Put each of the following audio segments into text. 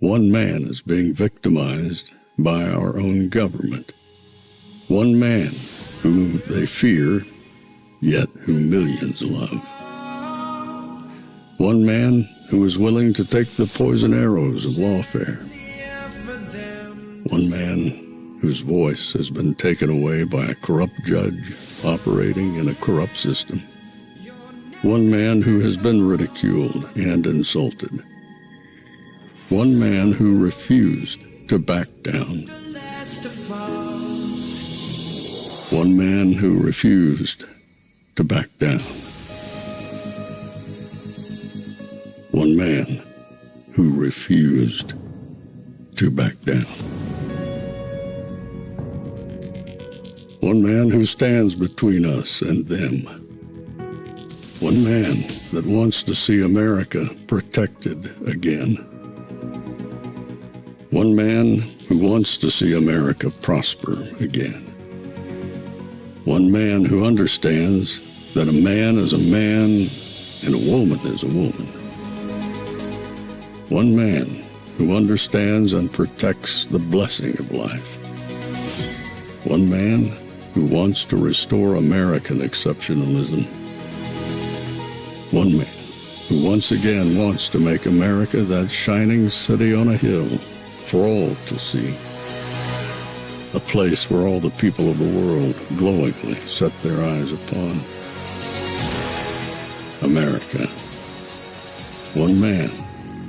One man is being victimized by our own government. One man whom they fear, yet whom millions love. One man who is willing to take the poison arrows of lawfare. One man whose voice has been taken away by a corrupt judge operating in a corrupt system. One man who has been ridiculed and insulted. One man who refused to back down. One man who refused to back down. One man who refused to back down. One man who stands between us and them. One man that wants to see America protected again. One man who wants to see America prosper again. One man who understands that a man is a man and a woman is a woman. One man who understands and protects the blessing of life. One man who wants to restore American exceptionalism. One man who once again wants to make America that shining city on a hill for all to see. A place where all the people of the world glowingly set their eyes upon. America. One man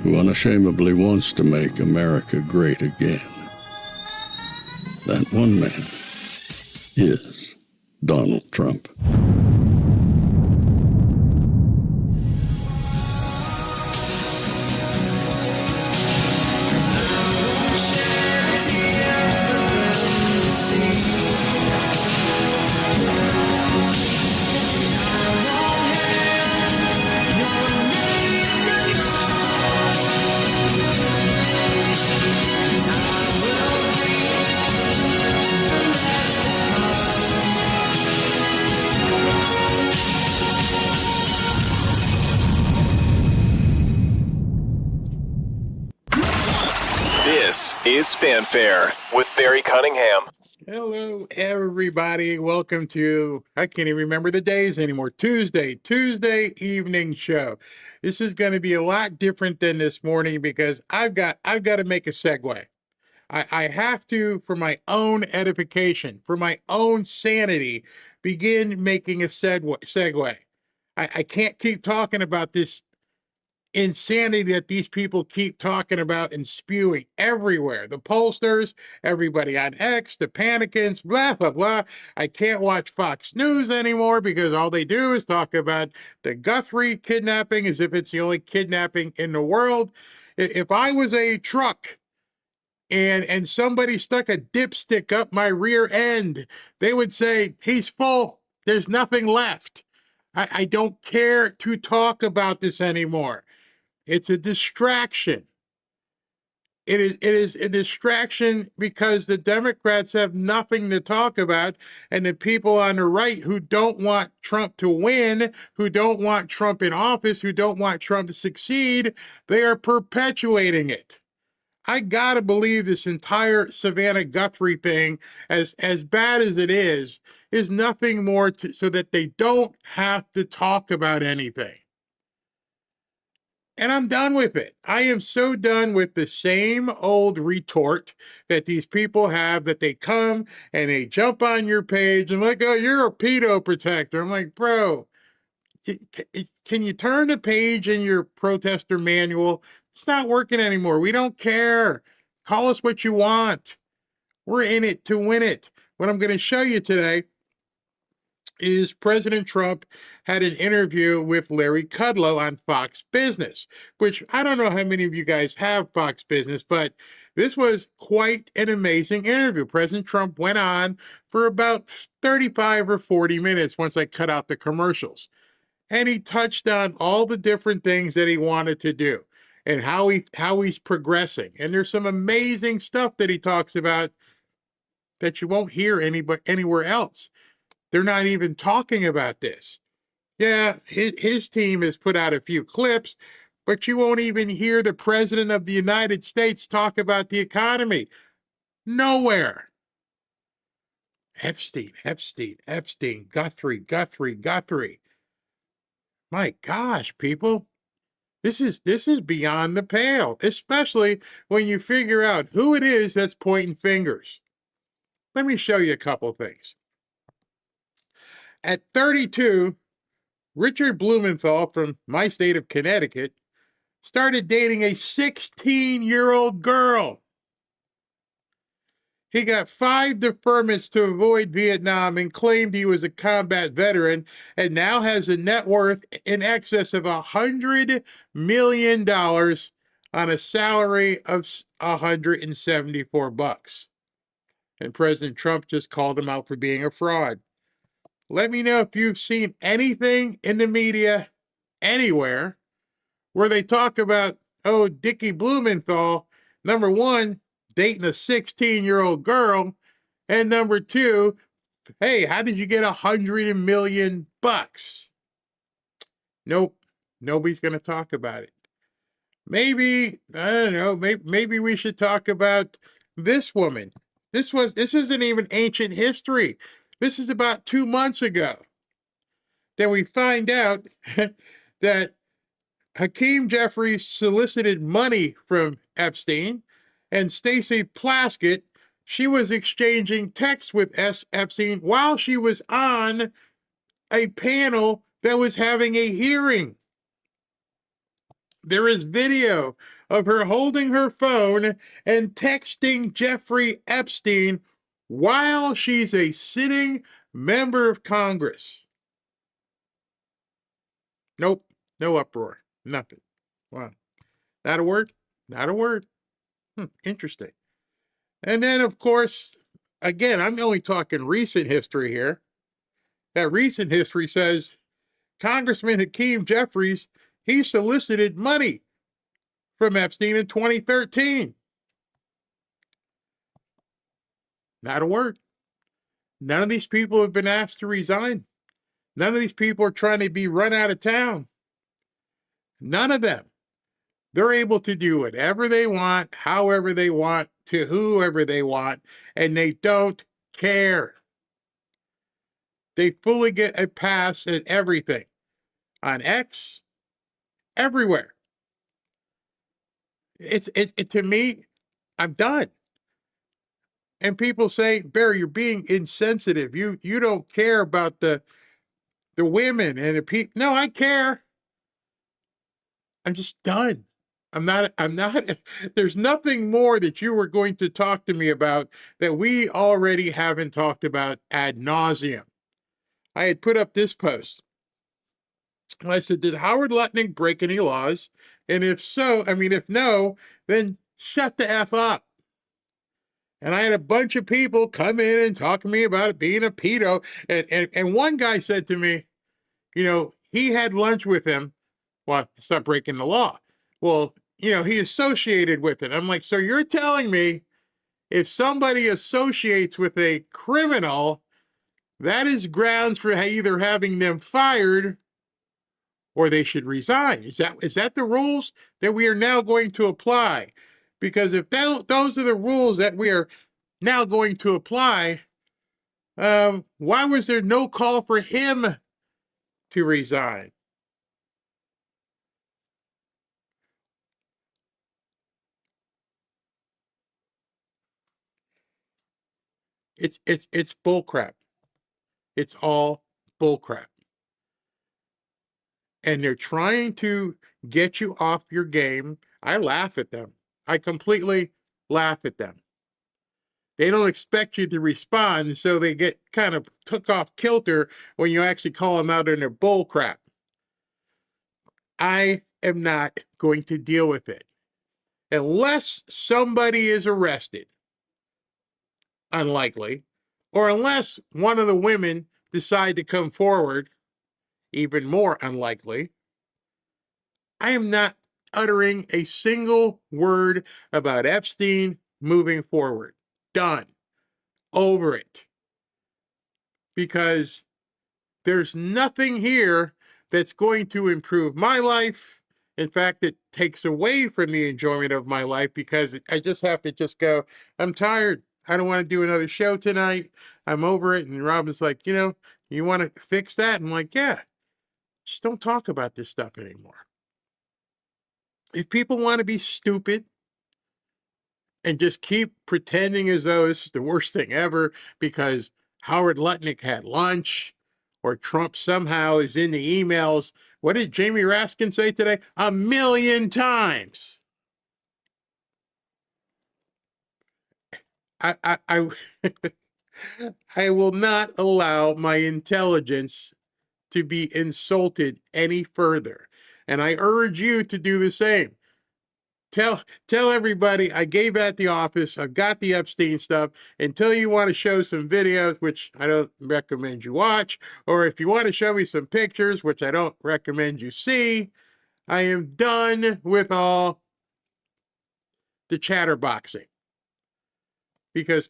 who unashamedly wants to make America great again. That one man is Donald Trump. This is Fanfare with Barry Cunningham. Hello, everybody. Welcome to, I can't even remember the days anymore, Tuesday evening show. This is going to be a lot different than this morning because I've got to make a segue. I have to, for my own edification, for my own sanity, begin making a segue. I can't keep talking about this insanity that these people keep talking about and spewing everywhere. The pollsters, everybody on X, the panicants, blah, blah, blah. I can't watch Fox News anymore because all they do is talk about the Guthrie kidnapping as if it's the only kidnapping in the world. If I was a truck and somebody stuck a dipstick up my rear end, they would say, he's full. There's nothing left. I don't care to talk about this anymore. It's a distraction. It is a distraction because the Democrats have nothing to talk about, and the people on the right who don't want Trump to win, who don't want Trump in office, who don't want Trump to succeed, they are perpetuating it. I gotta believe this entire Savannah Guthrie thing, as bad as it is nothing more so that they don't have to talk about anything. And I'm done with it. I am so done with the same old retort that these people have, that they come and they jump on your page and like, oh, you're a pedo protector. I'm like, bro, can you turn the page in your protester manual? It's not working anymore. We don't care. Call us what you want. We're in it to win it. What I'm going to show you today is President Trump had an interview with Larry Kudlow on Fox Business, which I don't know how many of you guys have Fox Business, but this was quite an amazing interview. President Trump went on for about 35 or 40 minutes once I cut out the commercials. And he touched on all the different things that he wanted to do and how he's progressing. And there's some amazing stuff that he talks about that you won't hear anywhere else. They're not even talking about this. Yeah, his team has put out a few clips, But you won't even hear the President of the United States talk about the economy. Nowhere. Epstein, Epstein, Epstein, Guthrie, Guthrie, Guthrie. My gosh, people. This is beyond the pale, especially when you figure out who it is that's pointing fingers. Let me show you a couple things. At 32, Richard Blumenthal from my state of Connecticut started dating a 16-year-old girl. He got 5 deferments to avoid Vietnam and claimed he was a combat veteran, and now has a net worth in excess of $100 million on a salary of $174. And President Trump just called him out for being a fraud. Let me know if you've seen anything in the media anywhere where they talk about, oh, Dickie Blumenthal, number one, dating a 16-year-old girl, and number two, hey, how did you get $100 million? Nope, nobody's going to talk about it. Maybe, I don't know, maybe we should talk about this woman. This isn't even ancient history. This is about 2 months ago that we find out that Hakeem Jeffries solicited money from Epstein, and Stacy Plaskett, she was exchanging texts with Epstein while she was on a panel that was having a hearing. There is video of her holding her phone and texting Jeffrey Epstein while she's a sitting member of Congress. Nope, no uproar, nothing. Wow. Not a word? Not a word. Interesting. And then, of course, again, I'm only talking recent history here. That recent history says Congressman Hakeem Jeffries, he solicited money from Epstein in 2013. Not a word. None of these people have been asked to resign. None of these people are trying to be run out of town. None of them. They're able to do whatever they want, however they want, to whoever they want, and they don't care. They fully get a pass at everything. On X, everywhere. To me, I'm done. And people say, Barry, you're being insensitive. You don't care about the women and the people. No, I care. I'm just done. I'm not, there's nothing more that you were going to talk to me about that we already haven't talked about ad nauseum. I had put up this post. I said, did Howard Lutnick break any laws? And if so, if no, then shut the F up. And I had a bunch of people come in and talk to me about it being a pedo. And one guy said to me, he had lunch with him. Well, it's not breaking the law. Well, he associated with it. I'm like, so you're telling me if somebody associates with a criminal, that is grounds for either having them fired or they should resign. Is that the rules that we are now going to apply? Because if those are the rules that we are now going to apply, why was there no call for him to resign? It's bullcrap. It's all bullcrap. And they're trying to get you off your game. I laugh at them. I completely laugh at them. They don't expect you to respond, so they get kind of took off kilter when you actually call them out on their bullcrap. I am not going to deal with it unless somebody is arrested. Unlikely. Or unless one of the women decide to come forward, even more unlikely. I am not uttering a single word about Epstein moving forward. Done. Over it. Because there's nothing here that's going to improve my life. In fact, it takes away from the enjoyment of my life because I just have to just go, I'm tired. I don't want to do another show tonight. I'm over it. And Robin's like, you want to fix that? I'm like, yeah, just don't talk about this stuff anymore. If people want to be stupid and just keep pretending as though this is the worst thing ever because Howard Lutnick had lunch or Trump somehow is in the emails. What did Jamie Raskin say today? 1,000,000 times. I I will not allow my intelligence to be insulted any further. And I urge you to do the same. Tell everybody I gave at the office. I've got the Epstein stuff. Until you want to show some videos, which I don't recommend you watch, or if you want to show me some pictures, which I don't recommend you see, I am done with all the chatterboxing. Because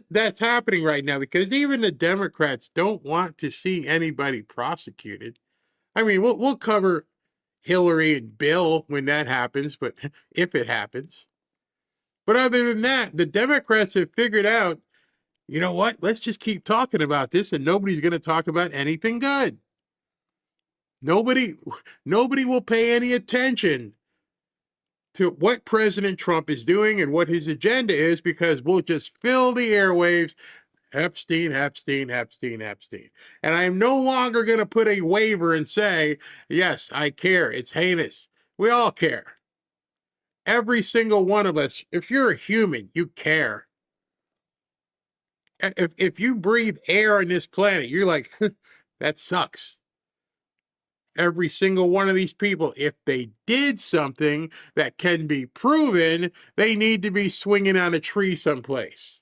that's happening right now, because even the Democrats don't want to see anybody prosecuted. I mean, we'll cover Hillary and Bill when that happens, but if it happens. But other than that, the Democrats have figured out, you know what? Let's just keep talking about this and nobody's going to talk about anything good. Nobody will pay any attention to what President Trump is doing and what his agenda is, because we'll just fill the airwaves. Epstein, Epstein, Epstein, Epstein. And I am no longer going to put a waiver and say, yes, I care. It's heinous. We all care. Every single one of us, if you're a human, you care. If you breathe air on this planet, you're like, that sucks. Every single one of these people, if they did something that can be proven, they need to be swinging on a tree someplace.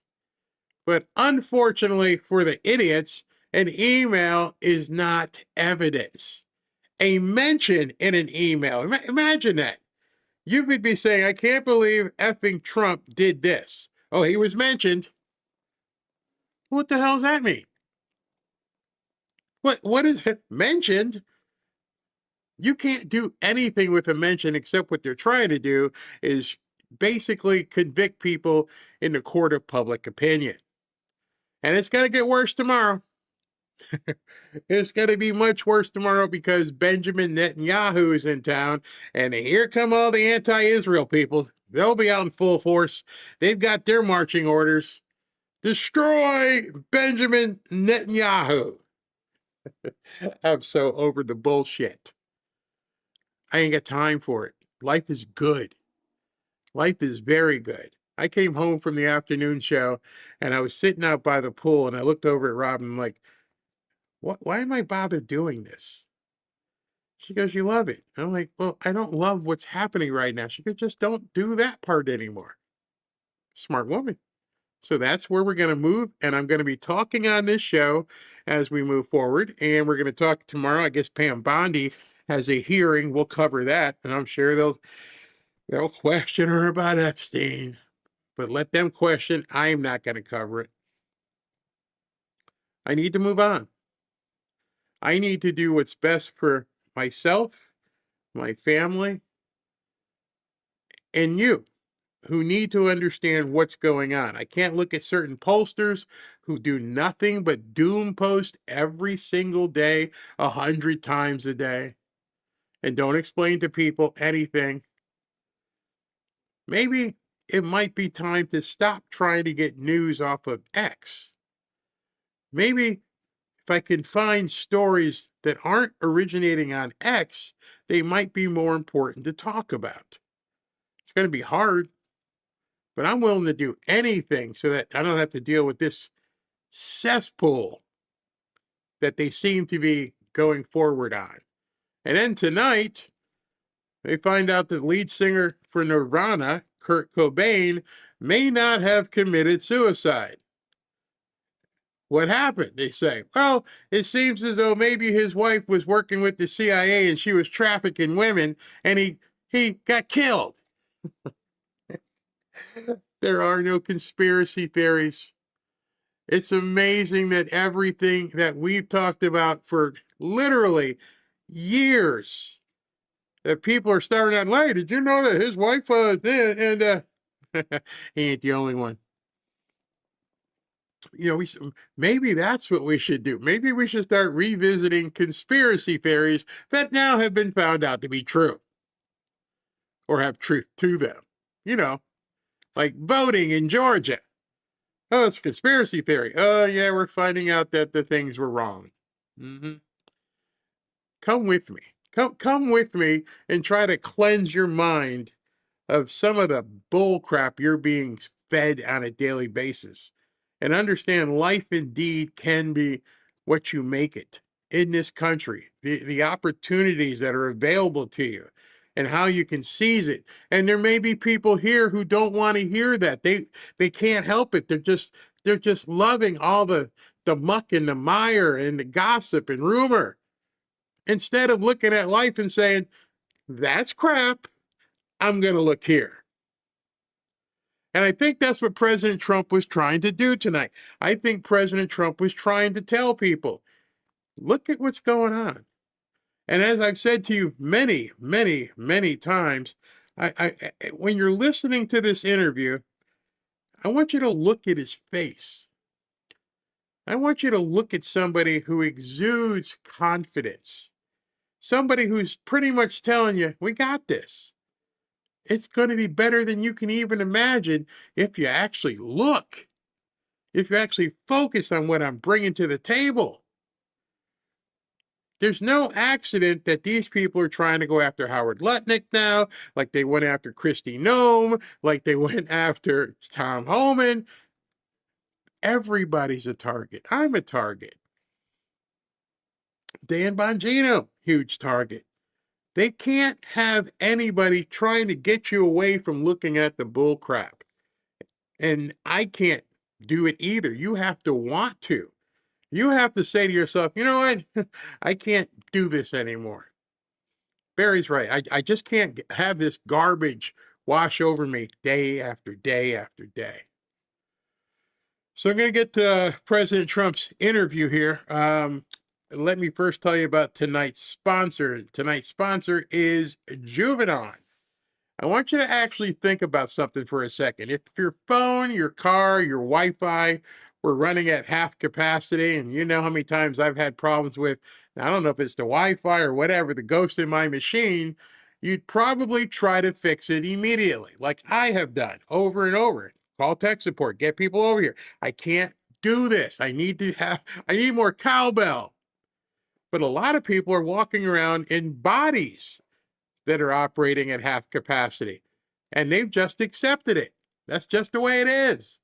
But unfortunately for the idiots, an email is not evidence. A mention in an email, imagine that. You could be saying, I can't believe effing Trump did this. Oh, he was mentioned. What the hell does that mean? What is it? Mentioned? You can't do anything with a mention except what they're trying to do is basically convict people in the court of public opinion. And it's going to get worse tomorrow. It's going to be much worse tomorrow because Benjamin Netanyahu is in town. And here come all the anti-Israel people. They'll be out in full force. They've got their marching orders. Destroy Benjamin Netanyahu. I'm so over the bullshit. I ain't got time for it. Life is good. Life is very good. I came home from the afternoon show and I was sitting out by the pool and I looked over at Robin and I'm like, why am I bothered doing this? She goes, you love it. I'm like, well, I don't love what's happening right now. She goes, just don't do that part anymore. Smart woman. So that's where we're going to move. And I'm going to be talking on this show as we move forward. And we're going to talk tomorrow. I guess Pam Bondi has a hearing. We'll cover that. And I'm sure they'll question her about Epstein. But let them question. I'm not going to cover it. I need to move on. I need to do what's best for myself, my family, and you, who need to understand what's going on. I can't look at certain pollsters who do nothing but doom post every single day, 100 times a day, and don't explain to people anything. Maybe it might be time to stop trying to get news off of X. Maybe if I can find stories that aren't originating on X, they might be more important to talk about. It's going to be hard, but I'm willing to do anything so that I don't have to deal with this cesspool that they seem to be going forward on. And then tonight, they find out that lead singer for Nirvana, Kurt Cobain, may not have committed suicide. What happened? They say, well, it seems as though maybe his wife was working with the CIA and she was trafficking women and he got killed. There are no conspiracy theories. It's amazing that everything that we've talked about for literally years, that people are starting out, hey, did you know that his wife, he ain't the only one. Maybe that's what we should do. Maybe we should start revisiting conspiracy theories that now have been found out to be true or have truth to them. Like voting in Georgia. Oh, it's a conspiracy theory. Oh, yeah, we're finding out that the things were wrong. Mm-hmm. Come with me. Come with me and try to cleanse your mind of some of the bull crap you're being fed on a daily basis. And understand life indeed can be what you make it in this country. The opportunities that are available to you and how you can seize it. And there may be people here who don't want to hear that. They can't help it. They're just loving all the muck and the mire and the gossip and rumor, instead of looking at life and saying, that's crap, I'm going to look here. And I think that's what President Trump was trying to do tonight. I think President Trump was trying to tell people, look at what's going on. And as I've said to you many, many, many times, when you're listening to this interview, I want you to look at his face. I want you to look at somebody who exudes confidence. Somebody who's pretty much telling you, we got this. It's going to be better than you can even imagine if you actually look, if you actually focus on what I'm bringing to the table. There's no accident that these people are trying to go after Howard Lutnick now, like they went after Kristi Noem, like they went after Tom Homan. Everybody's a target. I'm a target. Dan Bongino, huge target. They can't have anybody trying to get you away from looking at the bull crap. And I can't do it either. You have to want to. You have to say to yourself, you know what? I can't do this anymore. Barry's right. I just can't have this garbage wash over me day after day after day. So I'm going to get to President Trump's interview here. Let me first tell you about tonight's sponsor. Tonight's sponsor is Juvenon. I want you to actually think about something for a second. If your phone, your car, your Wi-Fi were running at half capacity, and you know how many times I've had problems with, I don't know if it's the Wi-Fi or whatever, the ghost in my machine, you'd probably try to fix it immediately, like I have done over and over. Call tech support, get people over here. I can't do this. I need more cowbell. But a lot of people are walking around in bodies that are operating at half capacity, and they've just accepted it. That's just the way it is.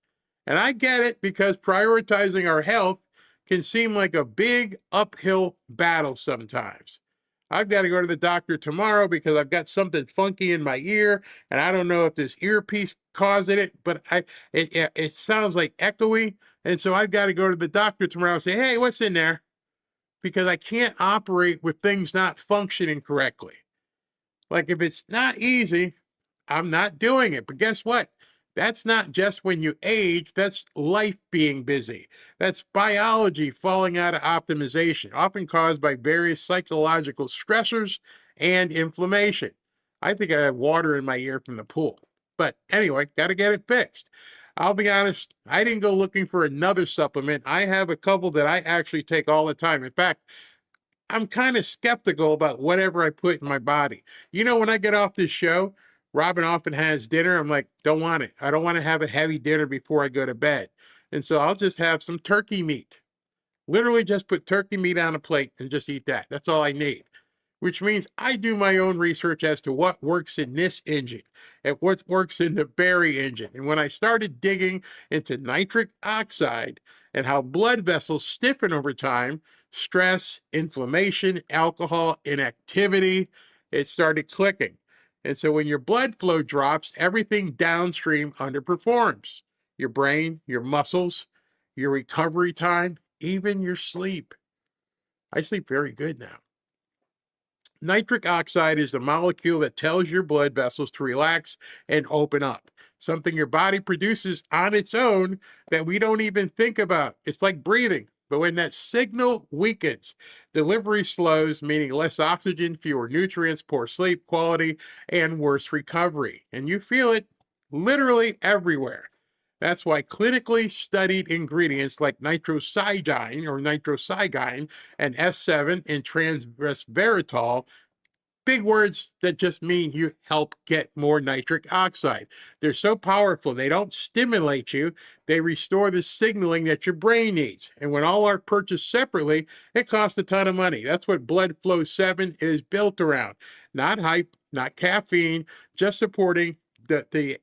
And I get it, because prioritizing our health can seem like a big uphill battle sometimes. I've got to go to the doctor tomorrow because I've got something funky in my ear, and I don't know if this earpiece causing it, but it sounds like echoey, and so I've got to go to the doctor tomorrow and say, hey, what's in there? Because I can't operate with things not functioning correctly. Like, if it's not easy, I'm not doing it. But guess what? That's not just when you age, that's life being busy. That's biology falling out of optimization, often caused by various psychological stressors and inflammation. I think I have water in my ear from the pool. But anyway, got to get it fixed. I'll be honest, I didn't go looking for another supplement. I have a couple that I actually take all the time. In fact, I'm kind of skeptical about whatever I put in my body. When I get off this show, Robin often has dinner. I'm like, don't want it. I don't want to have a heavy dinner before I go to bed. And so I'll just have some turkey meat. Literally just put turkey meat on a plate and just eat that. That's all I need. Which means I do my own research as to what works in this engine and what works in the Barry engine. And when I started digging into nitric oxide and how blood vessels stiffen over time, stress, inflammation, alcohol, inactivity, it started clicking. And so when your blood flow drops, everything downstream underperforms. Your brain, your muscles, your recovery time, even your sleep. I sleep very good now. Nitric oxide is the molecule that tells your blood vessels to relax and open up, something your body produces on its own that we don't even think about. It's like breathing. But when that signal weakens, delivery slows, meaning less oxygen, fewer nutrients, poor sleep quality, and worse recovery. And you feel it literally everywhere. That's why clinically studied ingredients like nitrocygine and S7 and transresveratrol, big words that just mean you help get more nitric oxide. They're so powerful, they don't stimulate you, they restore the signaling that your brain needs. And when all are purchased separately, it costs a ton of money. That's what Blood Flow 7 is built around. Not hype, not caffeine, just supporting the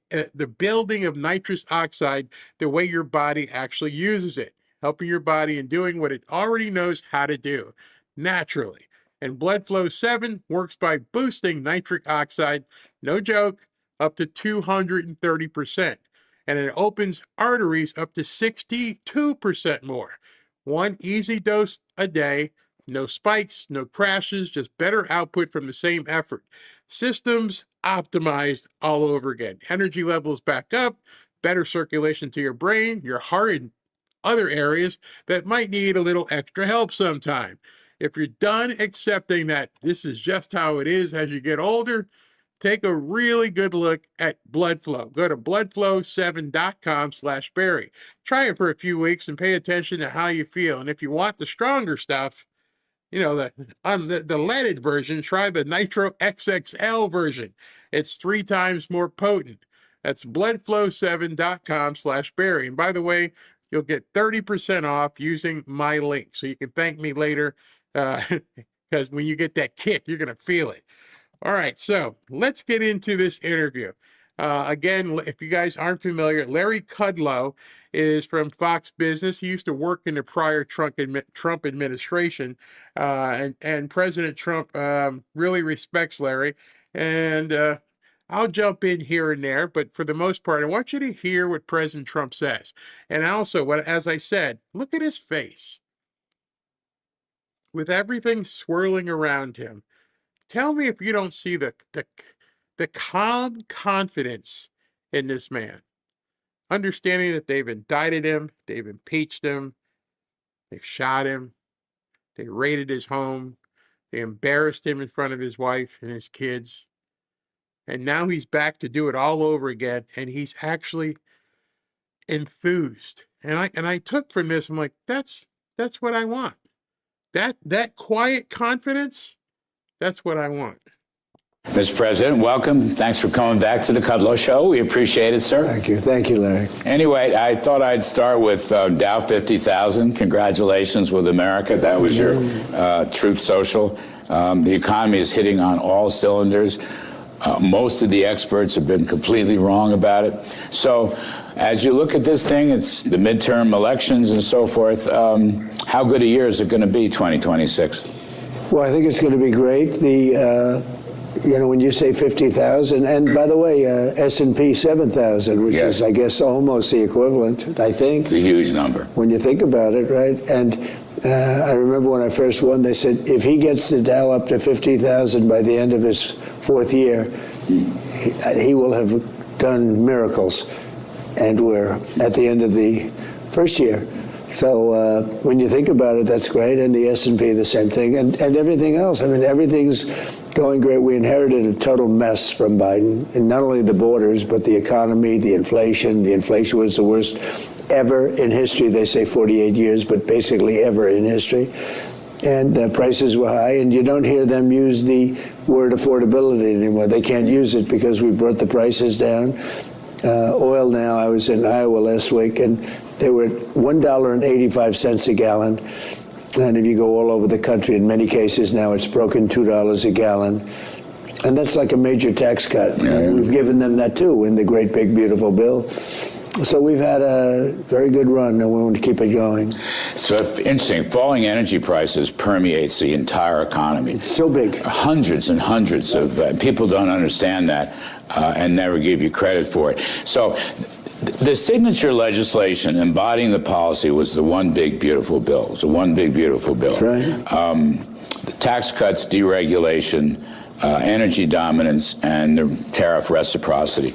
building of nitrous oxide the way your body actually uses it, helping your body in doing what it already knows how to do naturally. And Blood Flow 7 works by boosting nitric oxide, no joke, up to 230%. And it opens arteries up to 62% more. One easy dose a day, no spikes, no crashes, just better output from the same effort. Systems optimized all over again. Energy levels back up, better circulation to your brain, your heart, and other areas that might need a little extra help sometime. If you're done accepting that this is just how it is as you get older, take a really good look at Blood Flow. Go to bloodflow7.com/Barry. Try it for a few weeks and pay attention to how you feel. And if you want the stronger stuff, the leaded version, try the Nitro XXL version. It's 3 times more potent. That's bloodflow7.com/Barry. And by the way, you'll get 30% off using my link. So you can thank me later, because when you get that kick, you're going to feel it. All right, so let's get into this interview. Again, if you guys aren't familiar, Larry Kudlow is from Fox Business. He used to work in the prior Trump administration, and President Trump really respects Larry. And I'll jump in here and there, but for the most part, I want you to hear what President Trump says. And also, as I said, look at his face. With everything swirling around him, tell me if you don't see the calm confidence in this man. Understanding that they've indicted him, they've impeached him, they've shot him, they raided his home, they embarrassed him in front of his wife and his kids. And now he's back to do it all over again, and he's actually enthused. And I took from this, I'm like, that's what I want. That quiet confidence, that's what I want. Mr. President, welcome. Thanks for coming back to the Kudlow Show. We appreciate it, sir. Thank you. Thank you, Larry. Anyway, I thought I'd start with Dow 50,000. Congratulations with America. That was your Truth Social. The economy is hitting on all cylinders. Most of the experts have been completely wrong about it. So as you look at this thing, it's the midterm elections and so forth. How good a year is it going to be, 2026? Well, I think it's going to be great. When you say 50,000, and by the way, S&P 7,000, which Yes. is, I guess, almost the equivalent, I think. It's a huge number. When you think about it, right? And I remember when I first won, they said, if he gets the Dow up to 50,000 by the end of his 4th year, he will have done miracles. And we're at the end of the 1st year. So when you think about it, that's great. And the S&P, the same thing. And everything else. I mean, everything's going great. We inherited a total mess from Biden. And not only the borders, but the economy, the inflation. The inflation was the worst ever in history. They say 48 years, but basically ever in history. And prices were high. And you don't hear them use the word affordability anymore. They can't use it because we brought the prices down. Oil now, I was in Iowa last week, and they were at $1.85 a gallon. And if you go all over the country, in many cases now it's broken $2 a gallon. And that's like a major tax cut. Yeah. We've given them that too in the great big beautiful bill. So we've had a very good run, and we want to keep it going. So interesting. Falling energy prices permeates the entire economy. It's so big. Hundreds and hundreds of people don't understand that and never give you credit for it. So the signature legislation embodying the policy was the One Big Beautiful Bill. It was a One Big Beautiful Bill. That's right. The tax cuts, deregulation, energy dominance, and the tariff reciprocity.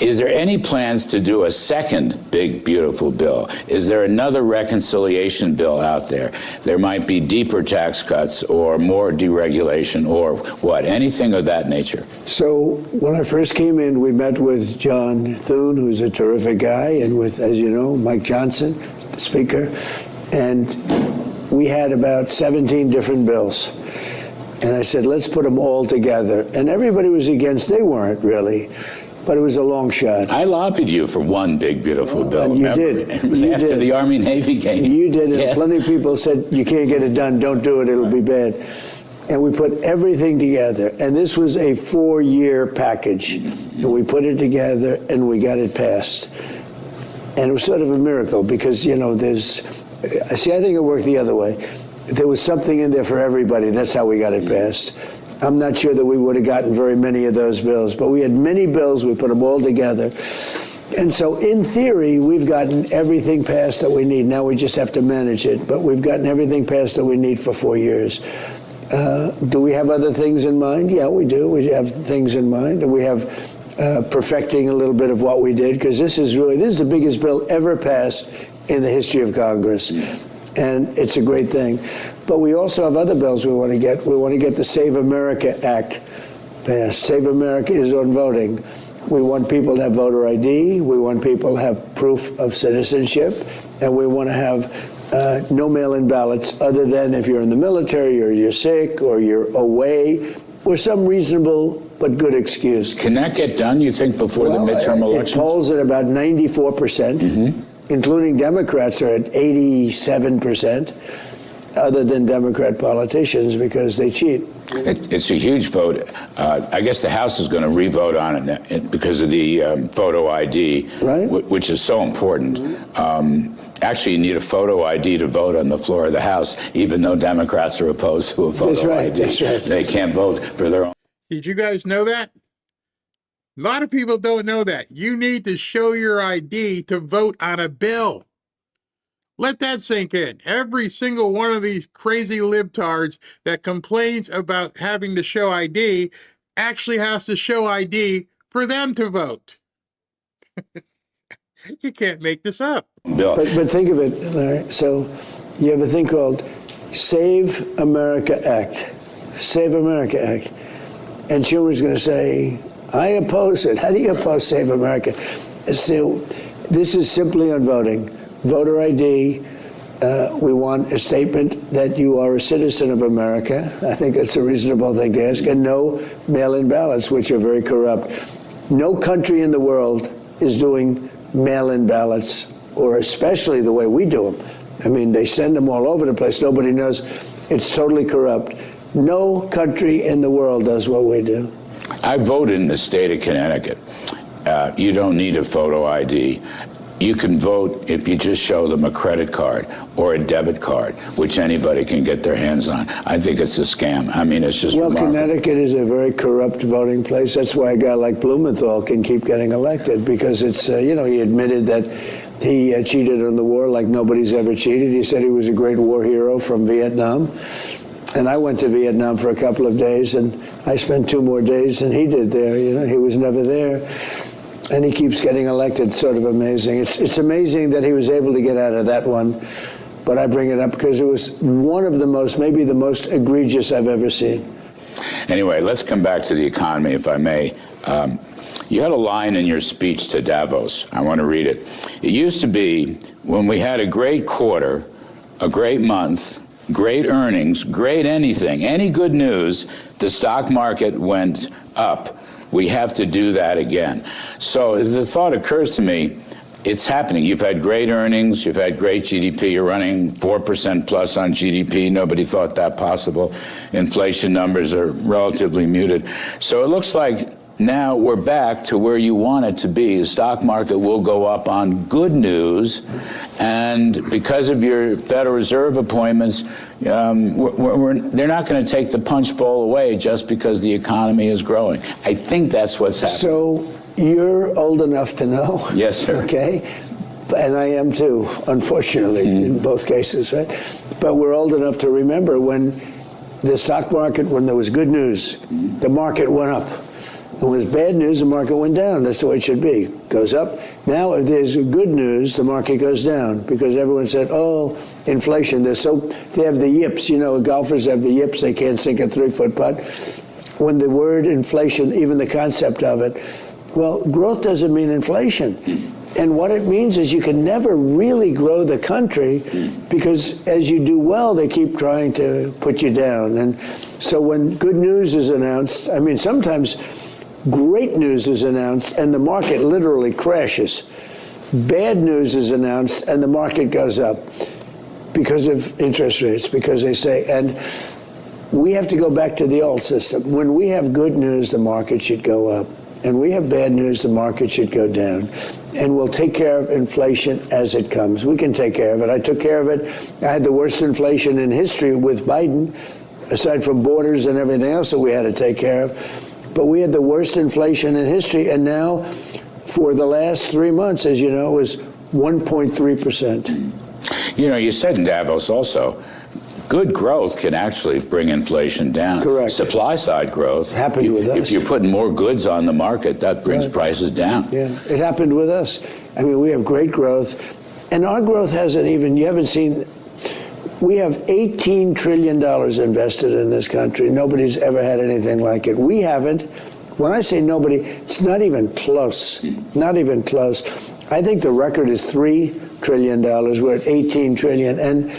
Is there any plans to do a second big, beautiful bill? Is there another reconciliation bill out there? There might be deeper tax cuts or more deregulation or what? Anything of that nature? So when I first came in, we met with John Thune, who's a terrific guy, and with, as you know, Mike Johnson, the Speaker, and we had about 17 different bills. And I said, let's put them all together. And everybody was against. They weren't really, but it was a long shot. I lobbied you for one big, beautiful bill. And you remember? did. It was You after did. the Army-Navy game. You did, and Yes. plenty of people said, you can't get it done, don't do it, it'll be bad. And we put everything together, and this was a 4-year package. And we put it together, and we got it passed. And it was sort of a miracle, because, you know, I think it worked the other way. There was something in there for everybody. That's how we got it passed. I'm not sure that we would have gotten very many of those bills, but we had many bills. We put them all together. And so in theory, we've gotten everything passed that we need. Now we just have to manage it. But we've gotten everything passed that we need for 4 years. Do we have other things in mind? Yeah, we do. We have things in mind. And we have perfecting a little bit of what we did, because this is the biggest bill ever passed in the history of Congress. And it's a great thing. But we also have other bills we want to get. We want to get the Save America Act passed. Save America is on voting. We want people to have voter ID. We want people to have proof of citizenship. And we want to have no mail-in ballots other than if you're in the military or you're sick or you're away or some reasonable but good excuse. Can that get done, you think, before the midterm elections? It polls at about 94%. Including Democrats are at 87%, other than Democrat politicians, because they cheat. It's a huge vote. I guess the House is going to re-vote on it because of the photo ID, right? Which is so important. Actually, you need a photo ID to vote on the floor of the House, even though Democrats are opposed to a photo ID. That's right. They can't vote for their own. Did you guys know that? A lot of people don't know that. You need to show your ID to vote on a bill. Let that sink in. Every single one of these crazy libtards that complains about having to show ID actually has to show ID for them to vote. You can't make this up. Bill. But think of it, Larry. So you have a thing called Save America Act. Save America Act. And Schumer's going to say, I oppose it. How do you oppose Save America? So this is simply on voting. Voter ID. We want a statement that you are a citizen of America. I think that's a reasonable thing to ask. And no mail-in ballots, which are very corrupt. No country in the world is doing mail-in ballots, or especially the way we do them. I mean, they send them all over the place. Nobody knows. It's totally corrupt. No country in the world does what we do. I voted in the state of Connecticut. You don't need a photo ID. You can vote if you just show them a credit card or a debit card, which anybody can get their hands on. I think it's a scam. I mean, it's just remarkable. Connecticut is a very corrupt voting place. That's why a guy like Blumenthal can keep getting elected, because it's, he admitted that he cheated on the war like nobody's ever cheated. He said he was a great war hero from Vietnam. And I went to Vietnam for a couple of days, and I spent 2 more days than he did there. He was never there. And he keeps getting elected. It's sort of amazing. It's amazing that he was able to get out of that one. But I bring it up because it was one of the most, maybe the most egregious I've ever seen. Anyway, let's come back to the economy, if I may. You had a line in your speech to Davos. I want to read it. It used to be, when we had a great quarter, a great month, great earnings, great anything, any good news, the stock market went up. We have to do that again. So the thought occurs to me, it's happening. You've had great earnings, you've had great GDP, you're running 4% plus on GDP. Nobody thought that possible. Inflation numbers are relatively muted. So it looks like now we're back to where you want it to be. The stock market will go up on good news. And because of your Federal Reserve appointments, they're not going to take the punch bowl away just because the economy is growing. I think that's what's happening. So you're old enough to know. Yes, sir. Okay. And I am too, unfortunately, in both cases, right? But we're old enough to remember when the stock market, when there was good news, the market went up. And when there's bad news, the market went down. That's the way it should be. Goes up. Now, if there's good news, the market goes down because everyone said, oh, inflation. They have the yips. You know, golfers have the yips. They can't sink a 3-foot putt. When the word inflation, even the concept of it, well, growth doesn't mean inflation. And what it means is you can never really grow the country because as you do well, they keep trying to put you down. And so when good news is announced, I mean, sometimes great news is announced and the market literally crashes. Bad news is announced and the market goes up because of interest rates, because they say, and we have to go back to the old system. When we have good news, the market should go up. And we have bad news, the market should go down. And we'll take care of inflation as it comes. We can take care of it. I took care of it. I had the worst inflation in history with Biden, aside from borders and everything else that we had to take care of. But we had the worst inflation in history. And now, for the last 3 months, as you know, it was 1.3%. You know, you said in Davos also, good growth can actually bring inflation down. Correct. Supply side growth happened with us. If you're putting more goods on the market, that brings prices down. Yeah, it happened with us. I mean, we have great growth, and our growth hasn't even, you haven't seen, we have $18 trillion invested in this country. Nobody's ever had anything like it. We haven't. When I say nobody, it's not even close. Not even close. I think the record is $3 trillion. We're at $18 trillion. And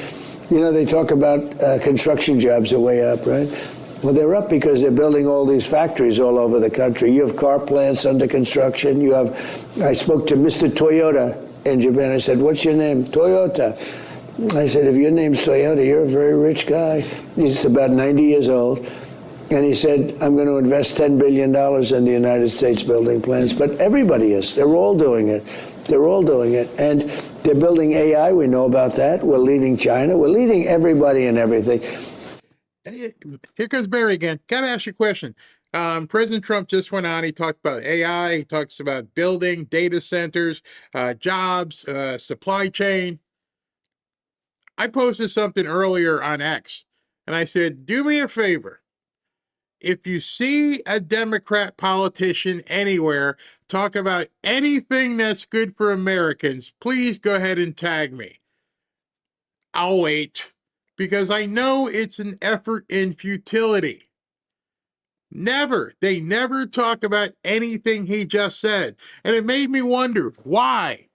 you know, they talk about construction jobs are way up, right? Well, they're up because they're building all these factories all over the country. You have car plants under construction. You have, I spoke to Mr. Toyota in Japan. I said, what's your name? Toyota. I said, if your name's Toyota, you're a very rich guy. He's about 90 years old. And he said, I'm going to invest $10 billion in the United States building plants. But everybody is. They're all doing it. They're all doing it. And they're building AI. We know about that. We're leading China. We're leading everybody and everything. Here comes Barry again. Got to ask you a question. President Trump just went on. He talked about AI. He talks about building data centers, jobs, supply chain. I posted something earlier on X, and I said, do me a favor. If you see a Democrat politician anywhere talk about anything that's good for Americans, please go ahead and tag me. I'll wait, because I know it's an effort in futility. They never talk about anything he just said. And it made me wonder, why?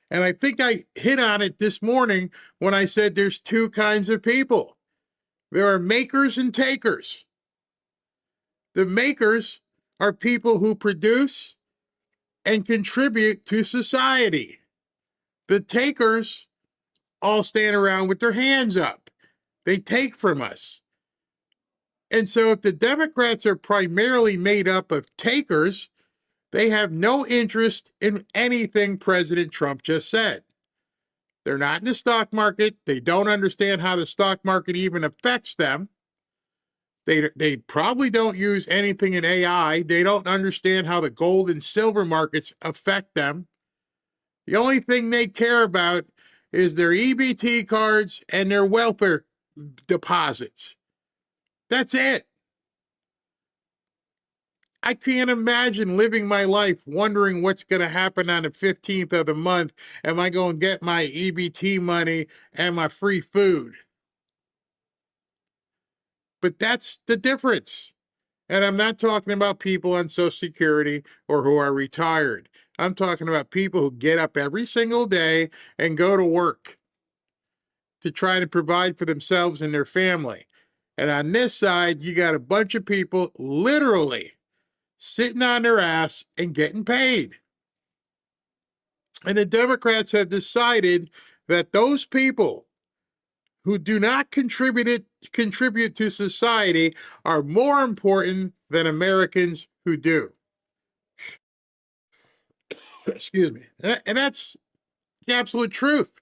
And I think I hit on it this morning when I said there's two kinds of people. There are makers and takers. The makers are people who produce and contribute to society. The takers all stand around with their hands up. They take from us. And so if the Democrats are primarily made up of takers, they have no interest in anything President Trump just said. They're not in the stock market. They don't understand how the stock market even affects them. They probably don't use anything in AI. They don't understand how the gold and silver markets affect them. The only thing they care about is their EBT cards and their welfare deposits. That's it. I can't imagine living my life wondering what's going to happen on the 15th of the month. Am I going to get my EBT money and my free food? But that's the difference. And I'm not talking about people on Social Security or who are retired. I'm talking about people who get up every single day and go to work to try to provide for themselves and their family. And on this side, you got a bunch of people literally sitting on their ass and getting paid. And the Democrats have decided that those people who do not contribute to society are more important than Americans who do. Excuse me. And that's the absolute truth.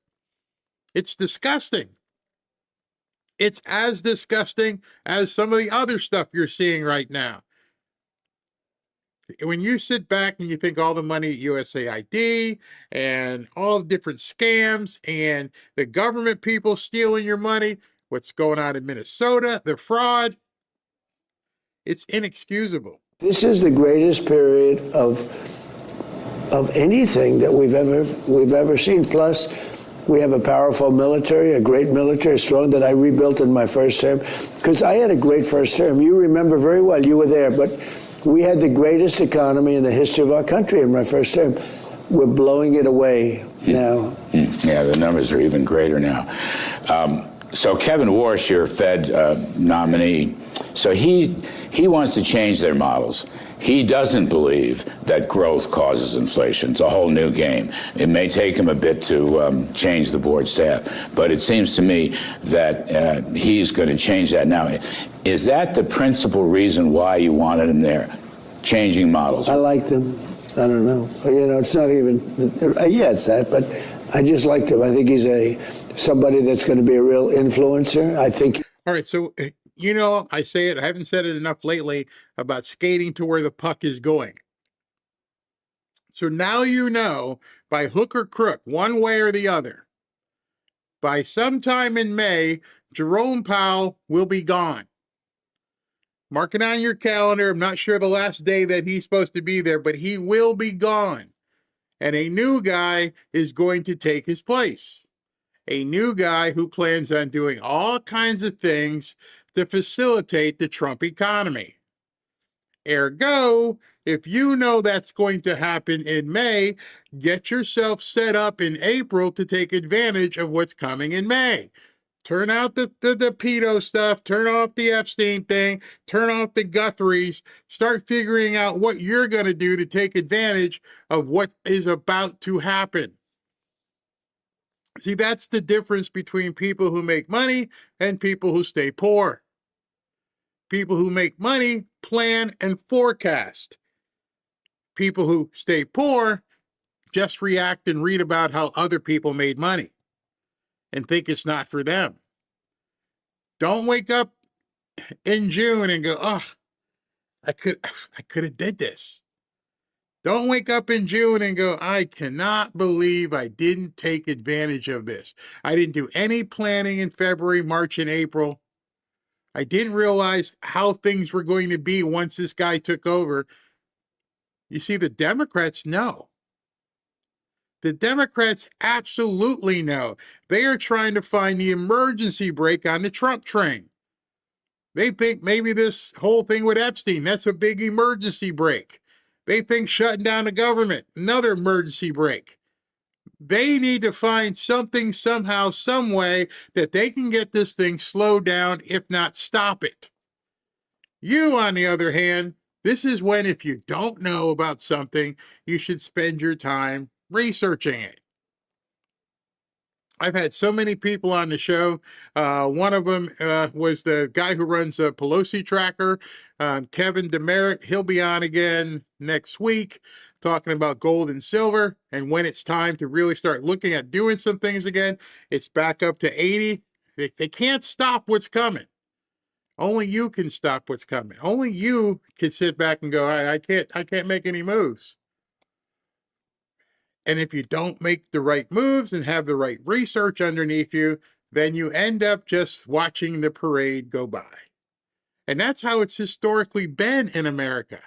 It's disgusting. It's as disgusting as some of the other stuff you're seeing right now. When you sit back and you think all the money at USAID and all the different scams and the government people stealing your money, what's going on in Minnesota, the fraud, it's inexcusable. This is the greatest period of anything that we've ever seen. Plus, we have a powerful military, a great military, strong, that I rebuilt in my first term. Because I had a great first term. You remember very well. You were there. But we had the greatest economy in the history of our country in my first term. We're blowing it away now. Yeah, the numbers are even greater now. So Kevin Warsh, your Fed nominee, so he wants to change their models. He doesn't believe that growth causes inflation. It's a whole new game. It may take him a bit to change the board staff, but it seems to me that he's going to change that now. Is that the principal reason why you wanted him there, changing models? I liked him. I don't know. You know, it's not even, yeah, it's that, but I just liked him. I think he's somebody that's going to be a real influencer. I think. All right, so you know, I say it, I haven't said it enough lately about skating to where the puck is going. So now you know, by hook or crook, one way or the other, by sometime in May, Jerome Powell will be gone. Mark it on your calendar. I'm not sure the last day that he's supposed to be there, but he will be gone. And a new guy is going to take his place. A new guy who plans on doing all kinds of things to facilitate the Trump economy. Ergo, if you know that's going to happen in May, get yourself set up in April to take advantage of what's coming in May. Turn out the pedo stuff, turn off the Epstein thing, turn off the Guthries, start figuring out what you're going to do to take advantage of what is about to happen. See, that's the difference between people who make money and people who stay poor. People who make money plan and forecast. People who stay poor just react and read about how other people made money and think it's not for them. Don't wake up in June and go, oh, I could have did this. Don't wake up in June and go, I cannot believe I didn't take advantage of this. I didn't do any planning in February, March, and April. I didn't realize how things were going to be once this guy took over. You see, the Democrats know. The Democrats absolutely know. They are trying to find the emergency brake on the Trump train. They think maybe this whole thing with Epstein, that's a big emergency brake. They think shutting down the government, another emergency brake. They need to find something, somehow, some way that they can get this thing slowed down, if not stop it. You, on the other hand, this is when, if you don't know about something, you should spend your time researching it. I've had so many people on the show. One of them was the guy who runs Pelosi Tracker, Kevin Demerit. He'll be on again next week talking about gold and silver. And when it's time to really start looking at doing some things again, it's back up to 80. They can't stop what's coming. Only you can stop what's coming. Only you can sit back and go, I can't make any moves. And if you don't make the right moves and have the right research underneath you, then you end up just watching the parade go by. And that's how it's historically been in America.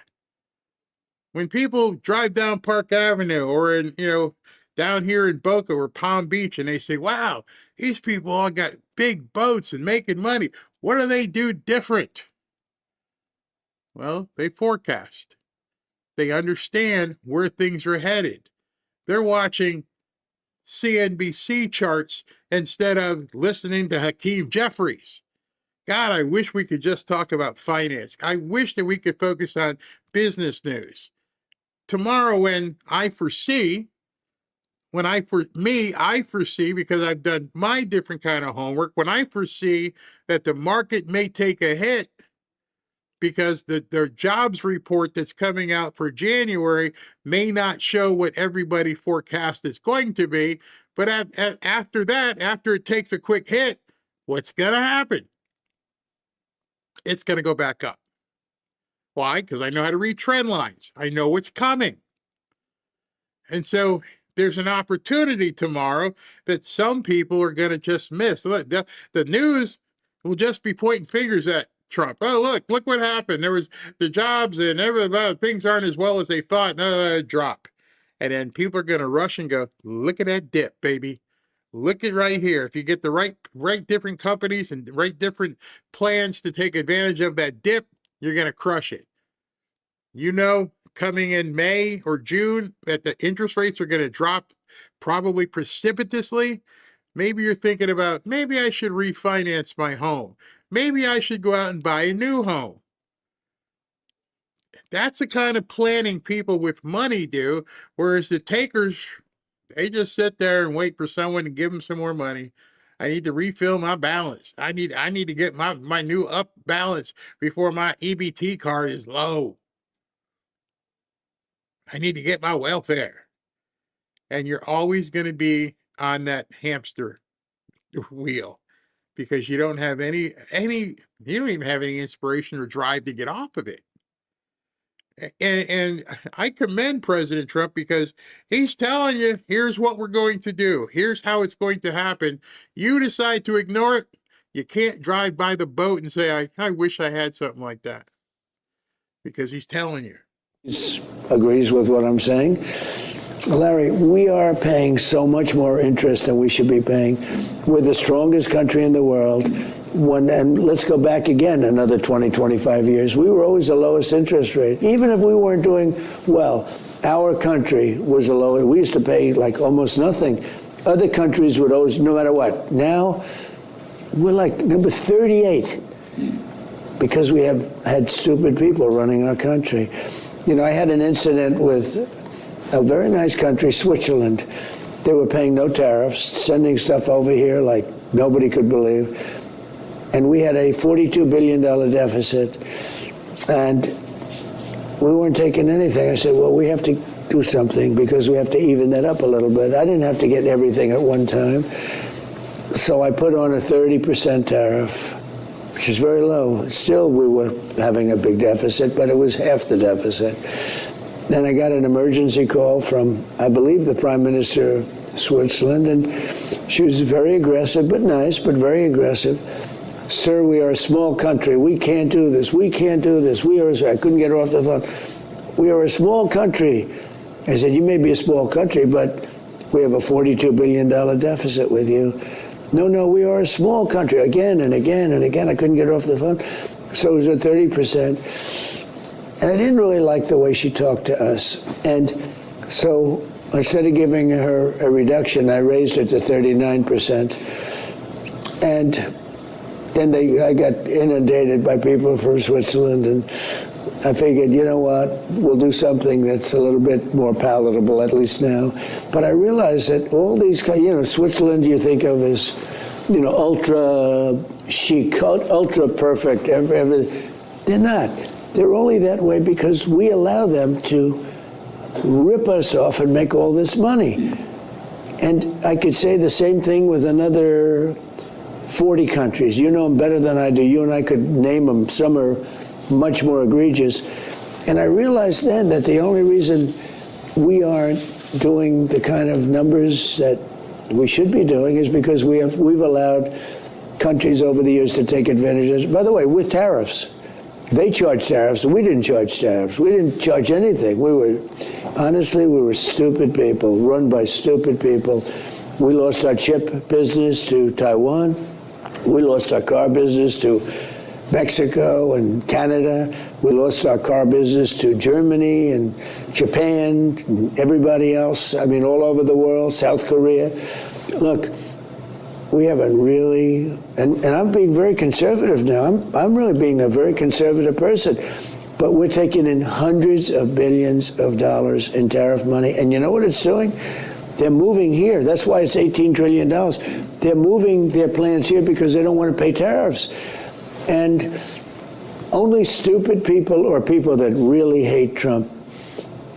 When people drive down Park Avenue or down here in Boca or Palm Beach, and they say, wow, these people all got big boats and making money. What do they do different? Well, they forecast. They understand where things are headed. They're watching CNBC charts instead of listening to Hakeem Jeffries. God, I wish we could just talk about finance. I wish that we could focus on business news. Tomorrow, when I foresee, because I've done my different kind of homework, when I foresee that the market may take a hit because the jobs report that's coming out for January may not show what everybody forecast it's going to be. But after that, after it takes a quick hit, what's going to happen? It's going to go back up. Why? Because I know how to read trend lines. I know what's coming. And so there's an opportunity tomorrow that some people are going to just miss. The news will just be pointing fingers at Trump. Oh, look what happened. There was the jobs and everything. Things aren't as well as they thought. No, drop. And then people are going to rush and go, look at that dip, baby. Look at right here. If you get the right different companies and right different plans to take advantage of that dip, you're going to crush it. You know, coming in May or June, that the interest rates are going to drop probably precipitously. Maybe you're thinking about, maybe I should refinance my home. Maybe I should go out and buy a new home. That's the kind of planning people with money do, whereas the takers, they just sit there and wait for someone to give them some more money. I need to refill my balance. I need to get my new up balance before my EBT card is low. I need to get my welfare. And you're always going to be on that hamster wheel because you don't have you don't even have any inspiration or drive to get off of it. And I commend President Trump because he's telling you, here's what we're going to do. Here's how it's going to happen. You decide to ignore it. You can't drive by the boat and say, I wish I had something like that. Because he's telling you. He agrees with what I'm saying. Larry, we are paying so much more interest than we should be paying. We're the strongest country in the world. And let's go back again another 20, 25 years. We were always the lowest interest rate. Even if we weren't doing well, our country was the lowest. We used to pay like almost nothing. Other countries would always, no matter what. Now, we're like number 38 because we have had stupid people running our country. You know, I had an incident with a very nice country, Switzerland. They were paying no tariffs, sending stuff over here like nobody could believe. And we had a $42 billion deficit, and we weren't taking anything. I said, well, we have to do something because we have to even that up a little bit. I didn't have to get everything at one time. So I put on a 30% tariff, which is very low. Still, we were having a big deficit, but it was half the deficit. Then I got an emergency call from, I believe, the Prime Minister of Switzerland, and she was very aggressive, but nice, but very aggressive. Sir, we are a small country. We can't do this. We can't do this. I couldn't get her off the phone. We are a small country. I said, you may be a small country, but we have a $42 billion deficit with you. No, we are a small country. Again and again and again. I couldn't get her off the phone. So it was at 30%. And I didn't really like the way she talked to us. And so instead of giving her a reduction, I raised it to 39%. And then I got inundated by people from Switzerland, and I figured, you know what, we'll do something that's a little bit more palatable, at least now. But I realized that all these, Switzerland you think of as, ultra chic, ultra perfect, they're not. They're only that way because we allow them to rip us off and make all this money. And I could say the same thing with another 40 countries. You know them better than I do. You and I could name them. Some are much more egregious. And I realized then that the only reason we aren't doing the kind of numbers that we should be doing is because we've allowed countries over the years to take advantage of it. By the way, with tariffs. They charged tariffs, and we didn't charge tariffs. We didn't charge anything. We were stupid people, run by stupid people. We lost our chip business to Taiwan. We lost our car business to Mexico and Canada. We lost our car business to Germany and Japan and everybody else. I mean, all over the world, South Korea. Look, we haven't really, and I'm being very conservative now. I'm really being a very conservative person. But we're taking in hundreds of billions of dollars in tariff money. And you know what it's doing? They're moving here. That's why it's $18 trillion. They're moving their plans here because they don't want to pay tariffs. And only stupid people or people that really hate Trump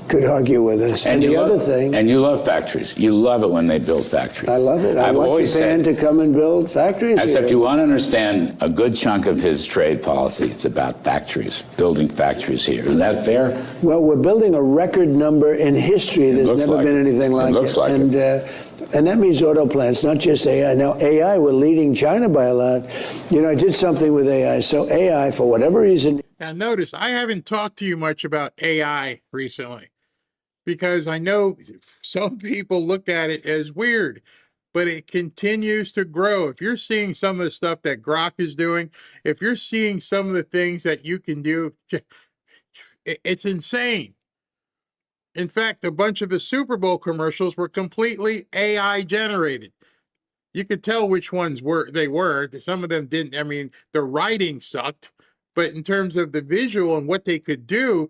could argue with us. And the other thing... And you love factories. You love it when they build factories. I love it. I want Japan to come and build factories here. Except you want to understand a good chunk of his trade policy. It's about factories, building factories here. Isn't that fair? Well, we're building a record number in history. There's never been anything like it. Looks like it. And that means auto plants, not just AI. Now, AI, we're leading China by a lot. You know, I did something with AI. So AI, for whatever reason... Now, notice, I haven't talked to you much about AI recently, because I know some people look at it as weird, but it continues to grow. If you're seeing some of the stuff that Grok is doing, if you're seeing some of the things that you can do, it's insane. In fact, a bunch of the Super Bowl commercials were completely AI generated. You could tell which ones they were. Some of them didn't. I mean, the writing sucked, but in terms of the visual and what they could do,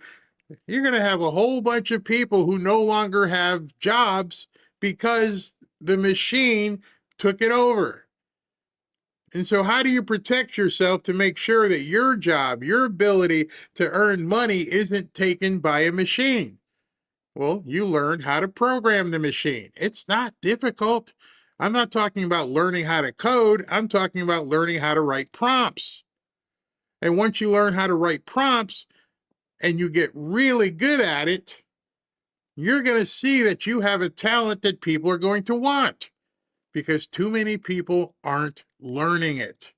you're going to have a whole bunch of people who no longer have jobs because the machine took it over. And so how do you protect yourself to make sure that your job, your ability to earn money isn't taken by a machine? Well, you learn how to program the machine. It's not difficult. I'm not talking about learning how to code. I'm talking about learning how to write prompts. And once you learn how to write prompts, and you get really good at it, you're going to see that you have a talent that people are going to want, because too many people aren't learning it.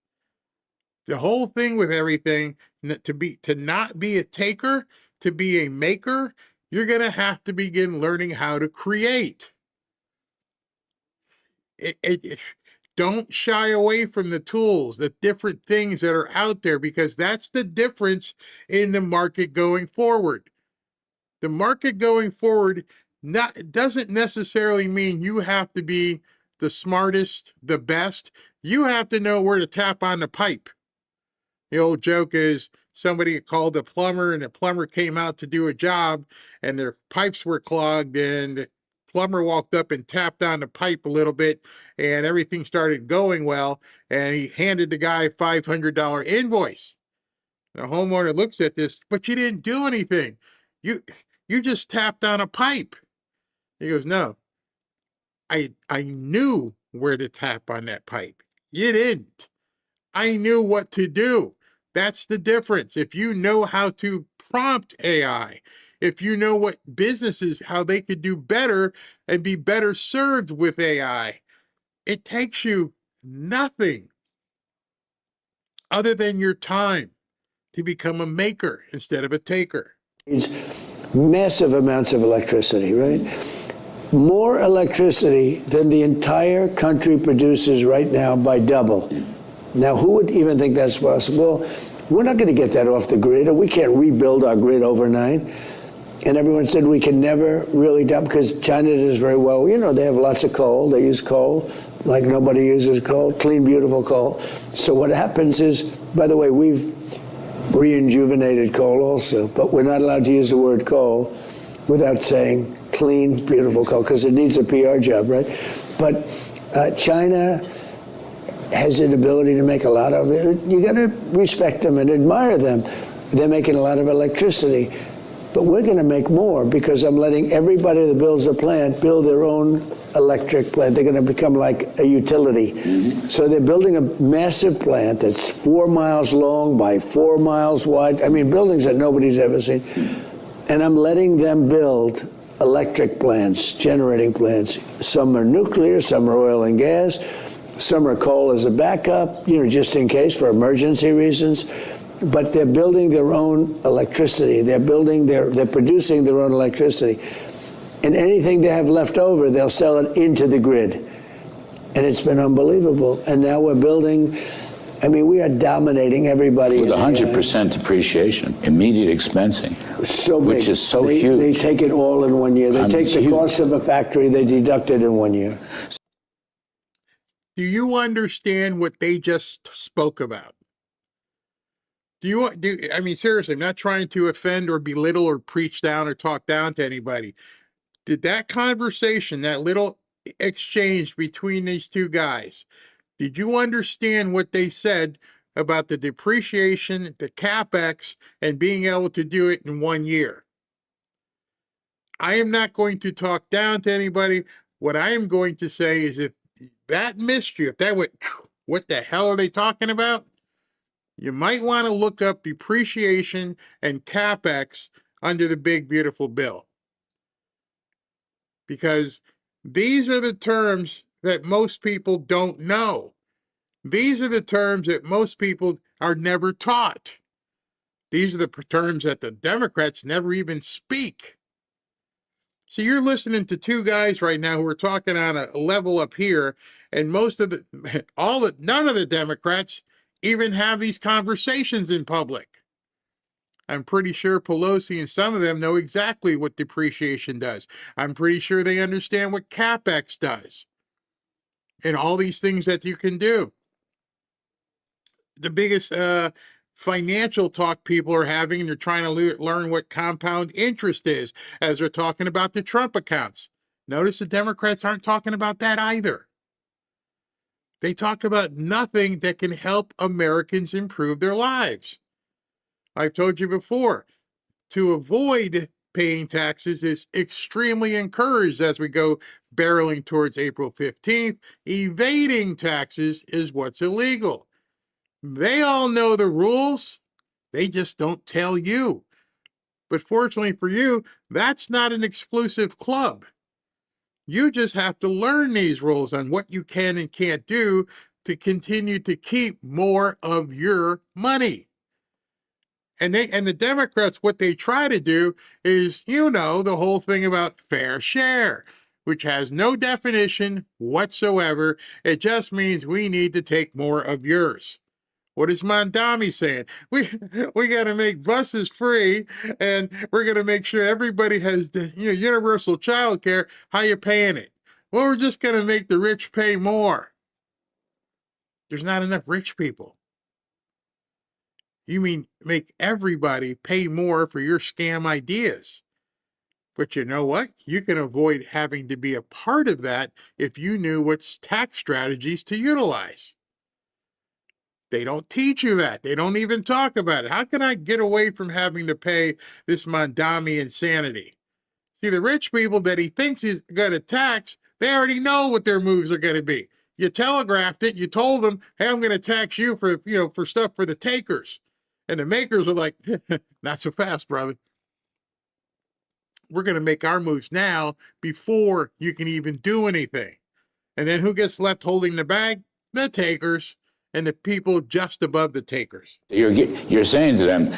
The whole thing with everything, to not be a taker, to be a maker, you're going to have to begin learning how to create. Don't shy away from the tools, the different things that are out there, because that's the difference in the market going forward. The market going forward doesn't necessarily mean you have to be the smartest, the best. You have to know where to tap on the pipe. The old joke is somebody called a plumber, and the plumber came out to do a job, and their pipes were clogged, and plumber walked up and tapped on the pipe a little bit, and everything started going well, and he handed the guy a $500 invoice. The homeowner looks at this, but you didn't do anything. You just tapped on a pipe. He goes, no, I knew where to tap on that pipe. You didn't. I knew what to do. That's the difference. If you know how to prompt AI, if you know what businesses, how they could do better and be better served with AI, it takes you nothing other than your time to become a maker instead of a taker. It's massive amounts of electricity, right? More electricity than the entire country produces right now by double. Now, who would even think that's possible? We're not going to get that off the grid, or we can't rebuild our grid overnight. And everyone said we can never really dump, because China does very well. You know, they have lots of coal. They use coal like nobody uses coal, clean, beautiful coal. So what happens is, by the way, we've re-injuvenated coal also, but we're not allowed to use the word coal without saying clean, beautiful coal, because it needs a PR job, right? But China has an ability to make a lot of it. You got to respect them and admire them. They're making a lot of electricity. But we're going to make more, because I'm letting everybody that builds a plant build their own electric plant. They're going to become like a utility. Mm-hmm. So they're building a massive plant that's 4 miles long by 4 miles wide. I mean, buildings that nobody's ever seen. And I'm letting them build electric plants, generating plants. Some are nuclear, some are oil and gas, some are coal as a backup, you know, just in case for emergency reasons. But they're building their own electricity. They're producing their own electricity. And anything they have left over, they'll sell it into the grid. And it's been unbelievable. And now we're building, I mean, we are dominating everybody. With 100% depreciation, immediate expensing, so big. Which is so huge. They take it all in 1 year. They take the cost of a factory, they deduct it in 1 year. Do you understand what they just spoke about? I mean, seriously, I'm not trying to offend or belittle or preach down or talk down to anybody. Did that conversation, that little exchange between these two guys, did you understand what they said about the depreciation, the CapEx, and being able to do it in 1 year? I am not going to talk down to anybody. What I am going to say is if that missed you, if that went, what the hell are they talking about? You might want to look up depreciation and CapEx under the big, beautiful bill. Because these are the terms that most people don't know. These are the terms that most people are never taught. These are the terms that the Democrats never even speak. So you're listening to two guys right now who are talking on a level up here, and none of the Democrats even have these conversations in public. I'm pretty sure Pelosi and some of them know exactly what depreciation does. I'm pretty sure they understand what CapEx does and all these things that you can do. The biggest financial talk people are having, and they're trying to learn what compound interest is as they're talking about the Trump accounts. Notice the Democrats aren't talking about that either. They talk about nothing that can help Americans improve their lives. I've told you before, to avoid paying taxes is extremely encouraged as we go barreling towards April 15th. Evading taxes is what's illegal. They all know the rules. They just don't tell you. But fortunately for you, that's not an exclusive club. You just have to learn these rules on what you can and can't do to continue to keep more of your money. And the Democrats, what they try to do is, the whole thing about fair share, which has no definition whatsoever. It just means we need to take more of yours. What is Mondami saying? We got to make buses free, and we're going to make sure everybody has universal child care. How you paying it? Well, we're just going to make the rich pay more. There's not enough rich people. You mean make everybody pay more for your scam ideas. But you know what? You can avoid having to be a part of that if you knew what's tax strategies to utilize. They don't teach you that. They don't even talk about it. How can I get away from having to pay this Mondami insanity? See, the rich people that he thinks he's going to tax, they already know what their moves are going to be. You telegraphed it. You told them, hey, I'm going to tax you for stuff for the takers. And the makers are like, not so fast, brother. We're going to make our moves now before you can even do anything. And then who gets left holding the bag? The takers. And the people just above the takers. You're saying to them,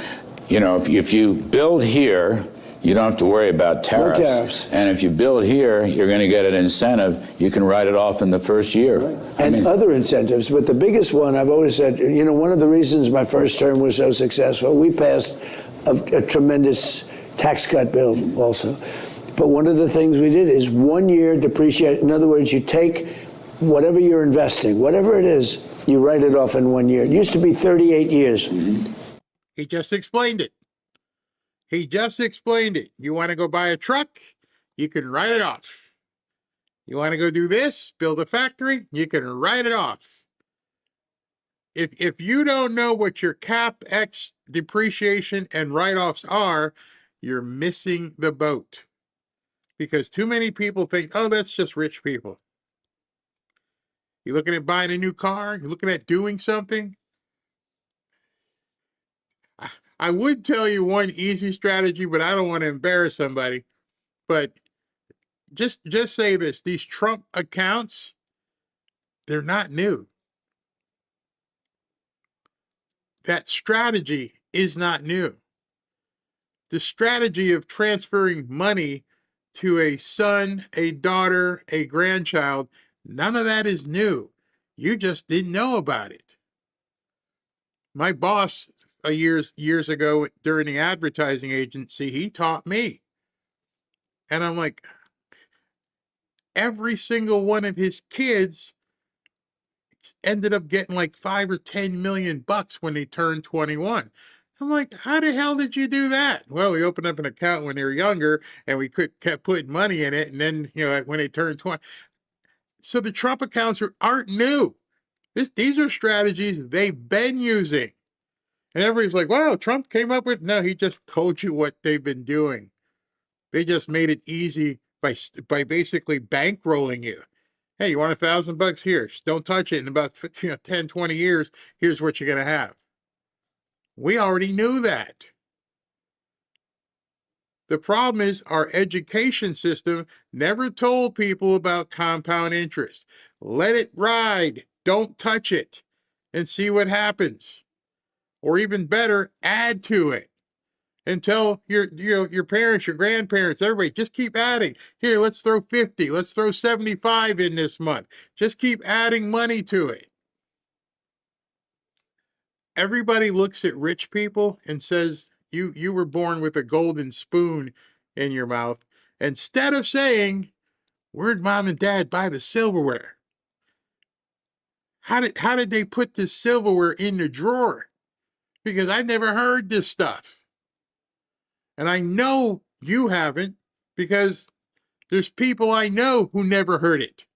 if you build here, you don't have to worry about tariffs. No tariffs. And if you build here, you're going to get an incentive. You can write it off in the first year. Right. Other incentives. But the biggest one, I've always said, one of the reasons my first term was so successful, we passed a tremendous tax cut bill also. But one of the things we did is 1 year depreciate. In other words, you take whatever you're investing, whatever it is, you write it off in 1 year. It used to be 38 years. He just explained it. You want to go buy a truck? You can write it off. You want to go do this, build a factory? You can write it off. If you don't know what your CapEx, depreciation, and write-offs are, you're missing the boat. Because too many people think, oh, that's just rich people. You're looking at buying a new car? You're looking at doing something? I would tell you one easy strategy, but I don't want to embarrass somebody. But just say this. These Trump accounts, they're not new. That strategy is not new. The strategy of transferring money to a son, a daughter, a grandchild, none of that is new. You just didn't know about it. My boss, years ago during the advertising agency, he taught me. And I'm like, every single one of his kids ended up getting like $5 or $10 million when they turned 21. I'm like, how the hell did you do that? Well, we opened up an account when they were younger, and we kept putting money in it. And then, when they turned 20. So the Trump accounts aren't new. These are strategies they've been using. And everybody's like, wow, Trump came up with, no, he just told you what they've been doing. They just made it easy by basically bankrolling you. Hey, you want $1,000 here? Just don't touch it. In about 10, 20 years, here's what you're going to have. We already knew that. The problem is our education system never told people about compound interest. Let it ride. Don't touch it and see what happens. Or even better, add to it. And tell your parents, your grandparents, everybody, just keep adding. Here, let's throw 50. Let's throw 75 in this month. Just keep adding money to it. Everybody looks at rich people and says, you were born with a golden spoon in your mouth, instead of saying, where'd mom and dad buy the silverware? How did they put this silverware in the drawer? Because I've never heard this stuff. And I know you haven't, because there's people I know who never heard it.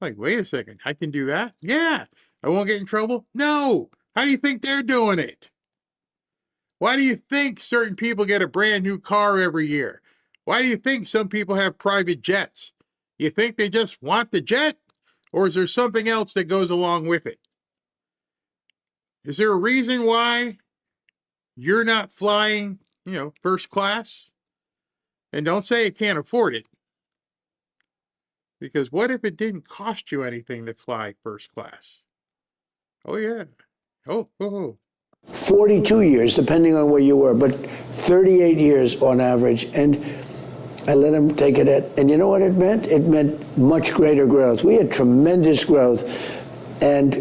Like, wait a second, I can do that? Yeah. I won't get in trouble? No. How do you think they're doing it? Why do you think certain people get a brand new car every year? Why do you think some people have private jets? You think they just want the jet? Or is there something else that goes along with it? Is there a reason why you're not flying, first class? And don't say you can't afford it. Because what if it didn't cost you anything to fly first class? Oh, yeah. Oh. 42 years, depending on where you were, but 38 years on average. And I let him take it at, and you know what it meant? It meant much greater growth. We had tremendous growth, and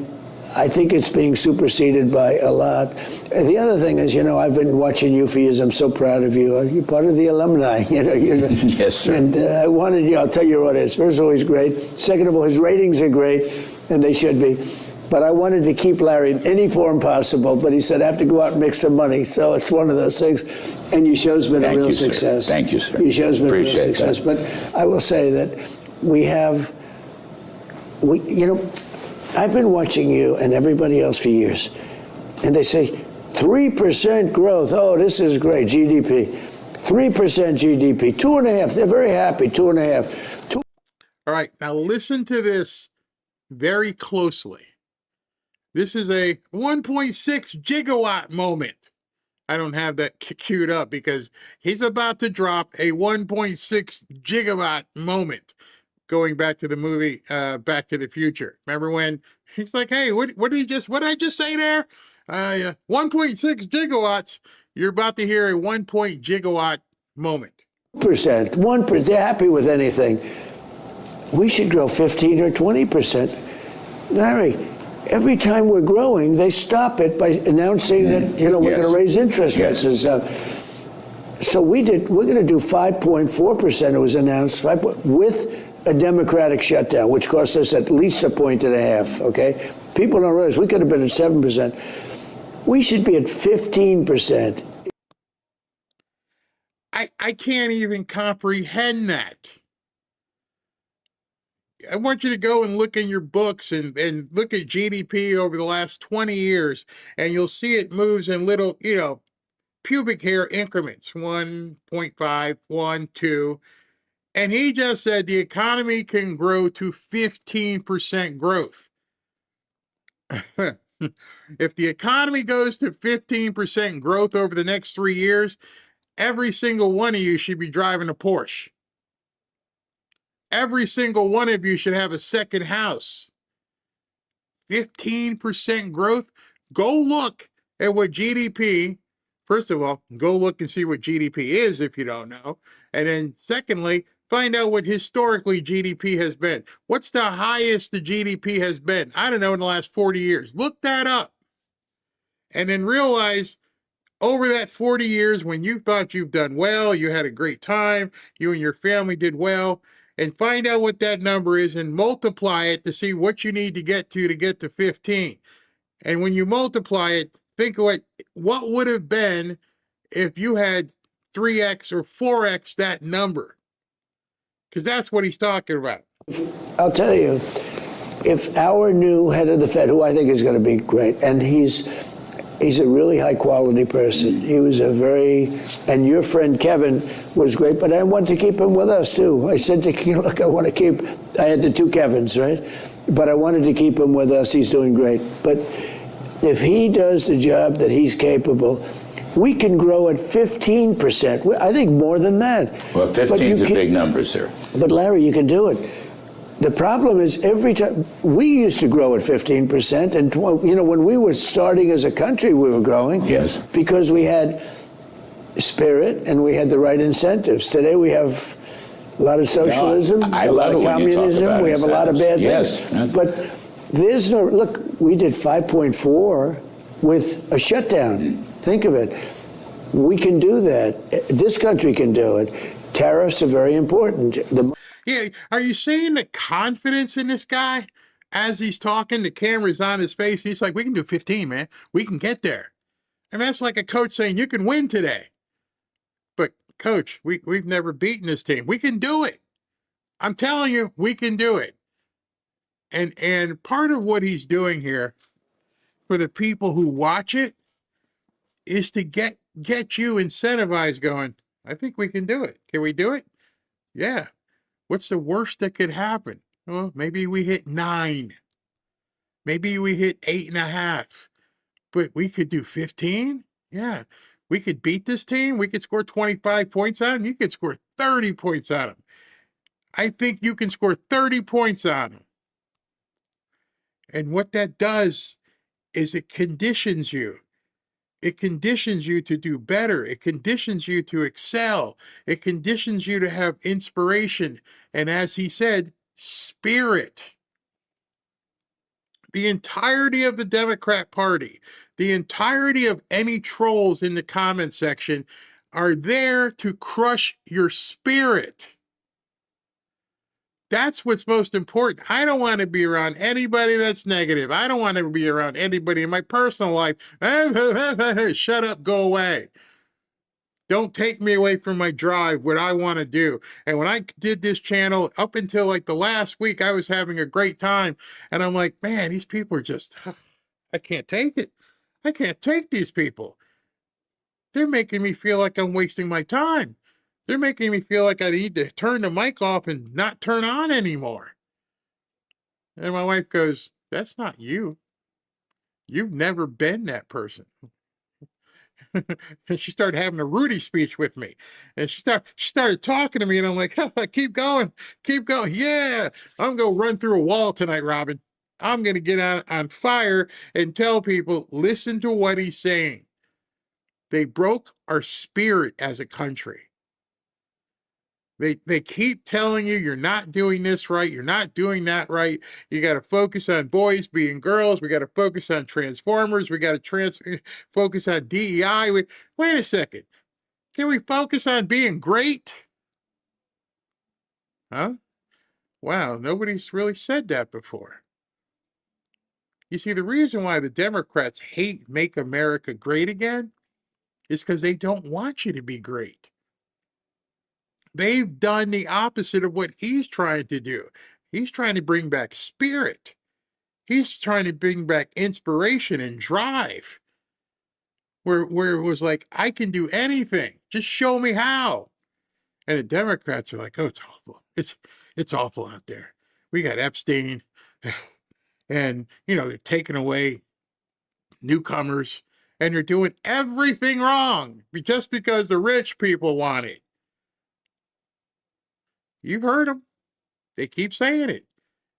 I think it's being superseded by a lot. And the other thing is, I've been watching you for years. I'm so proud of you. You're part of the alumni, Yes, sir. And I wanted, I'll tell your audience, first of all, he's great. Second of all, his ratings are great, and they should be. But I wanted to keep Larry in any form possible, but he said, I have to go out and make some money. So it's one of those things. And your show's been a real success. Thank you, sir. Your show's been Appreciate a real success. That. But I will say that I've been watching you and everybody else for years. And they say, 3% growth. Oh, this is great, GDP. 3% GDP, 2.5%. They're very happy, 2.5%. All right, now listen to this very closely. This is a 1.6 gigawatt moment. I don't have that queued up because he's about to drop a 1.6 gigawatt moment. Going back to the movie Back to the Future. Remember when he's like, hey, what did I just say there? 1.6 gigawatts. You're about to hear a 1 gigawatt moment. 1%. They're happy with anything. We should grow 15 or 20%. Larry, every time we're growing, they stop it by announcing that, we're going to raise interest rates. So we're going to do 5.4%, it was announced, with a Democratic shutdown, which cost us at least 1.5 points, okay? People don't realize we could have been at 7%. We should be at 15%. I can't even comprehend that. I want you to go and look in your books and look at GDP over the last 20 years, and you'll see it moves in little, pubic hair increments, 1.5, 1, 2. And he just said the economy can grow to 15% growth. If the economy goes to 15% growth over the next 3 years, every single one of you should be driving a Porsche. Every single one of you should have a second house. 15% growth? Go look at what GDP, first of all, go look and see what GDP is if you don't know. And then secondly, find out what historically GDP has been. What's the highest the GDP has been? I don't know, in the last 40 years. Look that up. And then realize over that 40 years when you thought you've done well, you had a great time, you and your family did well, and find out what that number is and multiply it to see what you need to get to 15. And when you multiply it, think of what would have been if you had 3x or 4x that number. Because that's what he's talking about. I'll tell you, if our new head of the Fed, who I think is going to be great, and he's He's a really high-quality person. He was and your friend Kevin was great, but I want to keep him with us, too. I said to King, look, I had the two Kevins, right? But I wanted to keep him with us. He's doing great. But if he does the job that he's capable, we can grow at 15%. I think more than that. Well, 15 is a big number, sir. But Larry, you can do it. The problem is every time we used to grow at 15%, and when we were starting as a country, we were growing. Yes. Because we had spirit and we had the right incentives. Today we have a lot of socialism, No, I a lot love of it when you talk communism. about We have a lot of bad incentives. things. But there's no look. We did 5.4 with a shutdown. Think of it. We can do that. This country can do it. Tariffs are very important. Yeah, are you seeing the confidence in this guy as he's talking? The camera's on his face. He's like, "We can do 15, man. We can get there." And that's like a coach saying, "You can win today." But coach, we've never beaten this team. We can do it. I'm telling you, we can do it. And part of what he's doing here for the people who watch it is to get you incentivized, going, "I think we can do it. Can we do it? Yeah. What's the worst that could happen? Well, maybe we hit 9. Maybe we hit 8.5. But we could do 15? Yeah. We could beat this team. We could score 25 points on them. You could score 30 points on them. I think you can score 30 points on them." And what that does is it conditions you. It conditions you to do better. It conditions you to excel. It conditions you to have inspiration. And as he said, spirit. The entirety of the Democrat Party, the entirety of any trolls in the comment section are there to crush your spirit. That's what's most important. I don't want to be around anybody that's negative. I don't want to be around anybody in my personal life. Shut up, go away. Don't take me away from my drive, what I want to do. And when I did this channel, up until like the last week, I was having a great time. And I'm like, man, these people are just, I can't take it. I can't take these people. They're making me feel like I'm wasting my time. They're making me feel like I need to turn the mic off and not turn on anymore. And my wife goes, "That's not you. You've never been that person." And she started having a Rudy speech with me. And she started talking to me, and I'm like, keep going. Yeah, I'm going to run through a wall tonight, Robin. I'm going to get on fire and tell people, listen to what he's saying. They broke our spirit as a country. They keep telling you you're not doing this right, you're not doing that right. You got to focus on boys being girls. We got to focus on transformers. We got to focus on DEI. Wait a second. Can we focus on being great? Huh? Wow, nobody's really said that before. You see, the reason why the Democrats hate Make America Great Again is because they don't want you to be great. They've done the opposite of what he's trying to do. He's trying to bring back spirit. He's trying to bring back inspiration and drive. Where it was like, I can do anything. Just show me how. And the Democrats are like, oh, it's awful. It's awful out there. We got Epstein. And, they're taking away newcomers. And they're doing everything wrong just because the rich people want it. You've heard them. They keep saying it.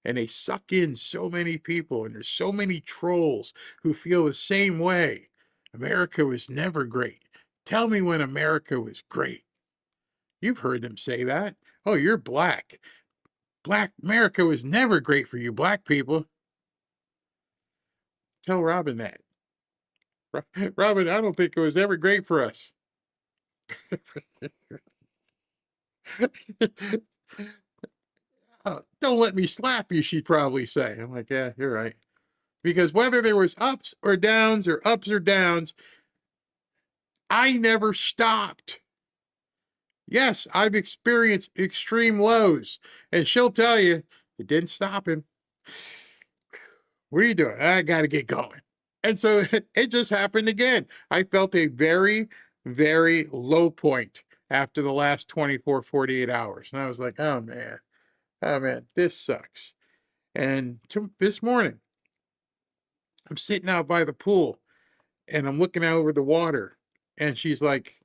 And they suck in so many people. And there's so many trolls who feel the same way. America was never great. Tell me when America was great. You've heard them say that. Oh, you're black. Black America was never great for you black people. Tell Robin that. Robin, I don't think it was ever great for us. Oh, don't let me slap you, she'd probably say. I'm like, yeah, you're right. Because whether there was ups or downs, I never stopped. Yes, I've experienced extreme lows. And she'll tell you, it didn't stop him. What are you doing? I got to get going. And so it just happened again. I felt a very, very low point after the last 24, 48 hours. And I was like, oh man, this sucks. And this morning, I'm sitting out by the pool and I'm looking out over the water. And she's like,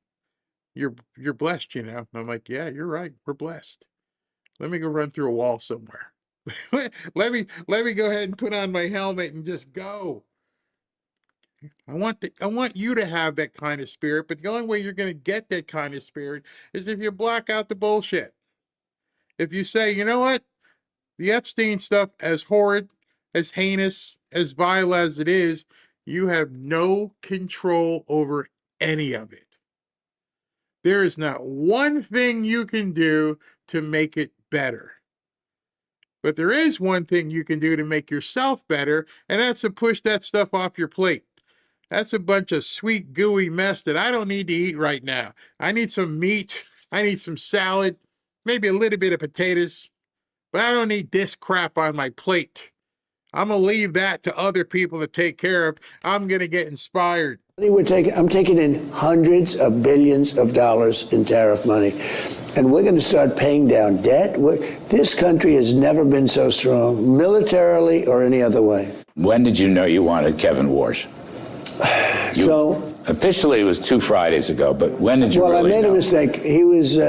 you're blessed, you know. And I'm like, yeah, you're right. We're blessed. Let me go run through a wall somewhere. let me go ahead and put on my helmet and just go. I want you to have that kind of spirit, but the only way you're going to get that kind of spirit is if you block out the bullshit. If you say, you know what, the Epstein stuff, as horrid, as heinous, as vile as it is, you have no control over any of it. There is not one thing you can do to make it better. But there is one thing you can do to make yourself better, and that's to push that stuff off your plate. That's a bunch of sweet, gooey mess that I don't need to eat right now. I need some meat. I need some salad, maybe a little bit of potatoes, but I don't need this crap on my plate. I'm going to leave that to other people to take care of. I'm going to get inspired. I'm taking in hundreds of billions of dollars in tariff money, and we're going to start paying down debt. This country has never been so strong, militarily or any other way. When did you know you wanted Kevin Warsh? Officially, it was 2 Fridays ago, but when did you really know? Well, I made a mistake. He was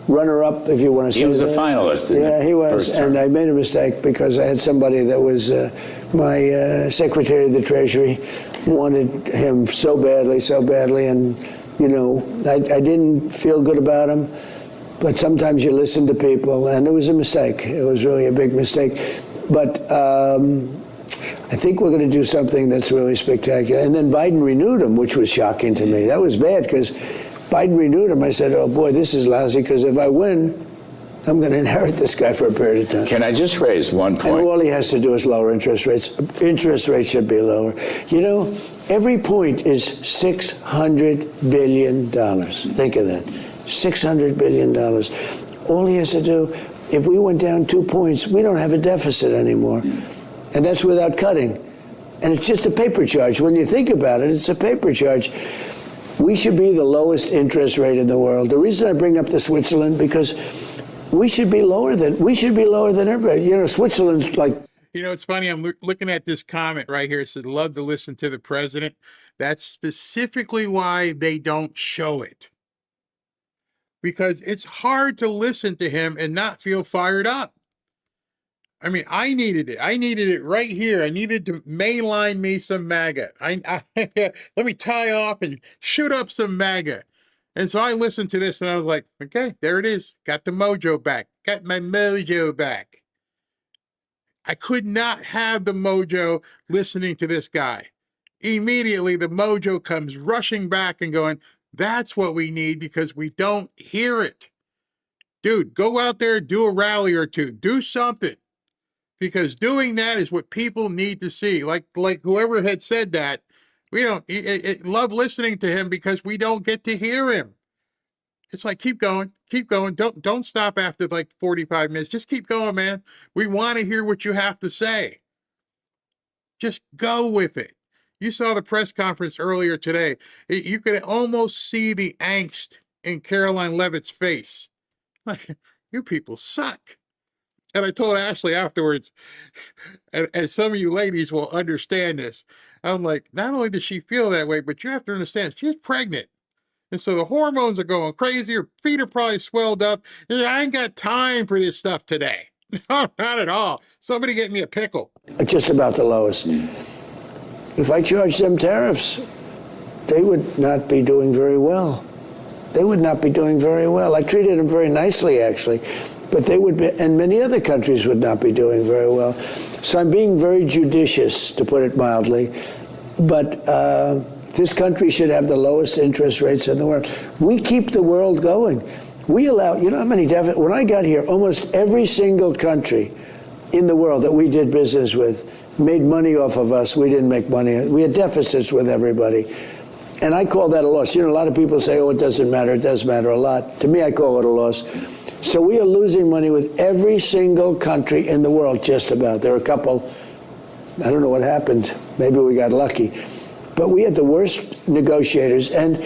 runner-up, if you want to say that. He was a finalist. Yeah, he was, and I made a mistake because I had somebody that was my Secretary of the Treasury, wanted him so badly, and, you know, I didn't feel good about him, but sometimes you listen to people, and it was a mistake. It was really a big mistake. But I think we're going to do something that's really spectacular. And then Biden renewed him, which was shocking to me. That was bad because Biden renewed him. I said, oh, boy, this is lousy because if I win, I'm going to inherit this guy for a period of time. Can I just raise one point? And all he has to do is lower interest rates. Interest rates should be lower. You know, every point is $600 billion. Think of that. $600 billion. All he has to do, if we went down 2 points, we don't have a deficit anymore. And that's without cutting. And it's just a paper charge. When you think about it, it's a paper charge. We should be the lowest interest rate in the world. The reason I bring up the Switzerland, because we should be lower than everybody. You know, Switzerland's like. You know, it's funny. I'm looking at this comment right here. It said, love to listen to the president. That's specifically why they don't show it. Because it's hard to listen to him and not feel fired up. I mean, I needed it. I needed it right here. I needed to mainline me some MAGA. Let me tie off and shoot up some MAGA. And so I listened to this and I was like, okay, there it is. Got the mojo back. Got my mojo back. I could not have the mojo listening to this guy. Immediately, the mojo comes rushing back and going, that's what we need because we don't hear it. Dude, go out there, do a rally or two. Do something. Because doing that is what people need to see. Like whoever had said that, we don't love listening to him because we don't get to hear him. It's like, keep going. Don't stop after like 45 minutes. Just keep going, man. We want to hear what you have to say. Just go with it. You saw the press conference earlier today. You could almost see the angst in Caroline Leavitt's face. Like, you people suck. And I told Ashley afterwards, and some of you ladies will understand this. I'm like, not only does she feel that way, but you have to understand she's pregnant. And so the hormones are going crazy. Her feet are probably swelled up. I ain't got time for this stuff today. No, not at all. Somebody get me a pickle. Just about the lowest. If I charged them tariffs, they would not be doing very well. They would not be doing very well. I treated them very nicely, actually. But they would be, and many other countries would not be doing very well. So I'm being very judicious, to put it mildly. But this country should have the lowest interest rates in the world. We keep the world going. We allow, you know how many deficits? When I got here, almost every single country in the world that we did business with made money off of us. We didn't make money. We had deficits with everybody. And I call that a loss. You know, a lot of people say, oh, it doesn't matter. It does matter a lot. To me, I call it a loss. So we are losing money with every single country in the world, just about. There are a couple, I don't know what happened. Maybe we got lucky. But we had the worst negotiators, and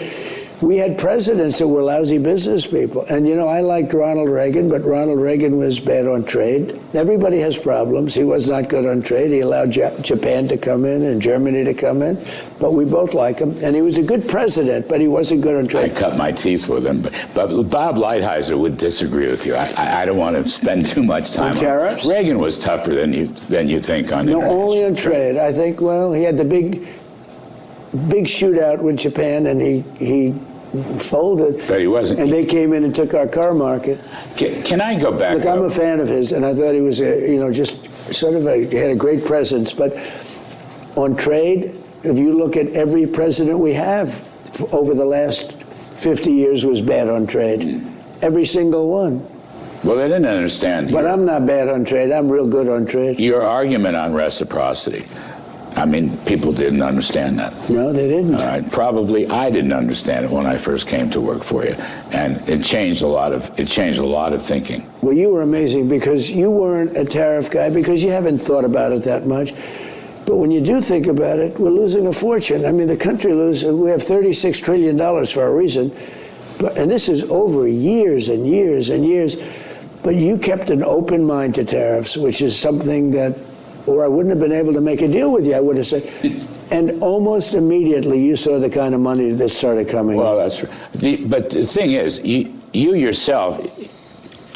we had presidents that were lousy business people. And, you know, I liked Ronald Reagan, but Ronald Reagan was bad on trade. Everybody has problems. He was not good on trade. He allowed Japan to come in and Germany to come in, but we both like him. And he was a good president, but he wasn't good on trade. I cut my teeth with him, but Bob Lighthizer would disagree with you. I don't want to spend too much time on tariffs. Reagan was tougher than you think on no, only on trade. I think. Well, he had the big shootout with Japan, and he folded. But he wasn't. And they came in and took our car market. Can I go back? Look, I'm a fan of his, and I thought he was, just sort of he had a great presence. But on trade, if you look at every president we have over the last 50 years was bad on trade. Every single one. Well, they didn't understand. But I'm not bad on trade. I'm real good on trade. Your argument on reciprocity. I mean, people didn't understand that. No, they didn't. Probably I didn't understand it when I first came to work for you, and it changed a lot of thinking. Well, you were amazing because you weren't a tariff guy because you haven't thought about it that much. But when you do think about it, we're losing a fortune. I mean, the country we have $36 trillion for a reason, and this is over years and years and years. But you kept an open mind to tariffs, which is something that, or I wouldn't have been able to make a deal with you, I would have said. And almost immediately you saw the kind of money that started coming. Well, that's right. But the thing is, you yourself,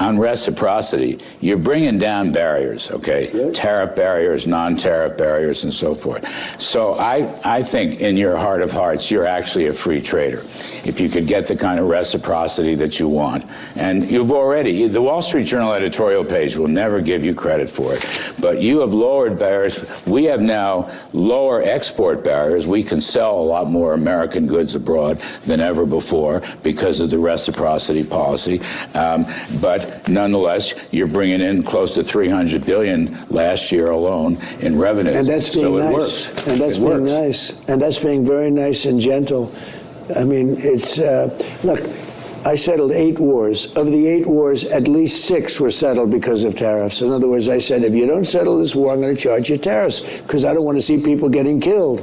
on reciprocity, you're bringing down barriers, okay? Yes. Tariff barriers, non-tariff barriers, and so forth. So I think in your heart of hearts, you're actually a free trader. If you could get the kind of reciprocity that you want. And you've already, the Wall Street Journal editorial page will never give you credit for it, but you have lowered barriers. We have now lower export barriers. We can sell a lot more American goods abroad than ever before because of the reciprocity policy. But nonetheless, you're bringing in close to $300 billion last year alone in revenue. And that's being nice. It works. And that's being nice. And that's being very nice and gentle. I mean, it's look. I settled 8 wars. Of the 8 wars, at least 6 were settled because of tariffs. In other words, I said, if you don't settle this war, I'm going to charge you tariffs because I don't want to see people getting killed.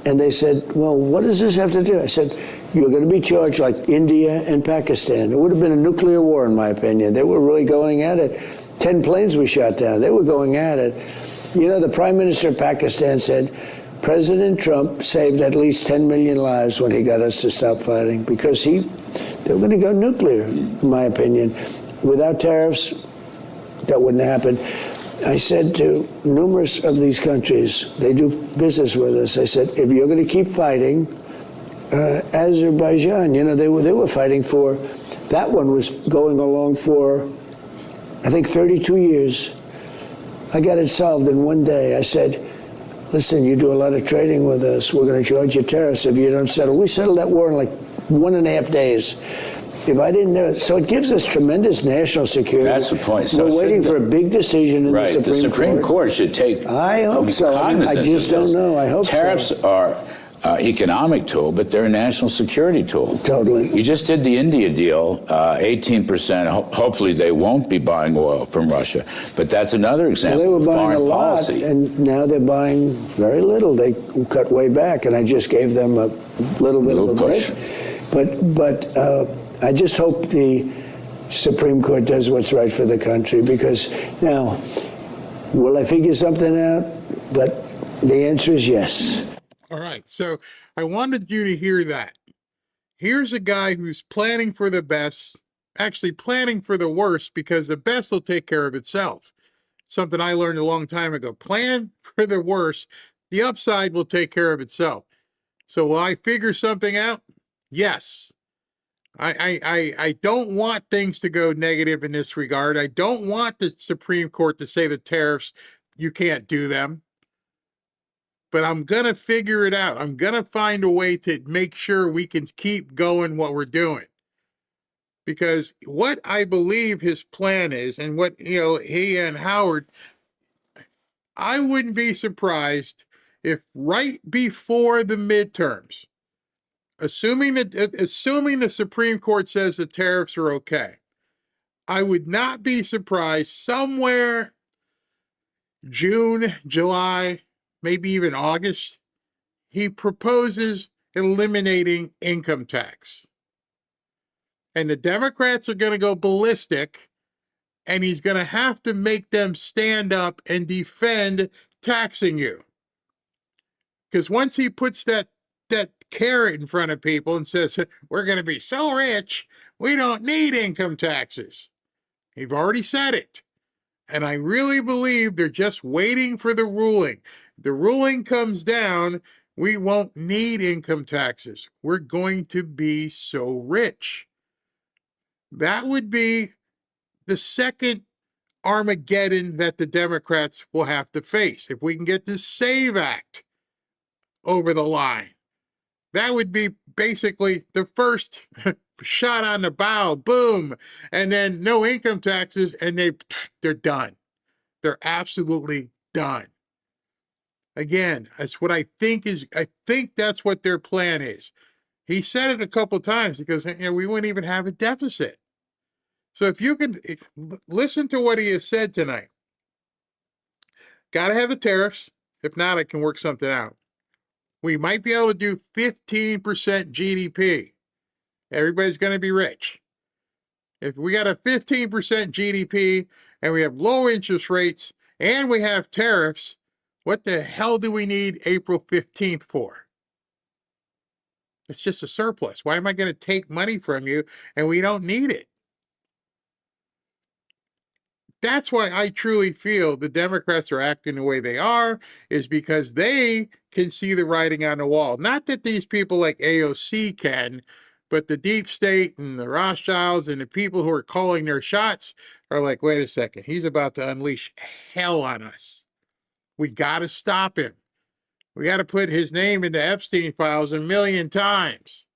And they said, well, what does this have to do? I said, you're going to be charged like India and Pakistan. It would have been a nuclear war, in my opinion. They were really going at it. 10 planes we shot down. They were going at it. You know, the Prime Minister of Pakistan said, President Trump saved at least 10 million lives when he got us to stop fighting because they were going to go nuclear, in my opinion. Without tariffs, that wouldn't happen. I said to numerous of these countries, they do business with us, I said, if you're going to keep fighting, Azerbaijan, you know, they were fighting for, that one was going along for, I think, 32 years. I got it solved in one day. I said, listen, you do a lot of trading with us. We're going to charge you tariffs if you don't settle. We settled that war in like 1.5 days. If I didn't know it. So it gives us tremendous national security. That's the point. So we're waiting for a big decision in the Supreme Court. Right, the Supreme Court should take I hope so. I just don't know. I hope tariffs so. Tariffs are economic tool, but they're a national security tool. Totally. You just did the India deal, 18%. Hopefully they won't be buying oil from Russia, but that's another example they were buying a lot, policy. And now they're buying very little. They cut way back, and I just gave them a little bit of a push. Break. But I just hope the Supreme Court does what's right for the country, because now, will I figure something out? But the answer is yes. All right. So I wanted you to hear that. Here's a guy who's planning for the best, actually planning for the worst, because the best will take care of itself. Something I learned a long time ago. Plan for the worst. The upside will take care of itself. So will I figure something out? Yes. I don't want things to go negative in this regard. I don't want the Supreme Court to say the tariffs, you can't do them. But I'm going to figure it out. I'm going to find a way to make sure we can keep going what we're doing. Because what I believe his plan is, and what, he and Howard, I wouldn't be surprised if right before the midterms, assuming the Supreme Court says the tariffs are okay, I would not be surprised somewhere June, July, maybe even August, he proposes eliminating income tax. And the Democrats are going to go ballistic, and he's going to have to make them stand up and defend taxing you. Because once he puts that carrot in front of people and says, we're going to be so rich, we don't need income taxes. He's already said it. And I really believe they're just waiting for the ruling. The ruling comes down, we won't need income taxes. We're going to be so rich. That would be the second Armageddon that the Democrats will have to face. If we can get the SAVE Act over the line, that would be basically the first shot on the bow, boom, and then no income taxes, and they're done. They're absolutely done. Again, that's what I think that's what their plan is. He said it a couple times because we wouldn't even have a deficit. So if you can listen to what he has said tonight, got to have the tariffs. If not, I can work something out. We might be able to do 15% GDP. Everybody's going to be rich. If we got a 15% GDP and we have low interest rates and we have tariffs, what the hell do we need April 15th for? It's just a surplus. Why am I going to take money from you and we don't need it? That's why I truly feel the Democrats are acting the way they are, is because they can see the writing on the wall. Not that these people like AOC can, but the deep state and the Rothschilds and the people who are calling their shots are like, wait a second, he's about to unleash hell on us. We got to stop him. We got to put his name in the Epstein files 1 million times.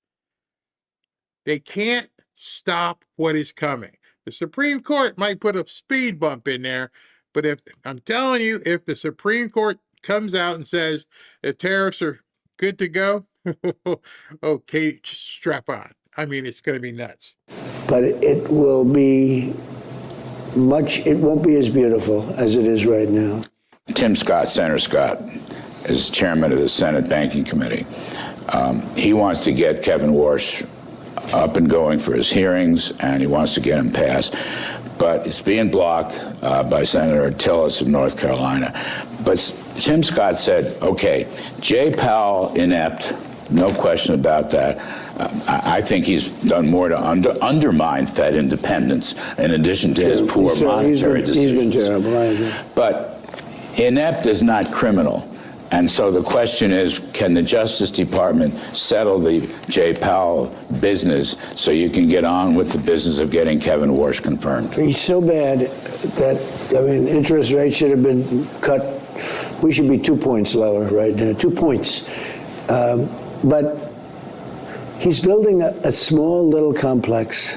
They can't stop what is coming. The Supreme Court might put a speed bump in there, but I'm telling you, if the Supreme Court comes out and says the tariffs are good to go, okay, just strap on. I mean, it's going to be nuts. But it won't be as beautiful as it is right now. Tim Scott, Senator Scott, is chairman of the Senate Banking Committee. He wants to get Kevin Warsh up and going for his hearings, and he wants to get him passed. But it's being blocked by Senator Tillis of North Carolina. But Tim Scott said, okay, Jay Powell inept, no question about that. I think he's done more to undermine Fed independence in addition to his poor monetary decisions. He's been terrible, I agree. But inept is not criminal. And so the question is, can the Justice Department settle the Jay Powell business so you can get on with the business of getting Kevin Warsh confirmed? He's so bad that, interest rates should have been cut. We should be 2 points lower right now, 2 points. But he's building a small little complex,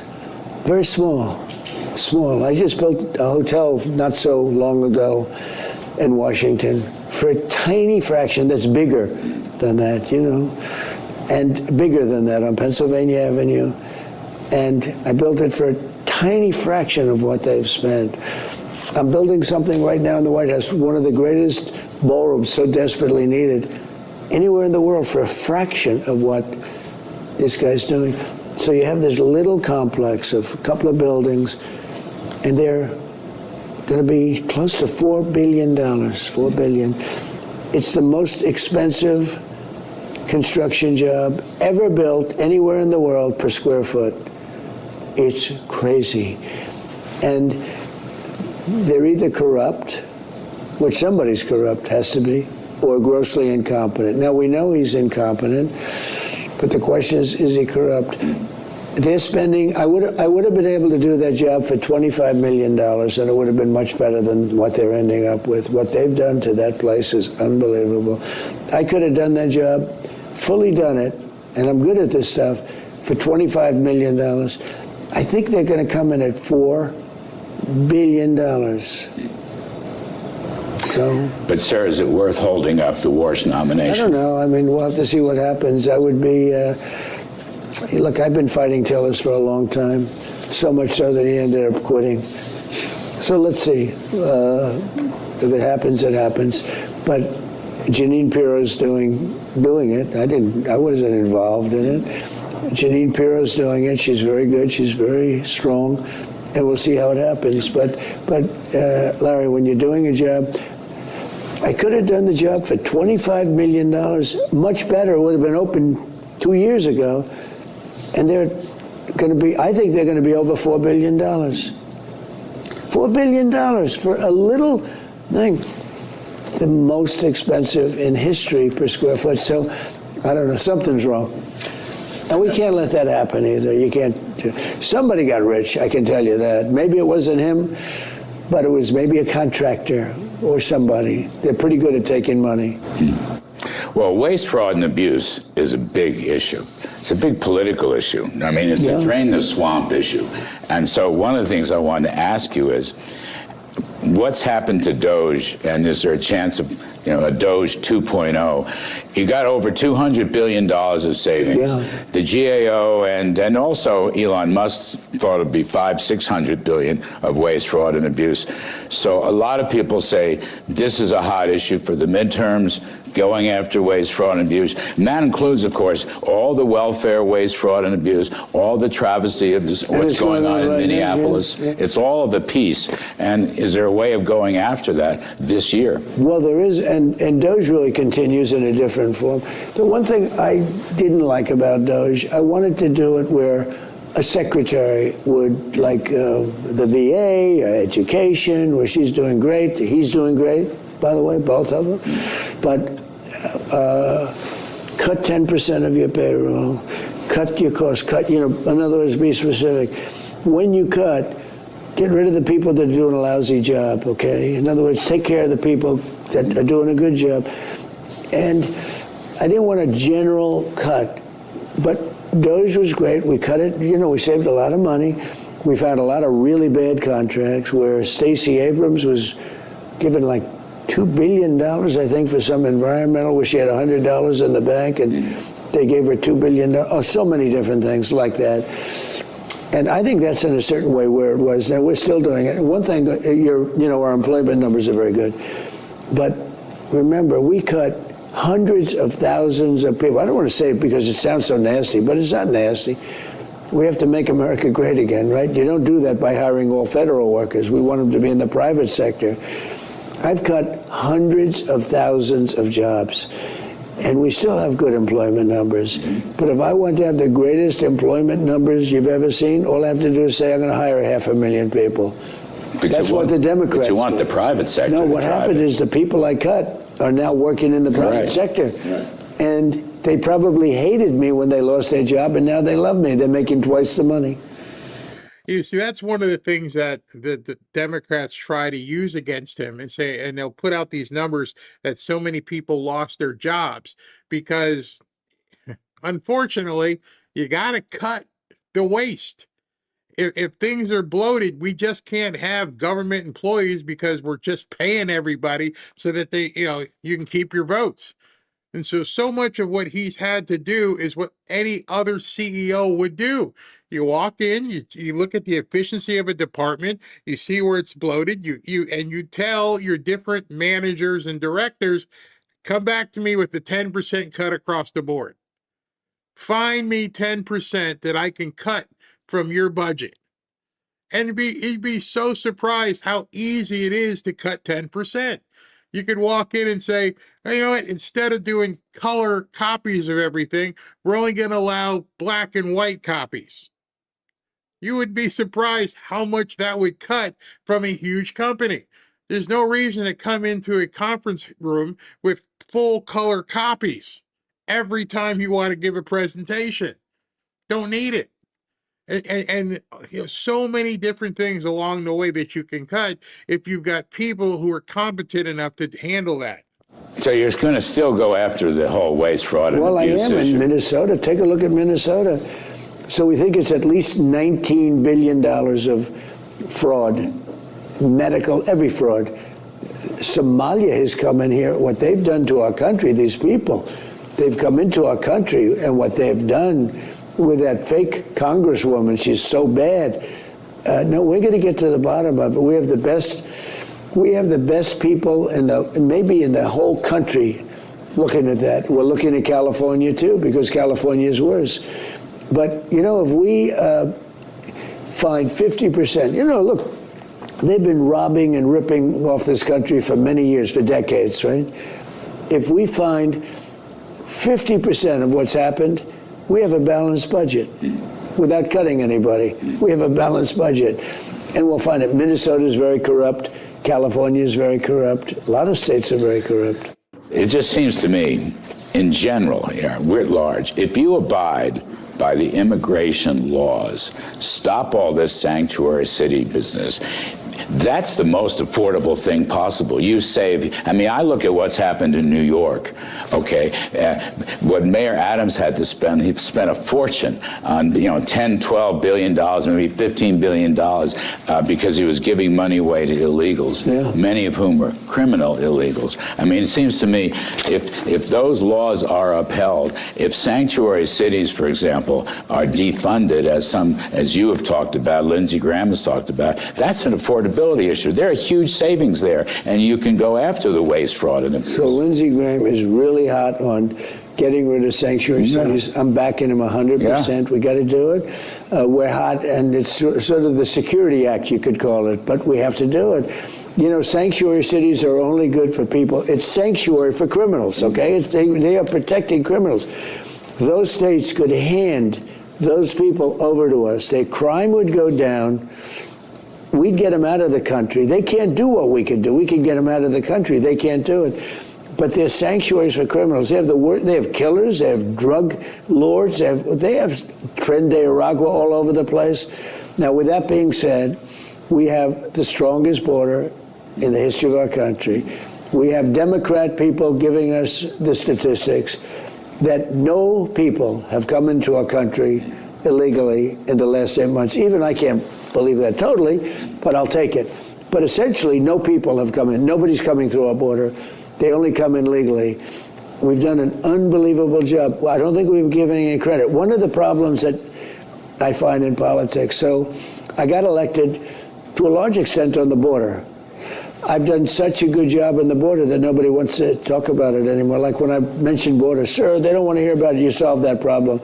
very small. I just built a hotel not so long ago in Washington for a tiny fraction that's bigger than that, and bigger than that on Pennsylvania Avenue. And I built it for a tiny fraction of what they've spent. I'm building something right now in the White House, one of the greatest ballrooms so desperately needed anywhere in the world for a fraction of what this guy's doing. So you have this little complex of a couple of buildings, and they're going to be close to $4 billion, $4 billion. It's the most expensive construction job ever built anywhere in the world per square foot. It's crazy. And they're either corrupt, which somebody's corrupt, has to be, or grossly incompetent. Now, we know he's incompetent, but the question is he corrupt? They're spending, I would have been able to do that job for $25 million, and it would have been much better than what they're ending up with. What they've done to that place is unbelievable. I could have done that job, fully done it, and I'm good at this stuff, for $25 million. I think they're going to come in at $4 billion. So, but, sir, is it worth holding up the Warsh nomination? I don't know. We'll have to see what happens. I would be... Look, I've been fighting Tillis for a long time, so much so that he ended up quitting. So let's see. If it happens, it happens. But Janine Pirro's doing it. I wasn't involved in it. Janine Pirro's doing it. She's very good. She's very strong, and we'll see how it happens. But Larry, when you're doing a job, I could have done the job for $25 million. Much better. It would have been open 2 years ago, and they're going to be. I think they're going to be over $4 billion. $4 billion for a little thing. The most expensive in history per square foot. So, I don't know, something's wrong. And we can't let that happen either. You can't. Somebody got rich, I can tell you that. Maybe it wasn't him, but it was maybe a contractor or somebody. They're pretty good at taking money. Well, waste, fraud, and abuse is a big issue. It's a big political issue. I mean, it's a drain the swamp issue. And so one of the things I wanted to ask you is, what's happened to Doge, and is there a chance of, a Doge 2.0? You got over $200 billion of savings. Yeah. The GAO and also Elon Musk thought it'd be $500-600 billion of waste, fraud, and abuse. So a lot of people say this is a hot issue for the midterms, going after waste, fraud, and abuse. And that includes, of course, all the welfare, waste, fraud, and abuse, all the travesty of this, what's going on in Minneapolis. Yeah. It's all of the piece. And is there a way of going after that this year? Well, there is, and Doge really continues in a different form. The one thing I didn't like about Doge, I wanted to do it where a secretary would, like the VA, education, where she's doing great, he's doing great, by the way, both of them. But cut 10% of your payroll, cut your costs, in other words, be specific. When you cut, get rid of the people that are doing a lousy job, okay? In other words, take care of the people that are doing a good job. And I didn't want a general cut, but Doge was great. We cut it, we saved a lot of money. We found a lot of really bad contracts where Stacey Abrams was given like $2 billion, I think, for some environmental, where she had $100 in the bank, and they gave her $2 billion. Oh, so many different things like that. And I think that's in a certain way where it was. Now, we're still doing it. One thing, our employment numbers are very good. But remember, we cut hundreds of thousands of people. I don't want to say it because it sounds so nasty, but it's not nasty. We have to make America great again, right? You don't do that by hiring all federal workers. We want them to be in the private sector. I've cut hundreds of thousands of jobs, and we still have good employment numbers. But if I want to have the greatest employment numbers you've ever seen, all I have to do is say I'm going to hire 500,000 people. That's what the Democrats do. But you want the private sector. No, what happened is the people I cut are now working in the private sector. Right. And they probably hated me when they lost their job, and now they love me. They're making twice the money. You see, that's one of the things that the Democrats try to use against him, and they'll put out these numbers that so many people lost their jobs because, unfortunately, you got to cut the waste. If things are bloated, we just can't have government employees because we're just paying everybody so that you can keep your votes. And so much of what he's had to do is what any other CEO would do. You walk in, you look at the efficiency of a department, you see where it's bloated, you tell your different managers and directors, come back to me with the 10% cut across the board. Find me 10% that I can cut from your budget. And he'd be so surprised how easy it is to cut 10%. You could walk in and say, hey, you know what, instead of doing color copies of everything, we're only going to allow black and white copies. You would be surprised how much that would cut from a huge company. There's no reason to come into a conference room with full color copies every time you want to give a presentation. Don't need it. And so many different things along the way that you can cut if you've got people who are competent enough to handle that. So you're going to still go after the whole waste, fraud, and abuse issue? Well, I am in Minnesota. Take a look at Minnesota. So we think it's at least $19 billion of fraud, medical, every fraud. Somalia has come in here. What they've done to our country, these people, they've come into our country, and what they've done with that fake congresswoman, she's so bad. No, we're going to get to the bottom of it. We have the best people maybe in the whole country looking at that. We're looking at California, too, because California is worse. But, you know, if we find 50%, you know, look, they've been robbing and ripping off this country for many years, for decades, right? If we find 50% of what's happened, we have a balanced budget. Without cutting anybody, we have a balanced budget. And we'll find that Minnesota is very corrupt, California is very corrupt, a lot of states are very corrupt. It just seems to me, in general, here, writ large, if you abide by the immigration laws, stop all this sanctuary city business, that's the most affordable thing possible. You save, I mean, I look at what's happened in New York, okay? What Mayor Adams had to spend, he spent a fortune on, you know, $10, $12 billion, maybe $15 billion, because he was giving money away to illegals, many of whom were criminal illegals. I mean, it seems to me, if those laws are upheld, if sanctuary cities, for example, are defunded, as you have talked about, Lindsey Graham has talked about, that's an affordability issue. There are huge savings there, and you can go after the waste, fraud, and abuse. So Lindsey Graham is really hot on getting rid of sanctuary cities. I'm backing him 100%. We got to do it. We're hot, and it's sort of the Security Act, you could call it, but we have to do it. You know, sanctuary cities are only good for people. It's sanctuary for criminals, okay? They are protecting criminals. Those states could hand those people over to us. Their crime would go down. We'd get them out of the country. They can't do what we can do. We can get them out of the country. They can't do it. But they're sanctuaries for criminals. They have they have killers. They have drug lords. They have Tren de Aragua all over the place. Now, with that being said, we have the strongest border in the history of our country. We have Democrat people giving us the statistics that no people have come into our country illegally in the last 8 months. Even I can't believe that totally, but I'll take it. But essentially, no people have come in. Nobody's coming through our border. They only come in legally. We've done an unbelievable job. I don't think we've given any credit. One of the problems that I find in politics, so I got elected to a large extent on the border. I've done such a good job on the border that nobody wants to talk about it anymore. Like when I mentioned border, sir, they don't want to hear about it. You solved that problem.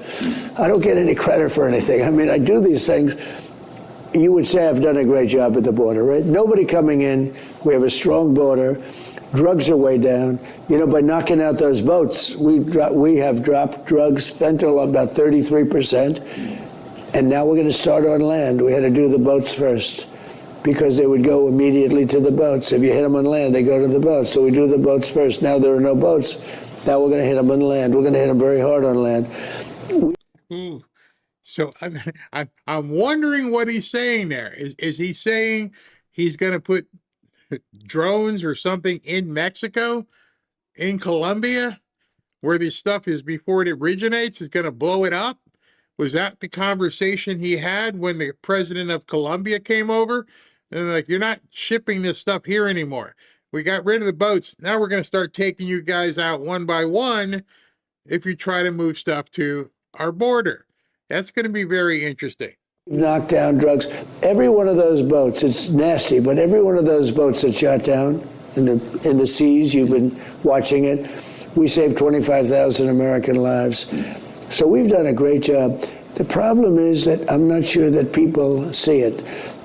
I don't get any credit for anything. I mean, I do these things. You would say I've done a great job at the border, right? Nobody coming in. We have a strong border. Drugs are way down. You know, by knocking out those boats, we have dropped drugs, fentanyl, about 33%. And now we're going to start on land. We had to do the boats first because they would go immediately to the boats. If you hit them on land, they go to the boats. So we do the boats first. Now there are no boats. Now we're going to hit them on land. We're going to hit them very hard on land. So I'm wondering what he's saying there. Is he saying he's going to put drones or something in Mexico, in Colombia, where this stuff is before it originates, is going to blow it up? Was that the conversation he had when the president of Colombia came over? And like, you're not shipping this stuff here anymore. We got rid of the boats. Now we're going to start taking you guys out one by one if you try to move stuff to our border. That's going to be very interesting. Knocked down drugs. Every one of those boats, it's nasty, but every one of those boats that shot down in the seas, you've been watching it, we saved 25,000 American lives. So we've done a great job. The problem is that I'm not sure that people see it.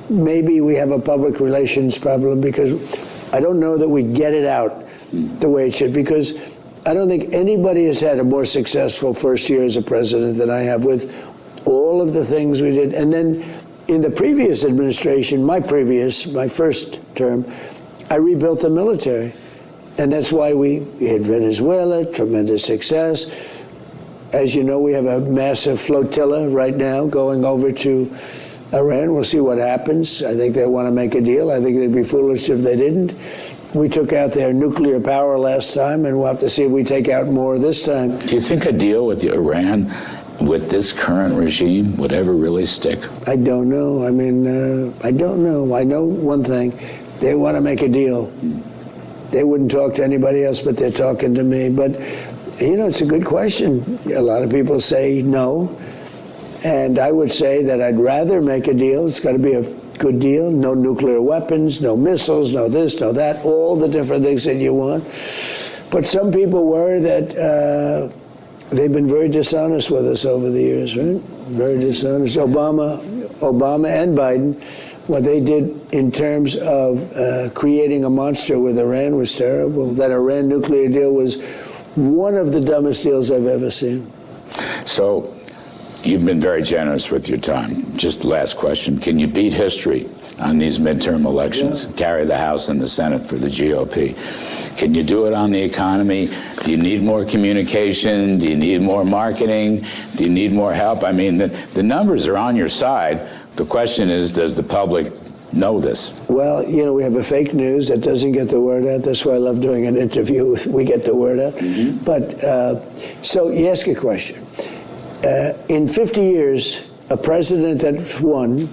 Maybe we have a public relations problem because I don't know that we get it out the way it should, because I don't think anybody has had a more successful first year as a president than I have, with all of the things we did. And then in the previous administration, my first term, I rebuilt the military. And that's why we had Venezuela, tremendous success. As you know, we have a massive flotilla right now going over to Iran. We'll see what happens. I think they want to make a deal. I think they'd be foolish if they didn't. We took out their nuclear power last time, and we'll have to see if we take out more this time. Do you think a deal with Iran, with this current regime, would ever really stick? I don't know. I mean, I don't know. I know one thing. They want to make a deal. They wouldn't talk to anybody else, but they're talking to me. But, you know, it's a good question. A lot of people say no. And I would say that I'd rather make a deal. It's got to be a good deal. No nuclear weapons, no missiles, no this, no that, all the different things that you want. But some people worry that they've been very dishonest with us over the years, right? Very dishonest. Obama and Biden, what they did in terms of creating a monster with Iran was terrible. That Iran nuclear deal was one of the dumbest deals I've ever seen. So you've been very generous with your time. Just last question. Can you beat history on these midterm elections, carry the House and the Senate for the GOP? Can you do it on the economy? Do you need more communication? Do you need more marketing? Do you need more help? I mean, the numbers are on your side. The question is, does the public know this? Well, you know, we have a fake news that doesn't get the word out. That's why I love doing an interview. We get the word out. Mm-hmm. But so you ask a question. In 50 years, a president that won,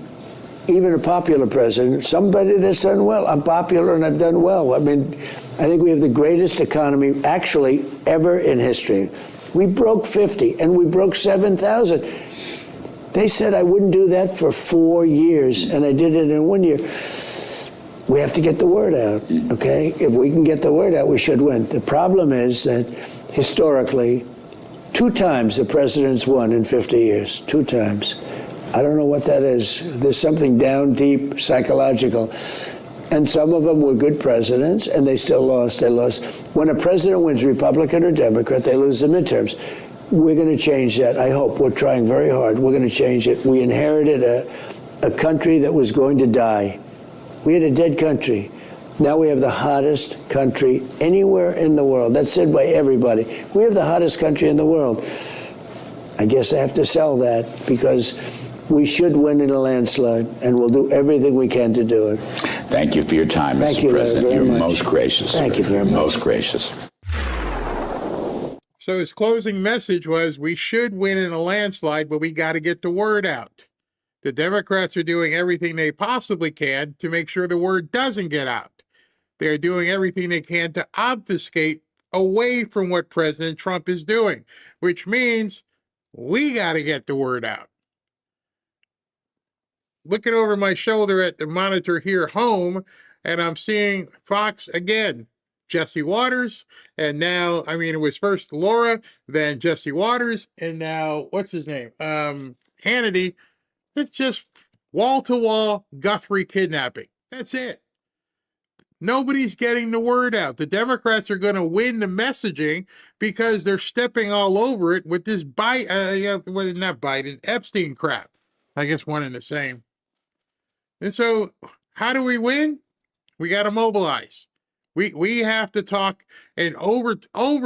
even a popular president, somebody that's done well. I'm popular and I've done well. I mean, I think we have the greatest economy actually ever in history. We broke 50 and we broke 7,000. They said I wouldn't do that for 4 years, and I did it in 1 year. We have to get the word out, okay? If we can get the word out, we should win. The problem is that historically, 2 times the presidents won in 50 years, 2 times. I don't know what that is. There's something down deep, psychological. And some of them were good presidents, and they still lost. They lost. When a president wins, Republican or Democrat, they lose the midterms. We're going to change that. I hope. We're trying very hard. We're going to change it. We inherited a country that was going to die. We had a dead country. Now we have the hottest country anywhere in the world. That's said by everybody. We have the hottest country in the world. I guess I have to sell that because we should win in a landslide, and we'll do everything we can to do it. Thank you for your time, Mr. President. You're most gracious. Thank you very much. Most gracious. So his closing message was, we should win in a landslide, but we got to get the word out. The Democrats are doing everything they possibly can to make sure the word doesn't get out. They're doing everything they can to obfuscate away from what President Trump is doing, which means we got to get the word out. Looking over my shoulder at the monitor here home, and I'm seeing Fox again. Jesse Waters, and now, I mean, it was first Laura, then Jesse Waters, and now, what's his name? Hannity. It's just wall-to-wall Guthrie kidnapping. That's it. Nobody's getting the word out. The Democrats are going to win the messaging because they're stepping all over it with this Epstein crap. I guess one and the same. And so, how do we win? We got to mobilize. We have to talk and over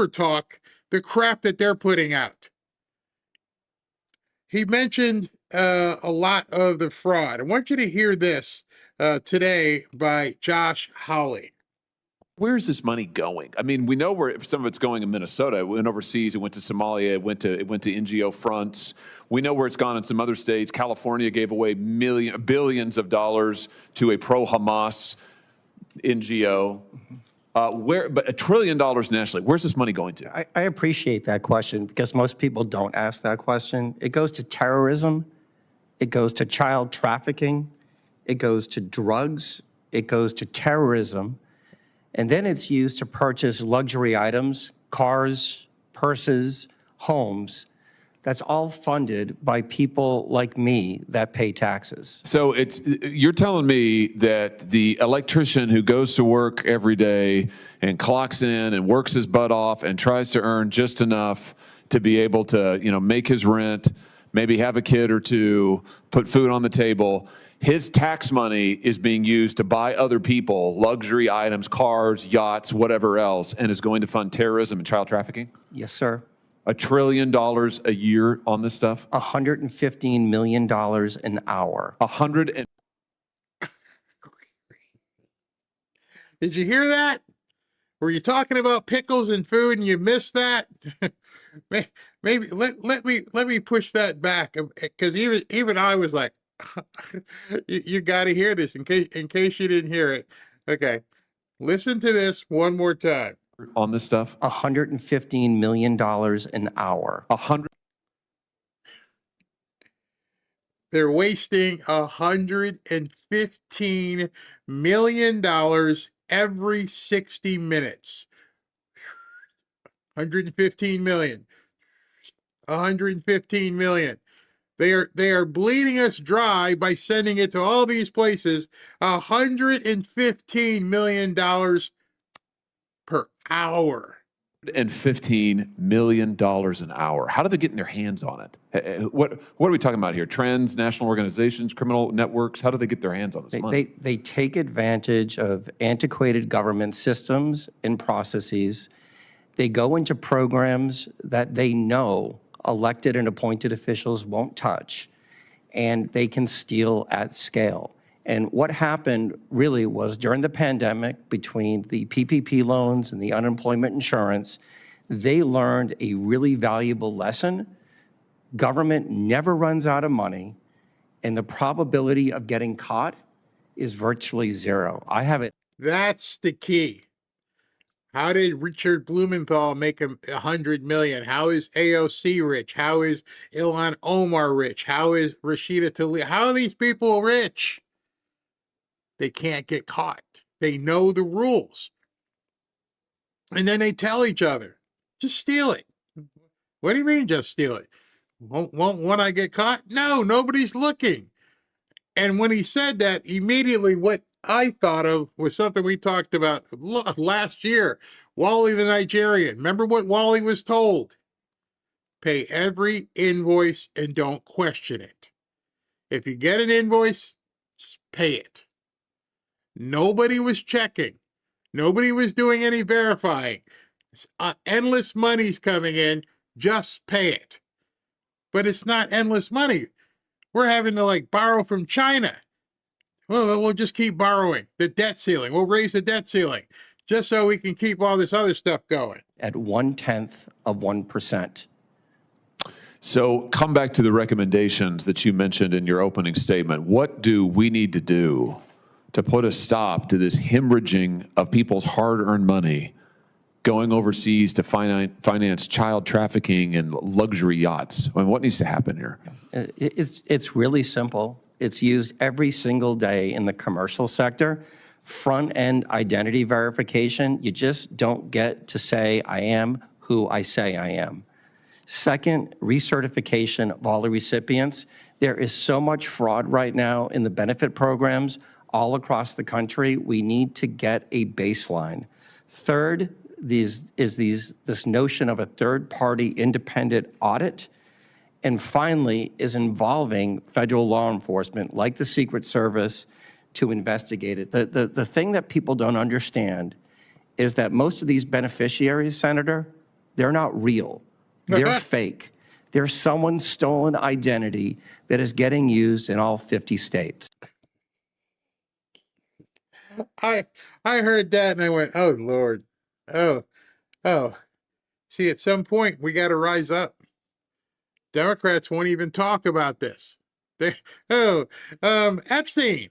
talk the crap that they're putting out. He mentioned a lot of the fraud. I want you to hear this today by Josh Hawley. Where is this money going? I mean, we know where some of it's going in Minnesota. It went overseas. It went to Somalia. It went to NGO fronts. We know where it's gone in some other states. California gave away billions of dollars to a pro-Hamas NGO. But $1 trillion nationally. Where's this money going to? I appreciate that question because most people don't ask that question. It goes to terrorism. It goes to child trafficking. It goes to drugs. It goes to terrorism. And then it's used to purchase luxury items, cars, purses, homes. That's all funded by people like me that pay taxes. So you're telling me that the electrician who goes to work every day and clocks in and works his butt off and tries to earn just enough to be able to, make his rent, maybe have a kid or two, put food on the table, his tax money is being used to buy other people luxury items, cars, yachts, whatever else, and is going to fund terrorism and child trafficking? Yes, sir. $1 trillion a year on this stuff? $115 million an hour. Did you hear that? Were you talking about pickles and food and you missed that? Maybe let me push that back, because even I was like, you got to hear this in case you didn't hear it. Okay, listen to this one more time. On this stuff? $115 million an hour. They're wasting $115 million every 60 minutes. 115 million. 115 million. They are bleeding us dry by sending it to all these places. $115 million per hour. $115 million an hour. How do they get in their hands on it? What are we talking about here? Trends, national organizations, criminal networks? How do they get their hands on this money? They take advantage of antiquated government systems and processes. They go into programs that they know elected and appointed officials won't touch, and they can steal at scale. And what happened really was during the pandemic, between the PPP loans and the unemployment insurance, they learned a really valuable lesson. Government never runs out of money, and the probability of getting caught is virtually zero. I have it. That's the key. How did Richard Blumenthal make $100 million? How is AOC rich? How is Ilhan Omar rich? How is Rashida Tlaib? How are these people rich? They can't get caught. They know the rules. And then they tell each other, just steal it. What do you mean just steal it? Won't I get caught? No, nobody's looking. And when he said that, immediately what I thought of was something we talked about last year. Wally the Nigerian. Remember what Wally was told? Pay every invoice and don't question it. If you get an invoice, just pay it. Nobody was checking. Nobody was doing any verifying. Endless money's coming in. Just pay it. But it's not endless money. We're having to borrow from China. Well, we'll just keep borrowing. The debt ceiling. We'll raise the debt ceiling just so we can keep all this other stuff going. At 0.1%. So come back to the recommendations that you mentioned in your opening statement. What do we need to do to put a stop to this hemorrhaging of people's hard-earned money going overseas to finance child trafficking and luxury yachts? I mean, what needs to happen here? It's really simple. It's used every single day in the commercial sector. Front-end identity verification, you just don't get to say, I am who I say I am. Second, recertification of all the recipients. There is so much fraud right now in the benefit programs all across the country. We need to get a baseline. Third, this notion of a third-party independent audit. And finally, is involving federal law enforcement, like the Secret Service, to investigate it. The thing that people don't understand is that most of these beneficiaries, Senator, they're not real. They're fake. They're someone's stolen identity that is getting used in all 50 states. I heard that and I went, oh, Lord. Oh. See, at some point, we got to rise up. Democrats won't even talk about this. Epstein.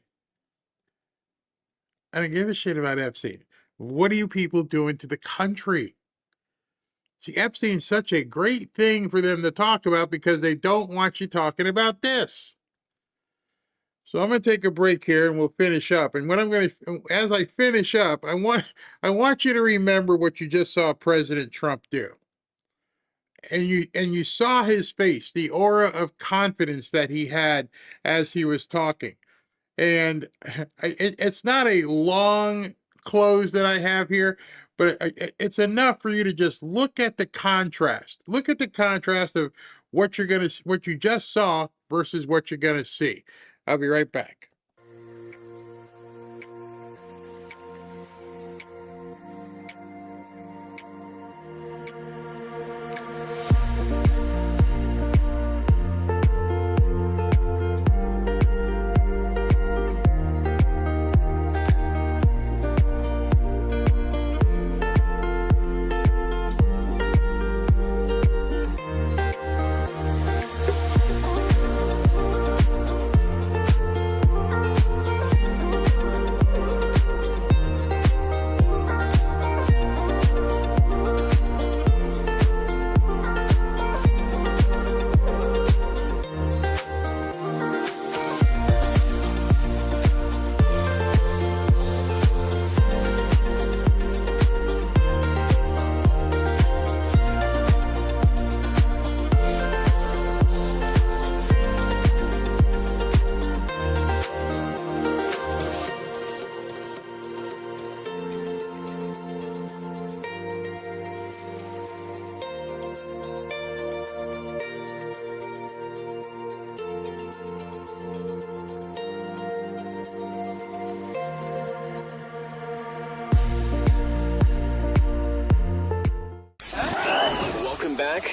I don't give a shit about Epstein. What are you people doing to the country? See, Epstein's such a great thing for them to talk about because they don't want you talking about this. So I'm going to take a break here and we'll finish up. And as I finish up, I want you to remember what you just saw President Trump do. And you saw his face, the aura of confidence that he had as he was talking. And it's not a long close that I have here, but it's enough for you to just look at the contrast. Look at the contrast of what you just saw versus what you're going to see. I'll be right back.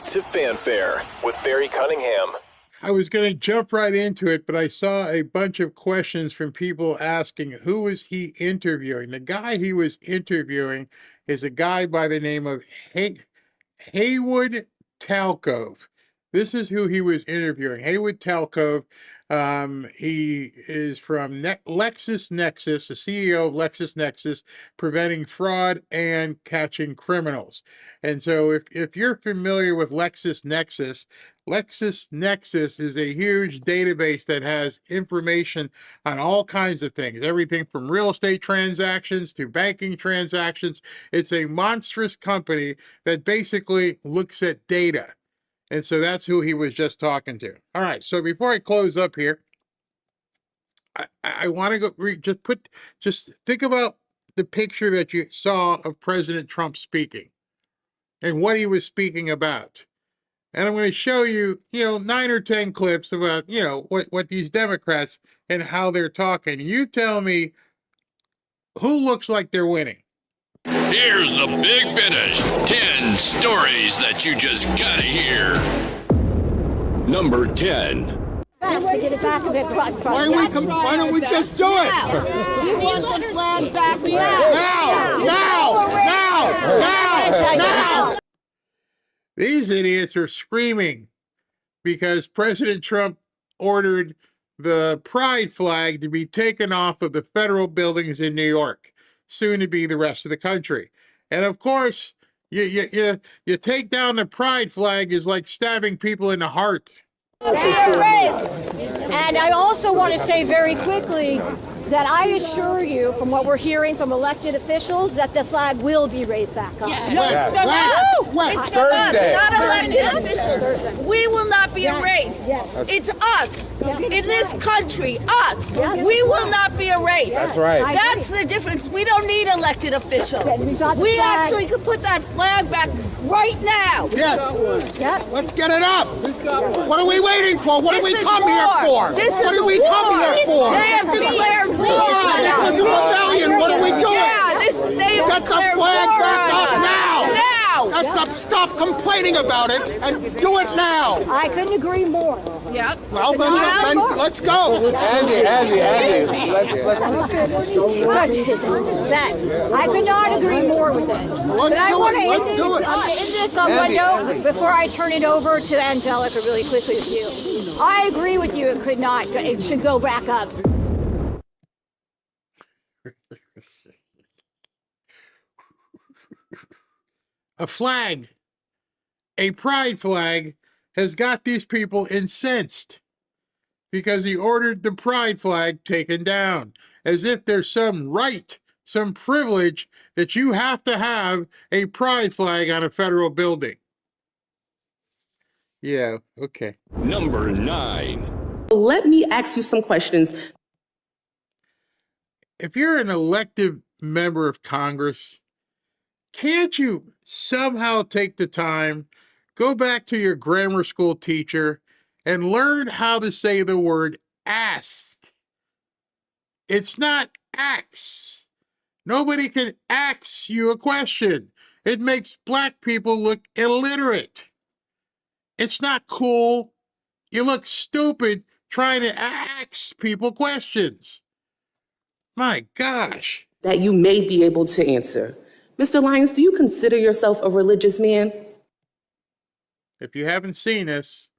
to Fanfare with Barry Cunningham. I was going to jump right into it, but I saw a bunch of questions from people asking who was he interviewing. The guy he was interviewing is a guy by the name of Haywood Talcove. This is who he was interviewing. Haywood Talcove. He is from LexisNexis, the CEO of LexisNexis, preventing fraud and catching criminals. And so if you're familiar with LexisNexis, LexisNexis is a huge database that has information on all kinds of things, everything from real estate transactions to banking transactions. It's a monstrous company that basically looks at data. And so that's who he was just talking to. All right, so before I close up here, I want to go just think about the picture that you saw of President Trump speaking and what he was speaking about. And I'm going to show you, 9 or 10 clips about, what these Democrats and how they're talking. You tell me who looks like they're winning. Here's the big finish. 10 stories that you just gotta hear. Number 10. Why don't we just do it? We want the flag back now. These idiots are screaming because President Trump ordered the pride flag to be taken off of the federal buildings in New York, soon to be the rest of the country. And of course, you take down the pride flag is like stabbing people in the heart. And I also want to say very quickly that I assure you, from what we're hearing from elected officials, that the flag will be raised back up. Yes. No, Yes. it's from us. It's from us, Thursday. not elected officials. We will not be erased. Yes. It's us in this country, us. We will not be erased. That's right. That's the difference. We don't need elected officials. We actually could put that flag back right now. Yes. Yep. Let's get it up. What are we waiting for? What did we come here for? This What is did we come here for? They have declared war. It was a rebellion. What are we doing? Yeah, they have Get the declared flag war back on up us. now. Now. Stop complaining about it and do it now. I couldn't agree more. Yep. Well, then let's go. Andy, I could not agree more with this. Let's do it. End this on one note before I turn it over to Angelica really quickly with you. I agree with you. It should go back up. A flag, a pride flag, has got these people incensed because he ordered the pride flag taken down, as if there's some right, some privilege that you have to have a pride flag on a federal building. Yeah, okay. Number 9. Let me ask you some questions. If you're an elected member of Congress, can't you somehow take the time, go back to your grammar school teacher, and learn how to say the word ask? It's not ax. Nobody can ask you a question. It makes black people look illiterate. It's not cool. You look stupid trying to ask people questions. My gosh. That you may be able to answer. Mr. Lyons, do you consider yourself a religious man? If you haven't seen this,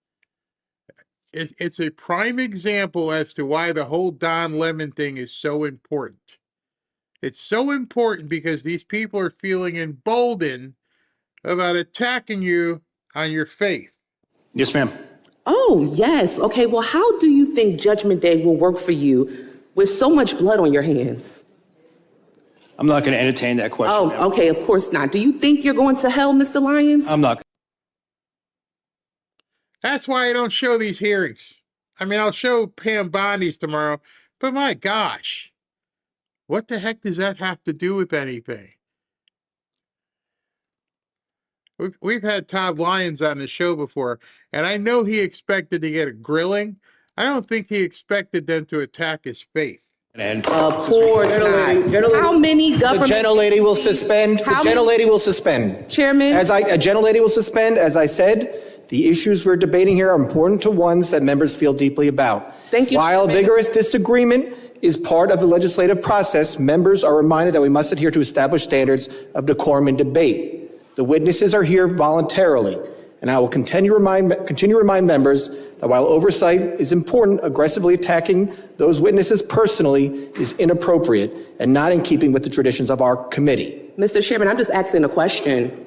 it's a prime example as to why the whole Don Lemon thing is so important. It's so important because these people are feeling emboldened about attacking you on your faith. Yes, ma'am. Oh, yes. Okay, well, how do you think Judgment Day will work for you with so much blood on your hands? I'm not going to entertain that question. Oh, ma'am. okay, of course not. Do you think you're going to hell, Mr. Lyons? I'm not. That's why I don't show these hearings. I mean, I'll show Pam Bondi's tomorrow, but my gosh, what the heck does that have to do with anything? We've had Todd Lyons on the show before, and I know he expected to get a grilling. I don't think he expected them to attack his faith. Of course not. How many government? The gentlelady will suspend. The gentlelady will suspend. Chairman? A gentlelady will suspend. As I said, the issues we're debating here are important to ones that members feel deeply about. Thank you. While vigorous disagreement is part of the legislative process, members are reminded that we must adhere to established standards of decorum in debate. The witnesses are here voluntarily, and I will continue to remind members that while oversight is important, aggressively attacking those witnesses personally is inappropriate and not in keeping with the traditions of our committee. Mr. Chairman, I'm just asking a question.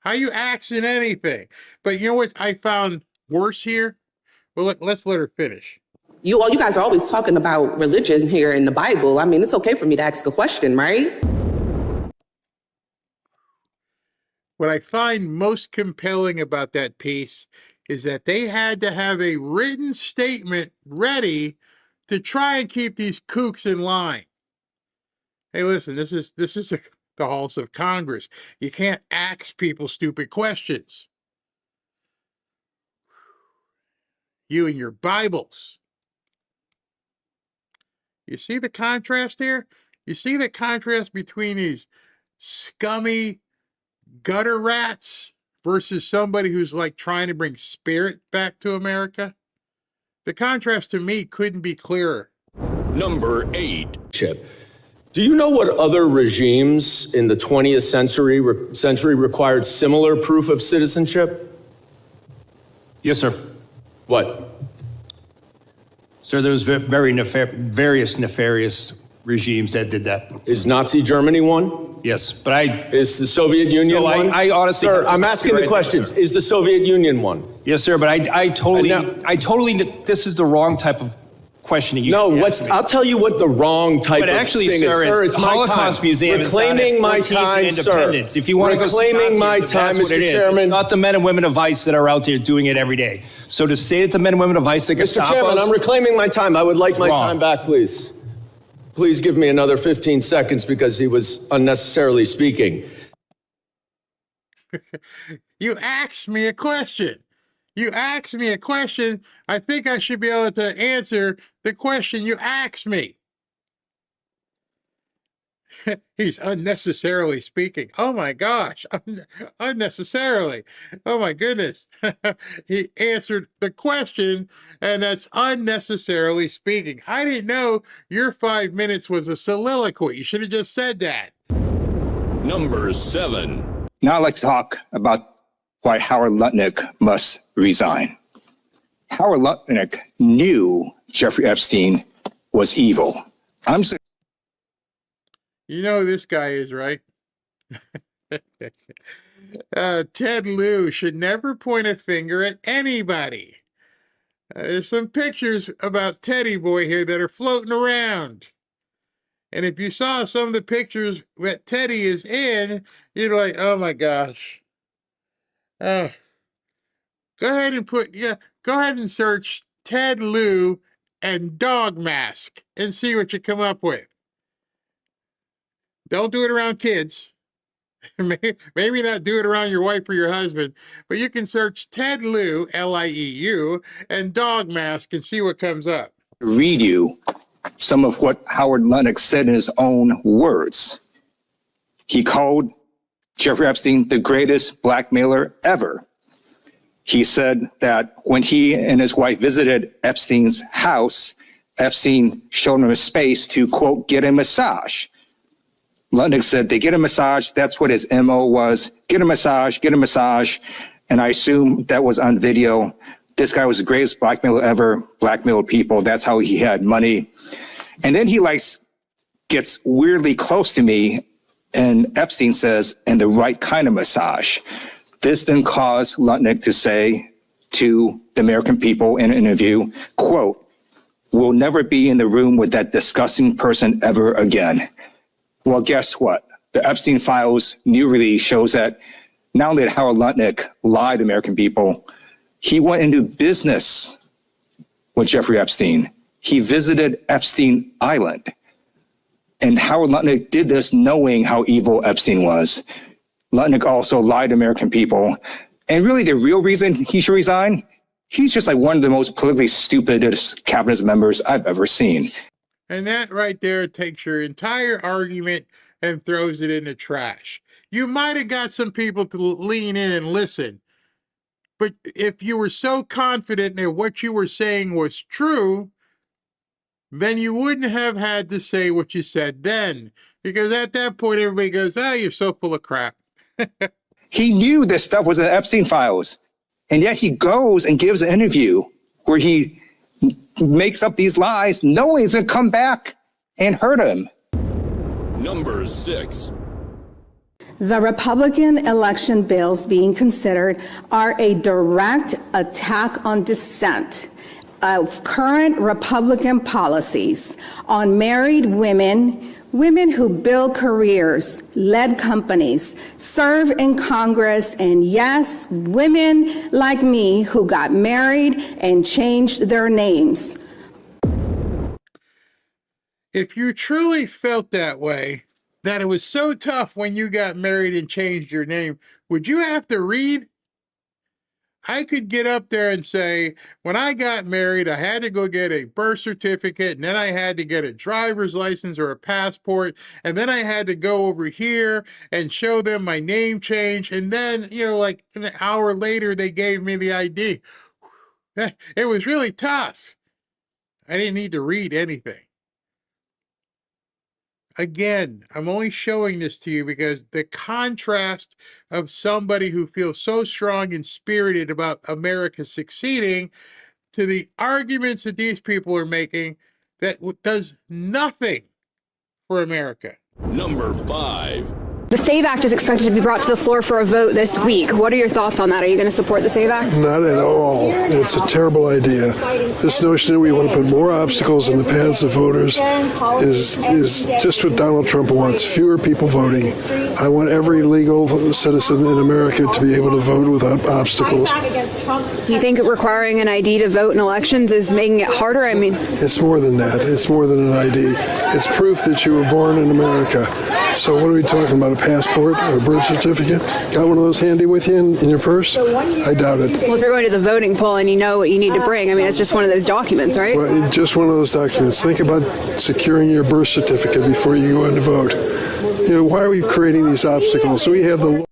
How you asking anything? But you know what I found worse here? Well, let's let her finish. You guys are always talking about religion here in the Bible. I mean, it's okay for me to ask a question, right? What I find most compelling about that piece is that they had to have a written statement ready to try and keep these kooks in line. Hey, listen, this is the halls of Congress. You can't ask people stupid questions. You and your Bibles. You see the contrast here? You see the contrast between these scummy gutter rats versus somebody who's like trying to bring spirit back to America? The contrast to me couldn't be clearer. Number 8. Do you know what other regimes in the 20th century required similar proof of citizenship? Yes, sir. What? Sir, there was various nefarious regimes that did that. Is Nazi Germany one? Yes, but Is the Soviet Union one? I honestly... Sir, I'm asking the questions. Is the Soviet Union one? Yes, sir, but I totally... This is the wrong type of questioning. I'll tell you what the wrong type of actually, thing sir, is. Sir, it's the my Holocaust time. Museum Reclaiming my time, sir. If you want to go reclaiming my time, Mr. Chairman. It's not the men and women of ICE that are out there doing it every day. So to say that the men and women of ICE that Mr. Chairman, I'm reclaiming my time. I would like my time back, please. Please give me another 15 seconds because he was unnecessarily speaking. You asked me a question. You asked me a question. I think I should be able to answer the question you asked me. He's unnecessarily speaking. Oh my gosh. Unnecessarily. Oh my goodness. He answered the question, and that's unnecessarily speaking. I didn't know your 5 minutes was a soliloquy. You should have just said that. Number 7. Now I'd like to talk about why Howard Lutnick must resign. Howard Lutnick knew Jeffrey Epstein was evil. You know who this guy is, right? Ted Lieu should never point a finger at anybody. There's some pictures about Teddy Boy here that are floating around. And if you saw some of the pictures that Teddy is in, you're like, oh my gosh. Go ahead and search Ted Lieu and dog mask and see what you come up with. Don't do it around kids. Maybe not do it around your wife or your husband, but you can search Ted Lieu, L-I-E-U, and dog mask and see what comes up. Read you some of what Howard Lutnick said in his own words. He called Jeffrey Epstein the greatest blackmailer ever. He said that when he and his wife visited Epstein's house, Epstein showed him a space to, quote, get a massage. Lutnick said they get a massage. That's what his MO was. Get a massage, get a massage. And I assume that was on video. This guy was the greatest blackmailer ever, blackmailed people. That's how he had money. And then he gets weirdly close to me. And Epstein says, and the right kind of massage. This then caused Lutnick to say to the American people in an interview, quote, we'll never be in the room with that disgusting person ever again. Well, guess what? The Epstein Files new release shows that not only did Howard Lutnick lie to American people, he went into business with Jeffrey Epstein. He visited Epstein Island. And Howard Lutnick did this knowing how evil Epstein was. Lutnick also lied to American people. And really the real reason he should resign, he's just like one of the most politically stupidest cabinet members I've ever seen. And that right there takes your entire argument and throws it in the trash. You might have got some people to lean in and listen, but if you were so confident that what you were saying was true, then you wouldn't have had to say what you said then. Because at that point, everybody goes, you're so full of crap. He knew this stuff was in the Epstein files. And yet he goes and gives an interview where he makes up these lies, knowing he's going to come back and hurt him. Number 6. The Republican election bills being considered are a direct attack on dissent of current Republican policies on married women, women who build careers, led companies, serve in Congress, and yes, women like me who got married and changed their names. If you truly felt that way, that it was so tough when you got married and changed your name, would you have to read? I could get up there and say, when I got married, I had to go get a birth certificate, and then I had to get a driver's license or a passport, and then I had to go over here and show them my name change, and then, like an hour later, they gave me the ID. It was really tough. I didn't need to read anything. Again, I'm only showing this to you because the contrast of somebody who feels so strong and spirited about America succeeding to the arguments that these people are making that does nothing for America. Number 5. The SAVE Act is expected to be brought to the floor for a vote this week. What are your thoughts on that? Are you going to support the SAVE Act? Not at all. It's a terrible idea. This notion that we want to put more obstacles in the paths of voters is just what Donald Trump wants. Fewer people voting. I want every legal citizen in America to be able to vote without obstacles. Do you think requiring an ID to vote in elections is making it harder? I mean, it's more than that. It's more than an ID. It's proof that you were born in America. So what are we talking about? A passport or a birth certificate? Got one of those handy with you in your purse? I doubt it. Well, if you're going to the voting poll and you know what you need to bring, I mean, it's just one of those documents, right? Well, just one of those documents. Think about securing your birth certificate before you go in to vote. Why are we creating these obstacles? We have the...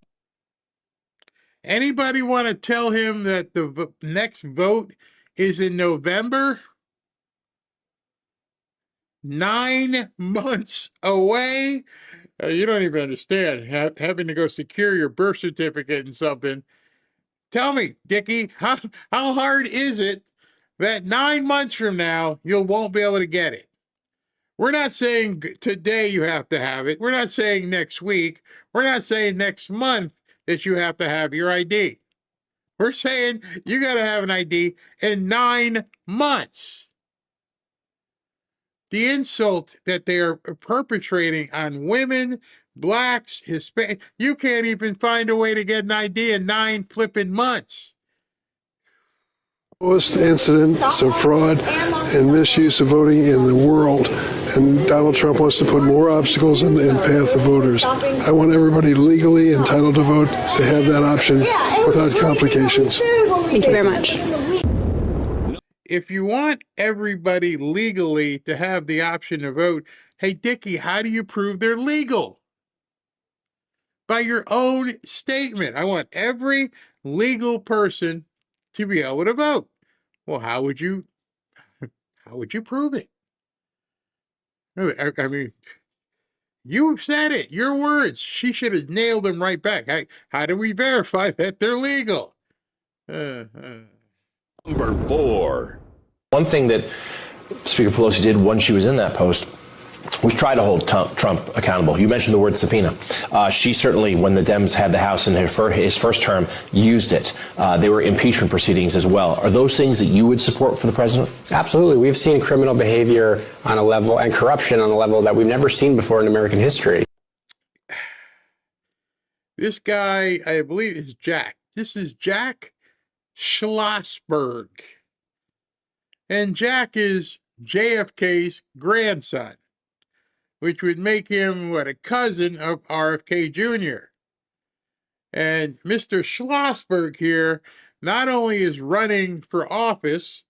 Anybody want to tell him that the next vote is in November? 9 months away? You don't even understand having to go secure your birth certificate and something. Tell me, Dickie, how hard is it that 9 months from now you won't be able to get it? We're not saying today you have to have it. We're not saying next week. We're not saying next month that you have to have your ID. We're saying you got to have an ID in 9 months. The insult that they are perpetrating on women, blacks, Hispanic, you can't even find a way to get an ID in 9 flipping months. Most incidents of fraud and misuse of voting in the world, and Donald Trump wants to put more obstacles in the path of voters. I want everybody legally entitled to vote to have that option without complications. Thank you very much. If you want everybody legally to have the option to vote, hey, Dickie, how do you prove they're legal? By your own statement. I want every legal person to be able to vote. Well, how would you prove it? I mean, you said it, your words. She should have nailed them right back. How do we verify that they're legal? Number 4. One thing that Speaker Pelosi did when she was in that post was try to hold Trump accountable. You mentioned the word subpoena. She certainly, when the Dems had the House in his first term, used it. There were impeachment proceedings as well. Are those things that you would support for the president? Absolutely. We've seen criminal behavior on a level and corruption on a level that we've never seen before in American history. This guy, I believe, is Jack. This is Jack Schlossberg. And Jack is JFK's grandson, which would make him, a cousin of RFK Jr. And Mr. Schlossberg here not only is running for office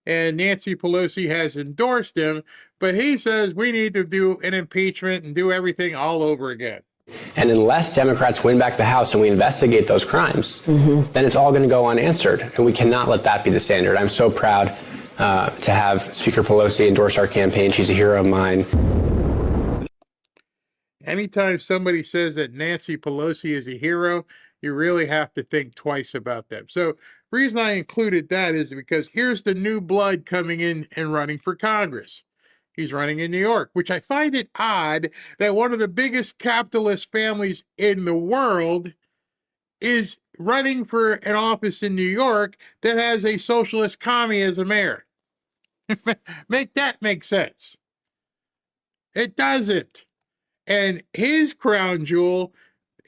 and Nancy Pelosi has endorsed him, but he says we need to do an impeachment and do everything all over again. And unless Democrats win back the House and we investigate those crimes, then it's all going to go unanswered. And we cannot let that be the standard. I'm so proud to have Speaker Pelosi endorse our campaign. She's a hero of mine. Anytime somebody says that Nancy Pelosi is a hero, you really have to think twice about them. So the reason I included that is because here's the new blood coming in and running for Congress. He's running in New York, which I find it odd that one of the biggest capitalist families in the world is running for an office in New York that has a socialist commie as a mayor. Make that make sense. It doesn't. And his crown jewel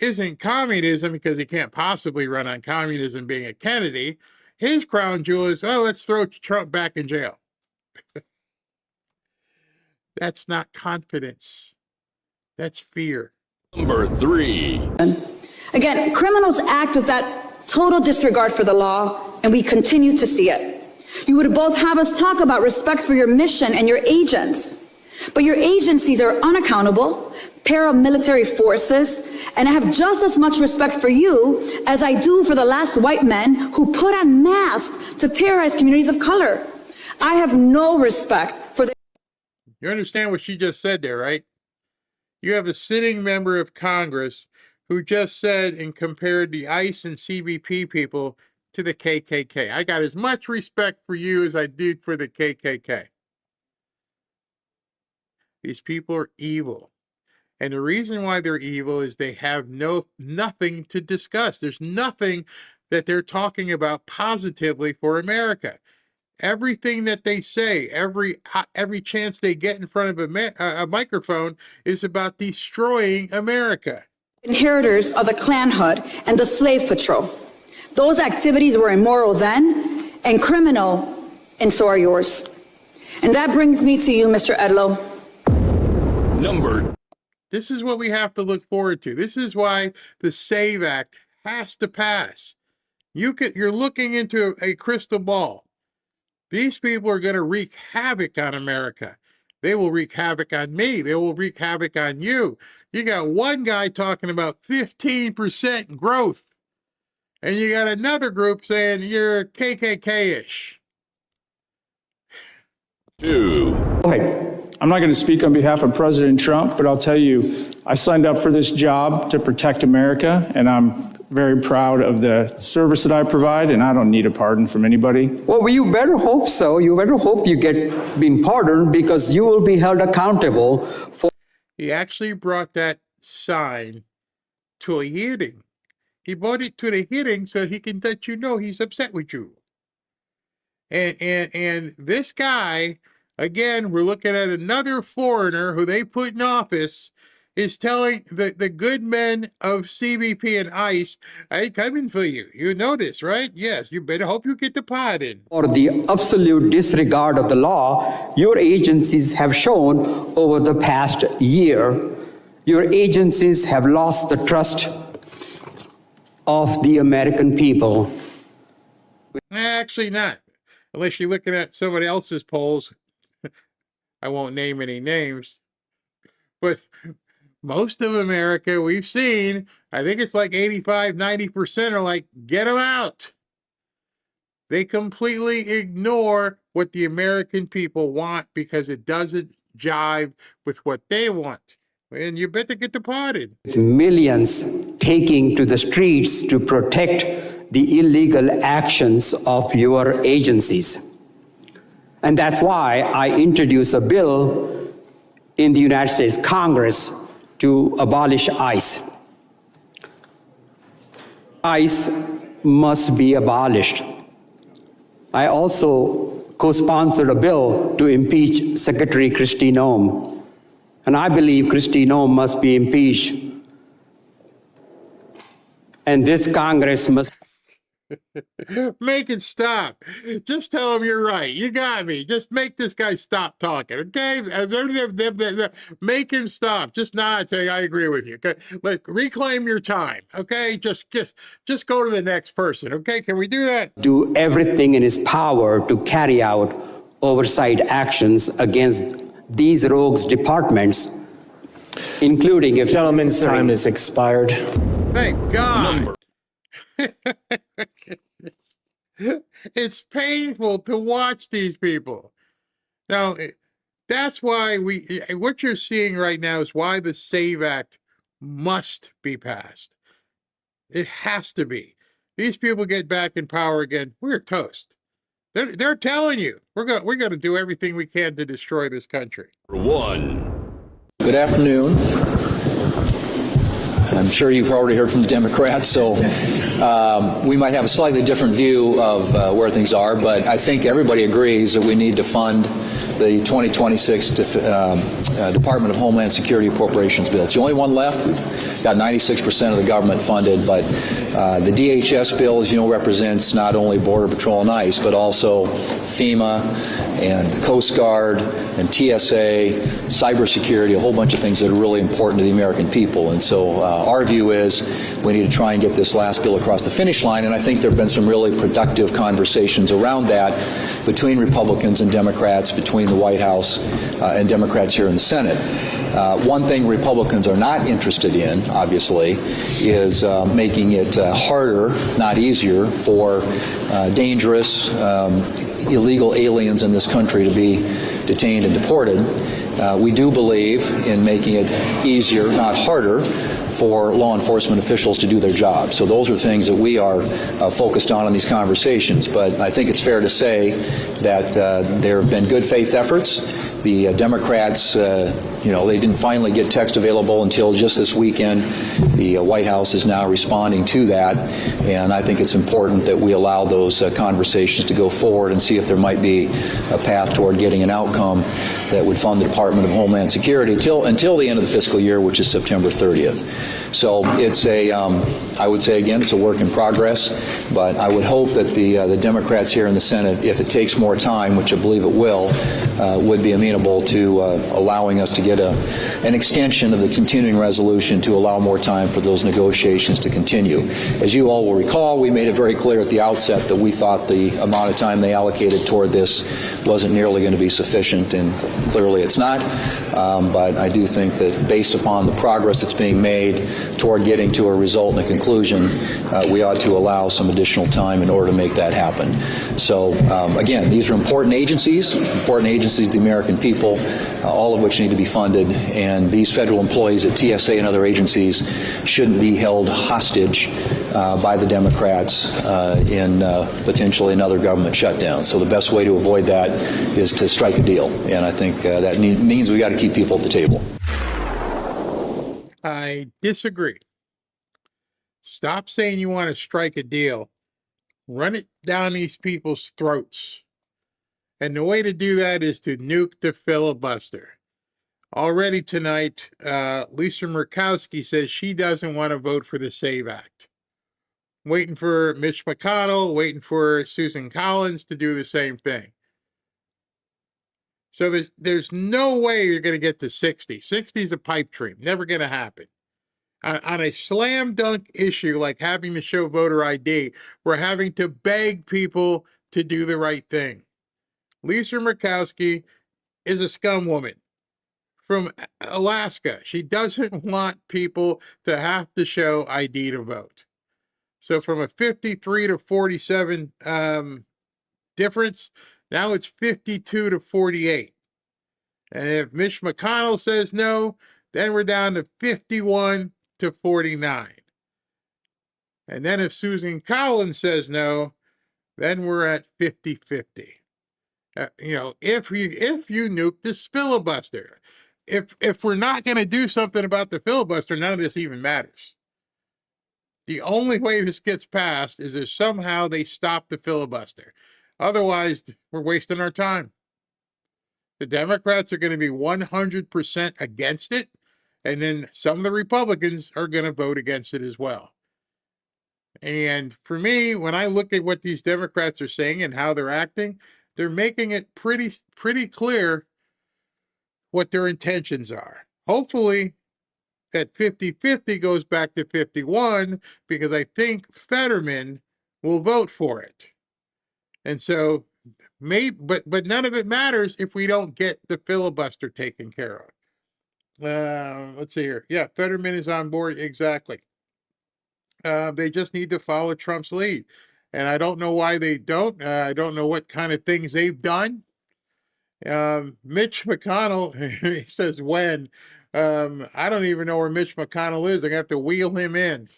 isn't communism, because he can't possibly run on communism being a Kennedy. His crown jewel is, oh, let's throw Trump back in jail. That's not confidence. That's fear. Number 3. Again, criminals act with that total disregard for the law, and we continue to see it. You would both have us talk about respect for your mission and your agents, but your agencies are unaccountable, paramilitary forces, and I have just as much respect for you as I do for the last white men who put on masks to terrorize communities of color. I have no respect for the... You understand what she just said there, right? You have a sitting member of Congress who just said and compared the ICE and CBP people to the KKK. I got as much respect for you as I did for the KKK. These people are evil. And the reason why they're evil is they have nothing to discuss. There's nothing that they're talking about positively for America. Everything that they say, every chance they get in front of a microphone is about destroying America. Inheritors of the Klanhood and the Slave Patrol. Those activities were immoral then and criminal, and so are yours. And that brings me to you, Mr. Edlow. This is what we have to look forward to. This is why the SAVE Act has to pass. You're looking into a crystal ball. These people are going to wreak havoc on America. They will wreak havoc on me. They will wreak havoc on you. You got one guy talking about 15% growth, and you got another group saying you're KKK-ish. 2. I'm not going to speak on behalf of President Trump, but I'll tell you, I signed up for this job to protect America, and I'm very proud of the service that I provide, and I don't need a pardon from anybody. Well, you better hope so. You better hope you get been pardoned, because you will be held accountable for... He actually brought that sign to a hearing. He brought it to the hearing so he can let you know he's upset with you. And this guy, again, we're looking at another foreigner who they put in office, is telling the good men of CBP and ICE, I'm coming for you. You know this, right? Yes, you better hope you get the pardon. For the absolute disregard of the law your agencies have shown over the past year. Your agencies have lost the trust of the American people. Actually not, unless you're looking at somebody else's polls. I won't name any names, but most of America we've seen, I think it's like 85, 90% are like, get them out. They completely ignore what the American people want because it doesn't jive with what they want. And you better get deported. With millions taking to the streets to protect the illegal actions of your agencies. And that's why I introduced a bill in the United States Congress to abolish ICE. ICE must be abolished. I also co-sponsored a bill to impeach Secretary Kristi Noem. And I believe Kristi Noem must be impeached. And this Congress must... Make it stop. Just tell him you're right. You got me. Just make this guy stop talking, okay? Make him stop. Just nod, say I agree with you. Okay, like reclaim your time. Okay, just go to the next person. Okay, can we do that? Do everything in his power to carry out oversight actions against these rogues departments, including if Gentleman's time is expired. Thank God. It's painful to watch these people. Now, that's why what you're seeing right now is why the SAVE Act must be passed. It has to be. These people get back in power again, we're toast. They're telling you, we're going to do everything we can to destroy this country. Good afternoon. I'm sure you've already heard from the Democrats, so we might have a slightly different view of where things are, but I think everybody agrees that we need to fund the 2026 Department of Homeland Security Appropriations bill. It's the only one left. We've got 96% of the government funded, but the DHS bill, as you know, represents not only Border Patrol and ICE, but also FEMA and the Coast Guard and TSA, cybersecurity, a whole bunch of things that are really important to the American people. And so our view is we need to try and get this last bill across the finish line, and I think there have been some really productive conversations around that between Republicans and Democrats, between the White House and Democrats here in the Senate. One thing Republicans are not interested in, obviously, is making it harder, not easier, for dangerous, illegal aliens in this country to be detained and deported. We do believe in making it easier, not harder, for law enforcement officials to do their job. So those are things that we are focused on in these conversations. But I think it's fair to say that there have been good faith efforts. The Democrats, they didn't finally get text available until just this weekend. The White House is now responding to that, and I think it's important that we allow those conversations to go forward and see if there might be a path toward getting an outcome that would fund the Department of Homeland Security until the end of the fiscal year, which is September 30th. So it's I would say again, it's a work in progress, but I would hope that the Democrats here in the Senate, if it takes more time, which I believe it will, would be amenable to allowing us to get an extension of the continuing resolution to allow more time for those negotiations to continue. As you all will recall, we made it very clear at the outset that we thought the amount of time they allocated toward this wasn't nearly going to be sufficient, and clearly it's not. But I do think that based upon the progress that's being made toward getting to a result and a conclusion, we ought to allow some additional time in order to make that happen. So again, these are important agencies of the American people, all of which need to be funded, and these federal employees at TSA and other agencies shouldn't be held hostage by the Democrats in potentially another government shutdown. So the best way to avoid that is to strike a deal, and I think that means we got to keep people at the table. I disagree. Stop saying you want to strike a deal. Run it down these people's throats. And the way to do that is to nuke the filibuster. Already tonight, Lisa Murkowski says she doesn't want to vote for the SAVE Act. Waiting for Mitch McConnell, waiting for Susan Collins to do the same thing. So there's no way you're going to get to 60. 60 is a pipe dream. Never going to happen. On a slam dunk issue like having to show voter ID, we're having to beg people to do the right thing. Lisa Murkowski is a scum woman from Alaska. She doesn't want people to have to show ID to vote. So from a 53 to 47 difference, now it's 52 to 48. And if Mitch McConnell says no, then we're down to 51 to 49. And then if Susan Collins says no, then we're at 50-50. If you nuke this filibuster, if we're not going to do something about the filibuster, none of this even matters. The only way this gets passed is if somehow they stop the filibuster. Otherwise, we're wasting our time. The Democrats are going to be 100% against it, and then some of the Republicans are going to vote against it as well. And for me, when I look at what these Democrats are saying and how they're acting, they're making it pretty clear what their intentions are. Hopefully that 50-50 goes back to 51, because I think Fetterman will vote for it. And so but none of it matters if we don't get the filibuster taken care of. Let's see here. Yeah, Fetterman is on board. Exactly. They just need to follow Trump's lead. And I don't know why they don't. I don't know what kind of things they've done. Mitch McConnell, he says when. I don't even know where Mitch McConnell is. I'm going to have to wheel him in.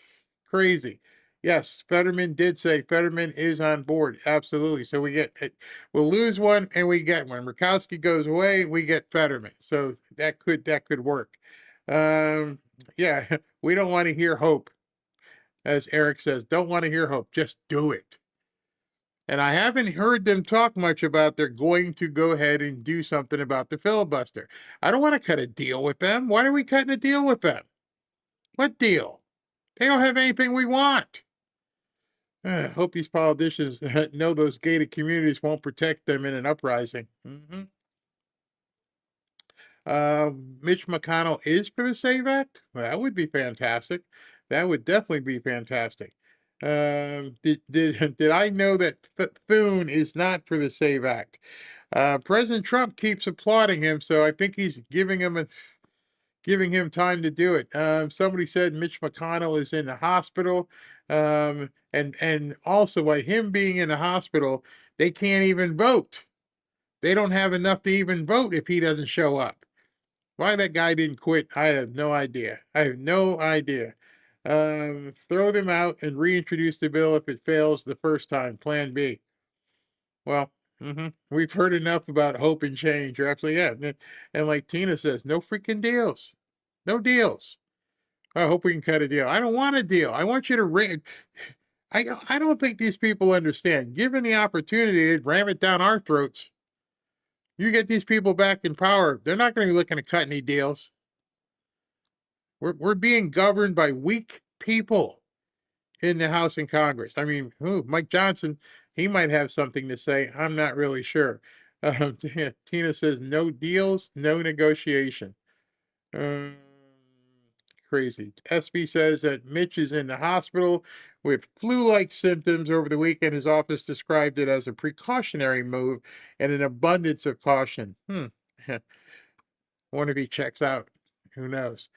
Crazy. Yes, Fetterman did say Fetterman is on board. Absolutely. So we'll lose one and we get one. Murkowski goes away, we get Fetterman. So that could work. Yeah, we don't want to hear hope. As Eric says, don't want to hear hope. Just do it. And I haven't heard them talk much about they're going to go ahead and do something about the filibuster. I don't want to cut a deal with them. Why are we cutting a deal with them? What deal? They don't have anything we want. I hope these politicians know those gated communities won't protect them in an uprising. Mitch McConnell is for the SAVE Act? Well, that would be fantastic. That would definitely be fantastic. Did I know that Thune is not for the SAVE Act? President Trump keeps applauding him, so I think he's giving him time to do it. Somebody said Mitch McConnell is in the hospital, and also by him being in the hospital, they can't even vote. They don't have enough to even vote if he doesn't show up. Why that guy didn't quit, I have no idea. Throw them out and reintroduce the bill if it fails the first time. Plan B. Well, we've heard enough about hope and change. You're absolutely, yeah. And like Tina says, no freaking deals. No deals. I hope we can cut a deal. I don't want a deal. I want you to I don't think these people understand. Given the opportunity to ram it down our throats, you get these people back in power, they're not going to be looking to cut any deals. We're being governed by weak people in the House and Congress. I mean, Mike Johnson, he might have something to say. I'm not really sure. Tina says, no deals, no negotiation. Crazy. SB says that Mitch is in the hospital with flu-like symptoms over the weekend. His office described it as a precautionary move and an abundance of caution. One of he checks out. Who knows?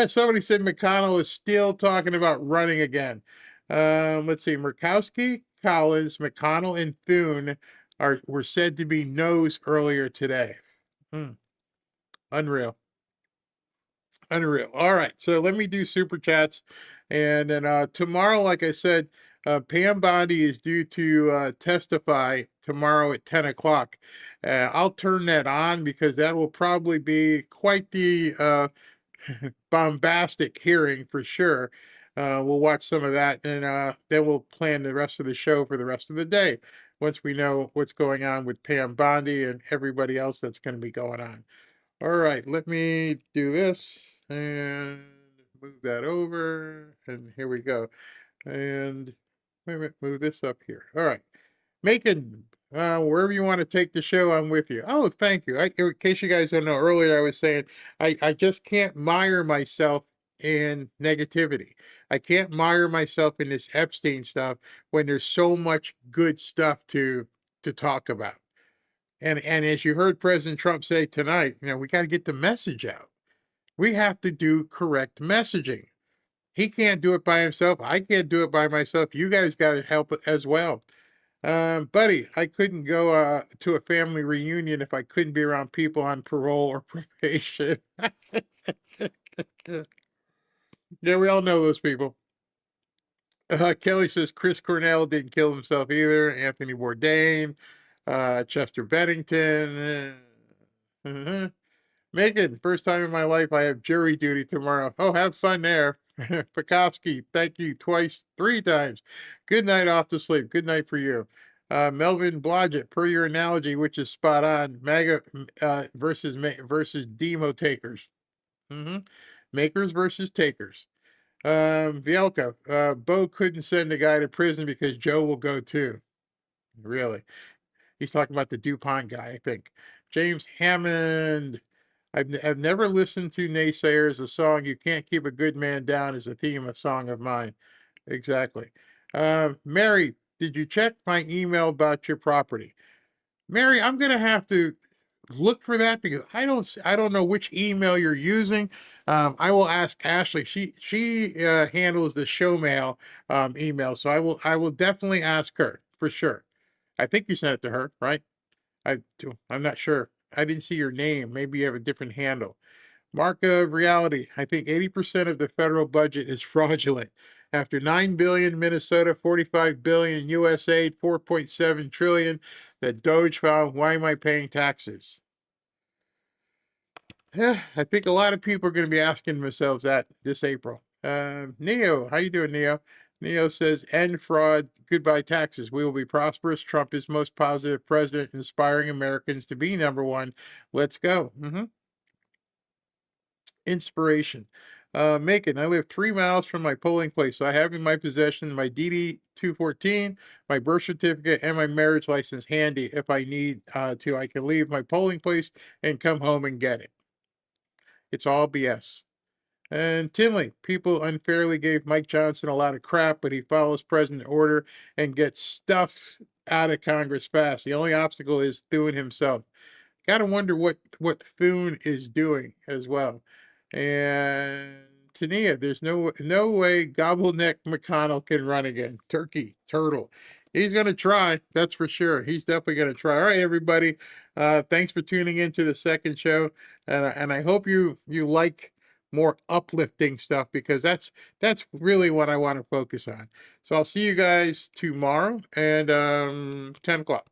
Somebody said McConnell is still talking about running again. Let's see. Murkowski, Collins, McConnell, and Thune were said to be no's earlier today. Unreal. All right, so let me do super chats, and then tomorrow, like I said, Pam Bondi is due to testify tomorrow at 10 o'clock. I'll turn that on because that will probably be quite the bombastic hearing for sure. We'll watch some of that, and then we'll plan the rest of the show for the rest of the day once we know what's going on with Pam Bondi and everybody else that's going to be going on. All right, let me do this and move that over, and here we go. And wait a minute, move this up here. All right, Macon, wherever you want to take the show, I'm with you. Oh, thank you. In case you guys don't know, earlier I was saying I just can't mire myself in negativity. I can't mire myself in this Epstein stuff when there's so much good stuff to talk about. And as you heard President Trump say tonight, we got to get the message out. We have to do correct messaging. He can't do it by himself. I can't do it by myself. You guys got to help as well. Buddy, I couldn't go to a family reunion if I couldn't be around people on parole or probation. Yeah, we all know those people. Kelly says Chris Cornell didn't kill himself either. Anthony Bourdain, Chester Bennington. Megan, first time in my life I have jury duty tomorrow. Oh, have fun there. Pekovsky, thank you three times. Good night off to sleep. Good night for you. Melvin Blodgett, per your analogy, which is spot on, MAGA versus demo takers. Makers versus takers. Vielka, Bo couldn't send a guy to prison because Joe will go too. Really? He's talking about the DuPont guy, I think. James Hammond. I've never listened to Naysayers. A song "You Can't Keep a Good Man Down" is a theme of song of mine. Exactly. Mary, did you check my email about your property? Mary, I'm gonna have to look for that because I don't know which email you're using. I will ask Ashley. She handles the show mail email, so I will definitely ask her for sure. I think you sent it to her, right? I'm not sure. I didn't see your name. Maybe you have a different handle. Mark of reality. I think 80% of the federal budget is fraudulent. After 9 billion Minnesota, 45 billion US aid, 4.7 trillion that Doge found. Why am I paying taxes? I think a lot of people are going to be asking themselves that this April. Neo, how you doing, Neo? Neo says, end fraud, goodbye taxes. We will be prosperous. Trump is most positive president, inspiring Americans to be number one. Let's go. Inspiration. Macon, I live 3 miles from my polling place. So I have in my possession my DD 214, my birth certificate, and my marriage license handy. If I need to, I can leave my polling place and come home and get it. It's all BS. And Tinley, people unfairly gave Mike Johnson a lot of crap, but he follows president order and gets stuff out of Congress fast. The only obstacle is Thune himself. Gotta wonder what Thune is doing as well. And Tania, there's no way Gobbleneck McConnell can run again. Turtle. He's going to try. That's for sure. He's definitely going to try. All right, everybody. Thanks for tuning into the second show. And I hope you like more uplifting stuff because that's really what I want to focus on. So I'll see you guys tomorrow and 10 o'clock.